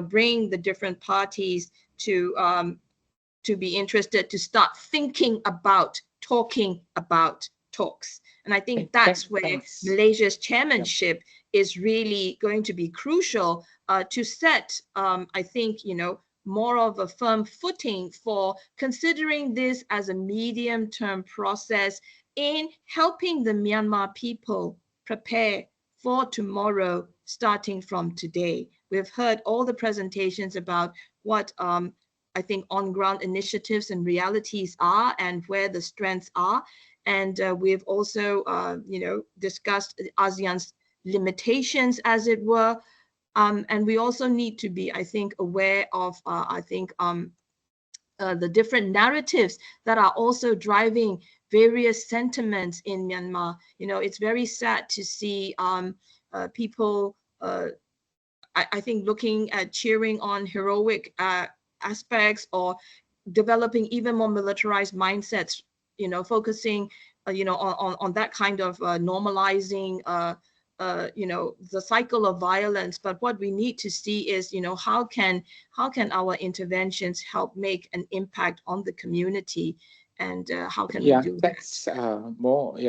bring the different parties to be interested to start thinking about talking about talks. And I think that's where Malaysia's chairmanship is really going to be crucial to set, I think, more of a firm footing for considering this as a medium-term process in helping the Myanmar people prepare for tomorrow, starting from today. We've heard all the presentations about what I think on-ground initiatives and realities are, and where the strengths are. And we've also, discussed ASEAN's limitations, as it were. And we also need to be, I think, aware of, the different narratives that are also driving various sentiments in Myanmar. It's very sad to see people, I think, looking at cheering on heroic aspects, or developing even more militarized mindsets, focusing, on that kind of normalizing, the cycle of violence. But what we need to see is, how can our interventions help make an impact on the community, and how can we do that's more.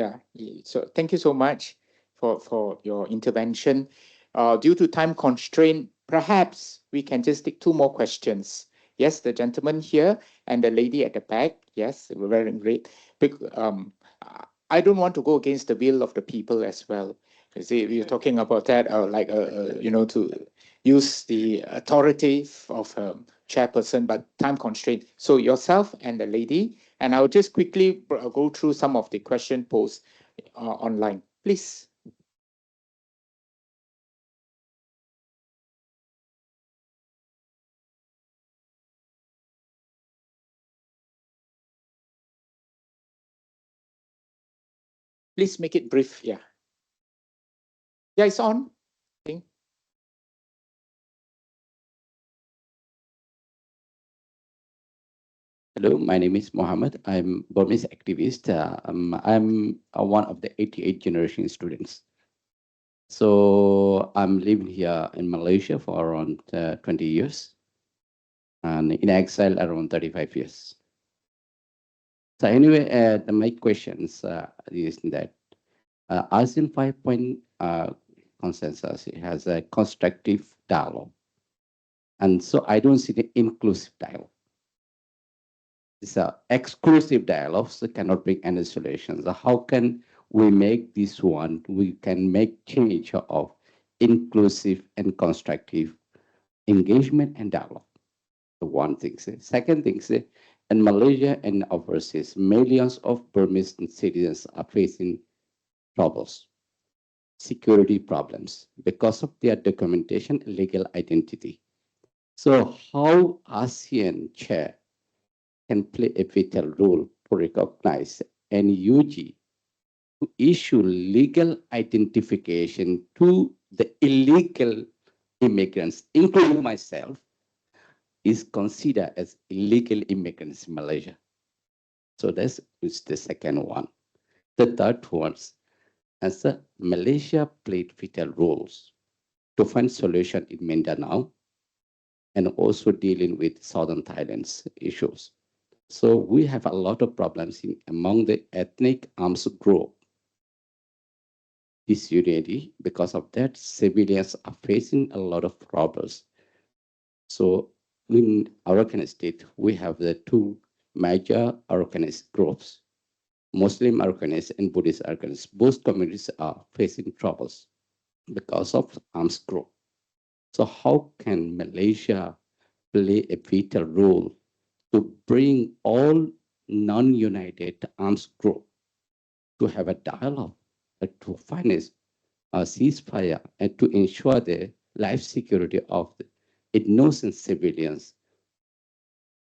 So thank you so much for your intervention. Due to time constraint, perhaps we can just take two more questions. Yes, the gentleman here and the lady at the back. Yes, we're very great. I don't want to go against the will of the people as well. You see, we're talking about that, to use the authority of a chairperson, but time constraint. So yourself and the lady, and I'll just quickly go through some of the question posed online. Please. Please make it brief. Yeah, it's on. Hello, my name is Mohammed. I'm Burmese activist. I'm one of the 88 generation students. So I'm living here in Malaysia for around 20 years, and in exile around 35 years. So anyway, my questions is that ASEAN 5-point consensus has a constructive dialogue. And so I don't see the inclusive dialogue. It's an exclusive dialogue, so cannot bring any solutions. So how can we make this one? We can make change of inclusive and constructive engagement and dialogue. The one thing. Second thing, in Malaysia and overseas, millions of Burmese citizens are facing troubles, security problems because of their documentation, legal identity. So how ASEAN chair can play a vital role to recognize NUG to issue legal identification to the illegal immigrants, including myself, is considered as illegal immigrants in Malaysia. So that's the second one. The third one, as Malaysia played vital roles to find solution in Mindanao and also dealing with Southern Thailand's issues. So we have a lot of problems among the ethnic arms group. Disunity, because of that, civilians are facing a lot of problems. So in Arakan state, we have the two major Arakanist groups, Muslim Arakanist and Buddhist Arakanist. Both communities are facing troubles because of arms group. So how can Malaysia play a vital role to bring all non-united arms group to have a dialogue, to finance a ceasefire, and to ensure the life security of the innocent civilians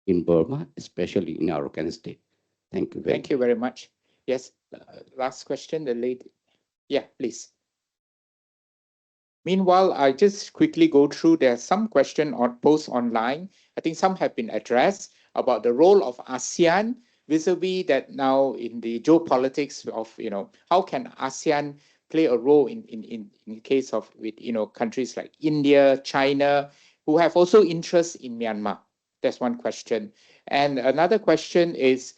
in Burma, especially in Arakan state? Thank you. Thank you very much. Yes, last question, the lady. Yeah, please. Meanwhile, I just quickly go through. There are some questions on posts online. I think some have been addressed about the role of ASEAN vis-a-vis that now in the geopolitics of, how can ASEAN play a role in case of with, countries like India, China, who have also interest in Myanmar. That's one question. And another question is,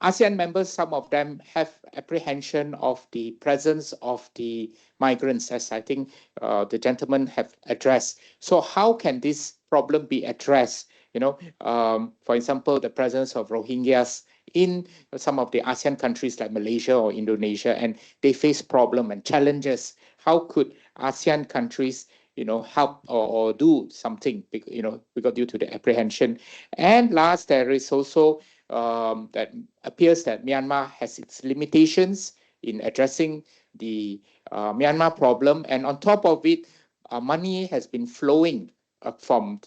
ASEAN members, some of them have apprehension of the presence of the migrants, as I think the gentlemen have addressed. So how can this problem be addressed? For example, the presence of Rohingyas in some of the ASEAN countries like Malaysia or Indonesia, and they face problem and challenges. How could ASEAN countries help or do something, because due to the apprehension? And last, there is also that appears that Myanmar has its limitations in addressing the Myanmar problem. And on top of it, money has been flowing from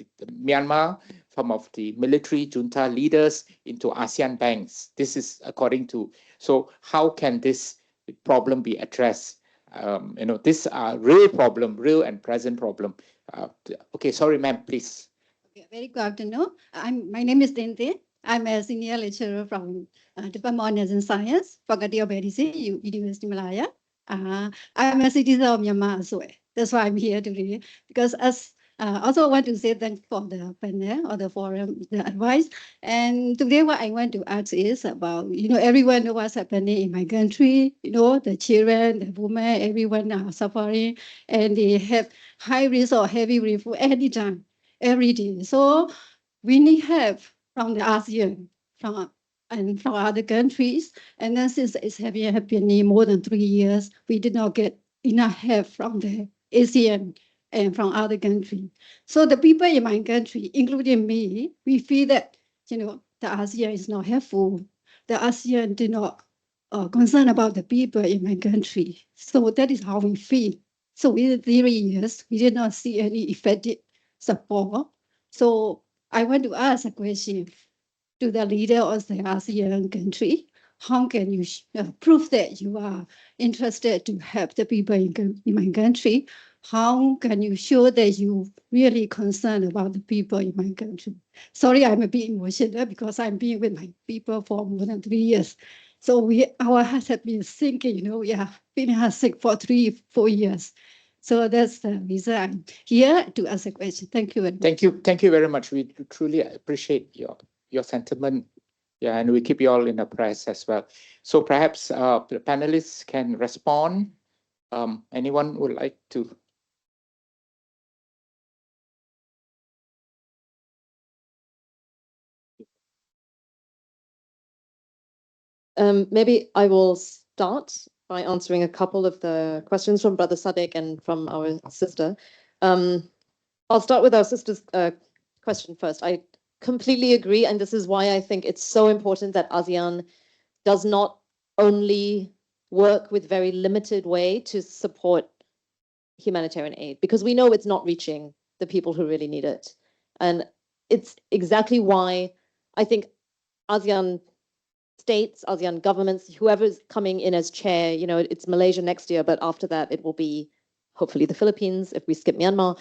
Myanmar, some of the military junta leaders into ASEAN banks. This is according to, so how can this problem be addressed? These are real problem, real and present problem. Okay, sorry, ma'am, please. Okay, very good afternoon. My name is Dente. I'm a senior lecturer from Department of Science, Faculty of Medicine, University Malaya. I'm a citizen of Myanmar as well. That's why I'm here today. Because also want to say thanks for the panel or the forum, the advice. And today what I want to ask is about, everyone knows what's happening in my country, the children, the women, everyone are suffering, and they have high risk or heavy risk anytime, every day. So we need help from the ASEAN, from other countries. And then since it's happening more than 3 years, we did not get enough help from the ASEAN and from other countries. So the people in my country, including me, we feel that, the ASEAN is not helpful. The ASEAN did not concern about the people in my country. So that is how we feel. So within 3 years, we did not see any effective support. So I want to ask a question to the leader of the ASEAN country. How can you prove that you are interested to help the people in my country? How can you show that you really concerned about the people in my country? Sorry, I'm a bit emotional because I'm being with my people for more than 3 years. So our hearts have been sinking, we have been sick for 3-4 years. So that's the reason I'm here to ask a question. Thank you very much. Thank you very much. We truly appreciate your sentiment. Yeah, and we keep you all in the press as well. So perhaps the panelists can respond. Anyone would like to? Maybe I will start by answering a couple of the questions from Brother Sadek and from our sister. I'll start with our sister's question first. I completely agree, and this is why I think it's so important that ASEAN does not only work with very limited way to support humanitarian aid, because we know it's not reaching the people who really need it. And it's exactly why I think ASEAN states, ASEAN governments, whoever's coming in as chair, it's Malaysia next year, but after that it will be hopefully the Philippines if we skip Myanmar.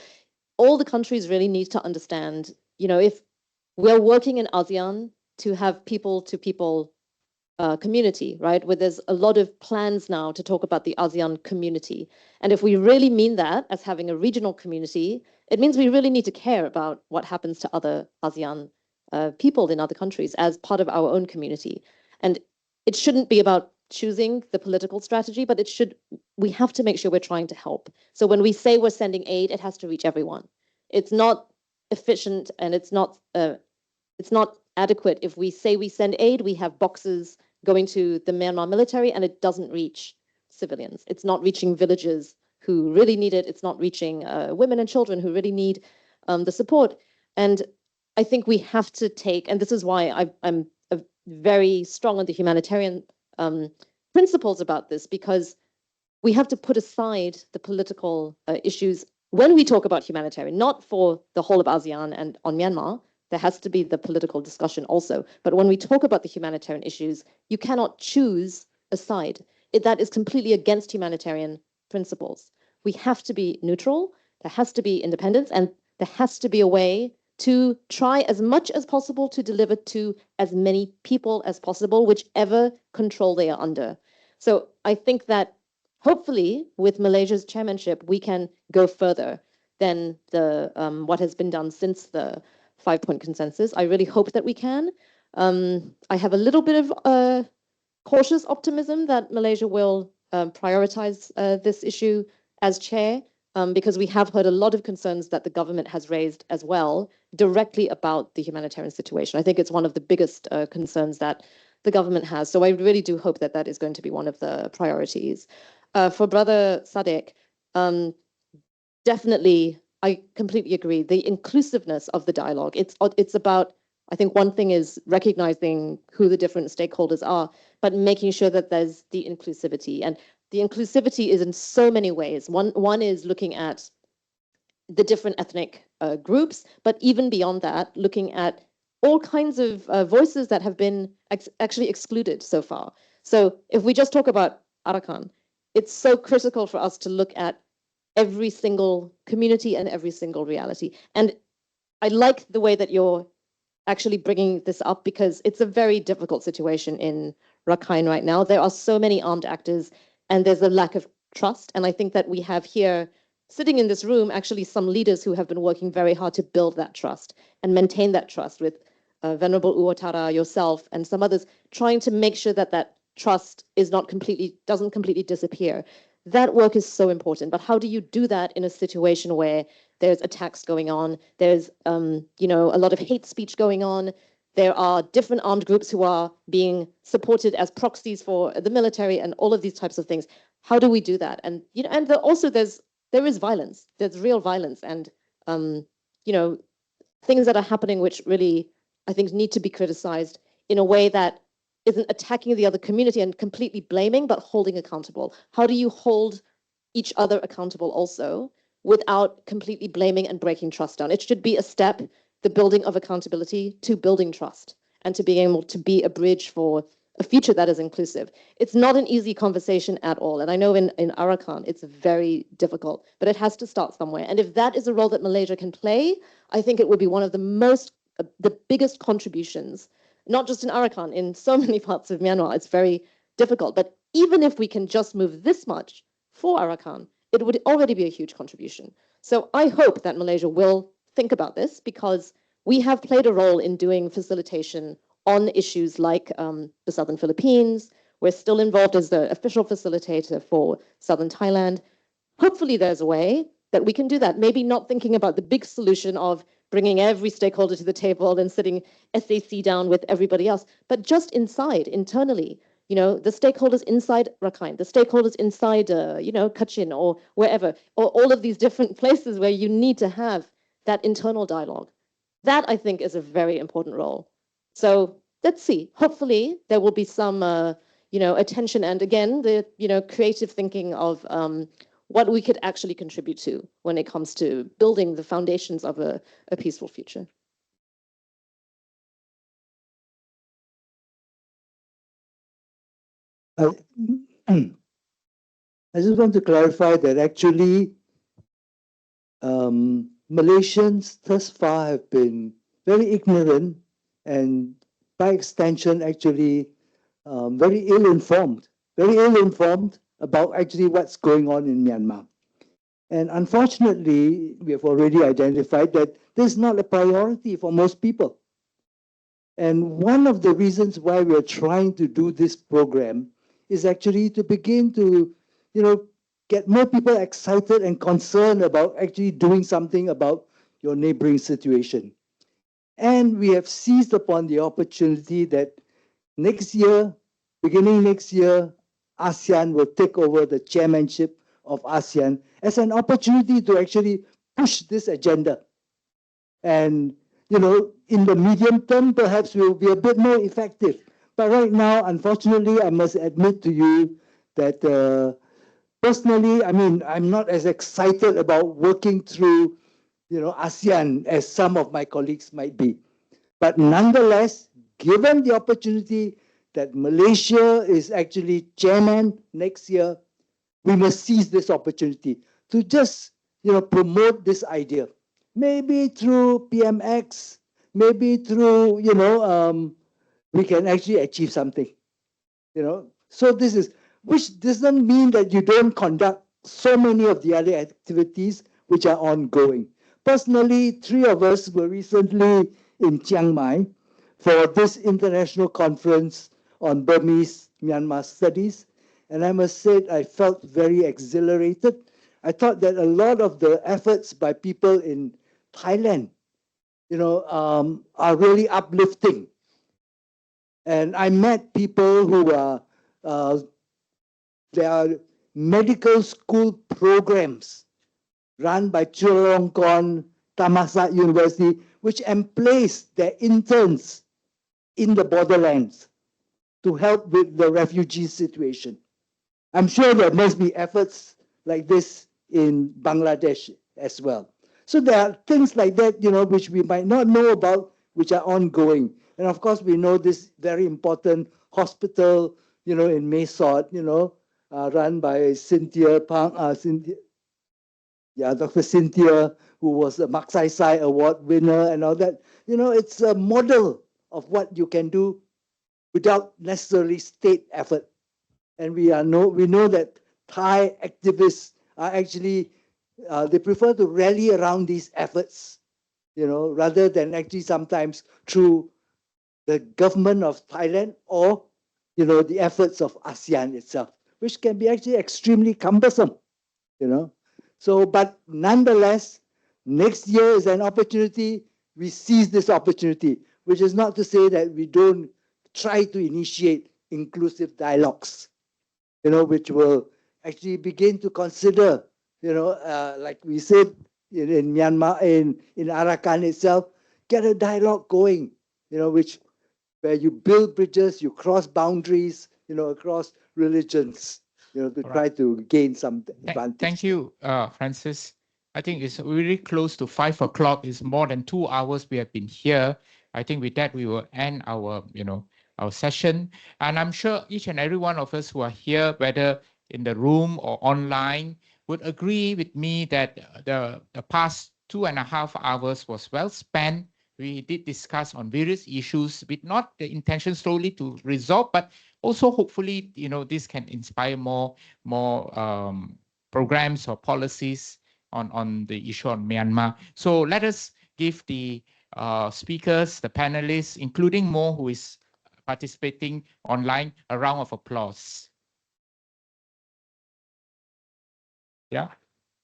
All the countries really need to understand, if we're working in ASEAN to have people-to-people community, right? Where there's a lot of plans now to talk about the ASEAN community. And if we really mean that as having a regional community, it means we really need to care about what happens to other ASEAN people in other countries as part of our own community. And it shouldn't be about choosing the political strategy, but we have to make sure we're trying to help. So when we say we're sending aid, it has to reach everyone. It's not efficient and it's not adequate if we say we send aid, we have boxes going to the Myanmar military and it doesn't reach civilians. It's not reaching villagers who really need it. It's not reaching women and children who really need the support. And I think we have to take, and this is why I'm very strong on the humanitarian principles about this, because we have to put aside the political issues when we talk about humanitarian, not for the whole of ASEAN and on Myanmar. There has to be the political discussion also. But when we talk about the humanitarian issues, you cannot choose a side. That is completely against humanitarian principles. We have to be neutral, there has to be independence, and there has to be a way to try as much as possible to deliver to as many people as possible, whichever control they are under. So I think that hopefully with Malaysia's chairmanship, we can go further than what has been done since the 5-point consensus. I really hope that we can. I have a little bit of cautious optimism that Malaysia will prioritize this issue as chair, because we have heard a lot of concerns that the government has raised as well directly about the humanitarian situation. I think it's one of the biggest concerns that the government has. So I really do hope that that is going to be one of the priorities. For Brother Sadek, definitely, I completely agree. The inclusiveness of the dialogue. It's about, I think one thing is recognizing who the different stakeholders are, but making sure that there's the inclusivity. And the inclusivity is in so many ways. One is looking at the different ethnic groups, but even beyond that, looking at all kinds of voices that have been actually excluded so far. So if we just talk about Arakan, it's so critical for us to look at every single community and every single reality. And I like the way that you're actually bringing this up, because it's a very difficult situation in Rakhine right now. There are so many armed actors and there's a lack of trust. And I think that we have here, sitting in this room, actually some leaders who have been working very hard to build that trust and maintain that trust, with Venerable Uotara, yourself, and some others, trying to make sure that that trust doesn't completely disappear. That work is so important, but how do you do that in a situation where there's attacks going on, there's a lot of hate speech going on, there are different armed groups who are being supported as proxies for the military and all of these types of things? How do we do that? And also there is violence, there's real violence, and things that are happening which really, I think, need to be criticized in a way that isn't attacking the other community and completely blaming, but holding accountable. How do you hold each other accountable also without completely blaming and breaking trust down? It should be a step, the building of accountability, to building trust and to being able to be a bridge for a future that is inclusive. It's not an easy conversation at all. And I know in Arakan, it's very difficult, but it has to start somewhere. And if that is a role that Malaysia can play, I think it would be one of the biggest contributions, not just in Arakan, in so many parts of Myanmar. It's very difficult. But even if we can just move this much for Arakan, it would already be a huge contribution. So I hope that Malaysia will think about this, because we have played a role in doing facilitation on issues like the Southern Philippines. We're still involved as the official facilitator for Southern Thailand. Hopefully there's a way that we can do that. Maybe not thinking about the big solution of bringing every stakeholder to the table and sitting SAC down with everybody else, but just internally, the stakeholders inside Rakhine, the stakeholders inside, Kachin or wherever, or all of these different places where you need to have that internal dialogue. That, I think, is a very important role. So let's see. Hopefully there will be some, attention, and again, the, creative thinking of what we could actually contribute to when it comes to building the foundations of a peaceful future. I just want to clarify that actually Malaysians thus far have been very ignorant and by extension actually very ill-informed about actually what's going on in Myanmar. And unfortunately, we have already identified that this is not a priority for most people. And one of the reasons why we're trying to do this program is actually to begin to, get more people excited and concerned about actually doing something about your neighboring situation. And we have seized upon the opportunity that next year, beginning next year, ASEAN will take over the chairmanship of ASEAN as an opportunity to actually push this agenda. And, in the medium term, perhaps we'll be a bit more effective. But right now, unfortunately, I must admit to you that personally, I'm not as excited about working through, ASEAN as some of my colleagues might be. But nonetheless, given the opportunity that Malaysia is actually chairman next year, we must seize this opportunity to just, promote this idea. Maybe through PMX, maybe through, we can actually achieve something. So this is, which doesn't mean that you don't conduct so many of the other activities which are ongoing. Personally, 3 of us were recently in Chiang Mai for this international conference on Burmese Myanmar studies. And I must say, I felt very exhilarated. I thought that a lot of the efforts by people in Thailand, are really uplifting. And I met people who are, there are medical school programs run by Chulalongkorn Thammasat University, which emplace their interns in the borderlands to help with the refugee situation. I'm sure there must be efforts like this in Bangladesh as well. So there are things like that, which we might not know about, which are ongoing. And of course, we know this very important hospital, in Mesot, run by Cynthia Pang, Dr. Cynthia, who was a Maksai Award winner and all that. It's a model of what you can do without necessarily state effort. And we know that Thai activists are actually, they prefer to rally around these efforts, rather than actually sometimes through the government of Thailand or, the efforts of ASEAN itself, which can be actually extremely cumbersome, So, but nonetheless, next year is an opportunity. We seize this opportunity, which is not to say that we don't try to initiate inclusive dialogues, which will actually begin to consider, like we said in Myanmar, in Arakan itself, get a dialogue going, where you build bridges, you cross boundaries, across religions, to try to gain some advantage. Thank you, Francis. I think it's really close to 5 o'clock. It's more than 2 hours we have been here. I think with that, we will end our, our session. And I'm sure each and every one of us who are here, whether in the room or online, would agree with me that the past 2.5 hours was well spent. We did discuss on various issues with not the intention solely to resolve, but also hopefully, this can inspire more programs or policies on the issue on Myanmar. So let us give the speakers, the panelists, including Mo, who is participating online, a round of applause. Yeah.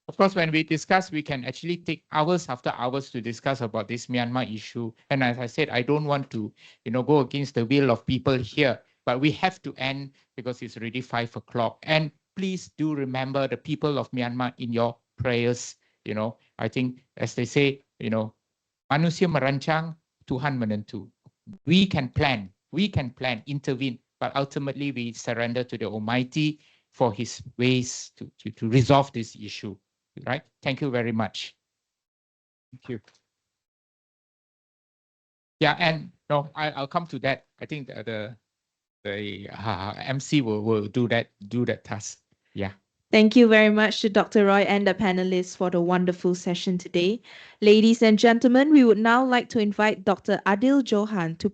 Of course, when we discuss, we can actually take hours after hours to discuss about this Myanmar issue. And as I said, I don't want to, go against the will of people here, but we have to end because it's already 5 o'clock. And please do remember the people of Myanmar in your prayers. I think, as they say, manusia merancang, Tuhan menentu. We can plan, intervene, but ultimately we surrender to the Almighty for His ways to resolve this issue. Right? Thank you very much. Thank you. Yeah, and no, I'll come to that. I think the the MC will do that task. Yeah. Thank you very much to Dr. Roy and the panelists for the wonderful session today. Ladies and gentlemen, we would now like to invite Dr. Adil Johan to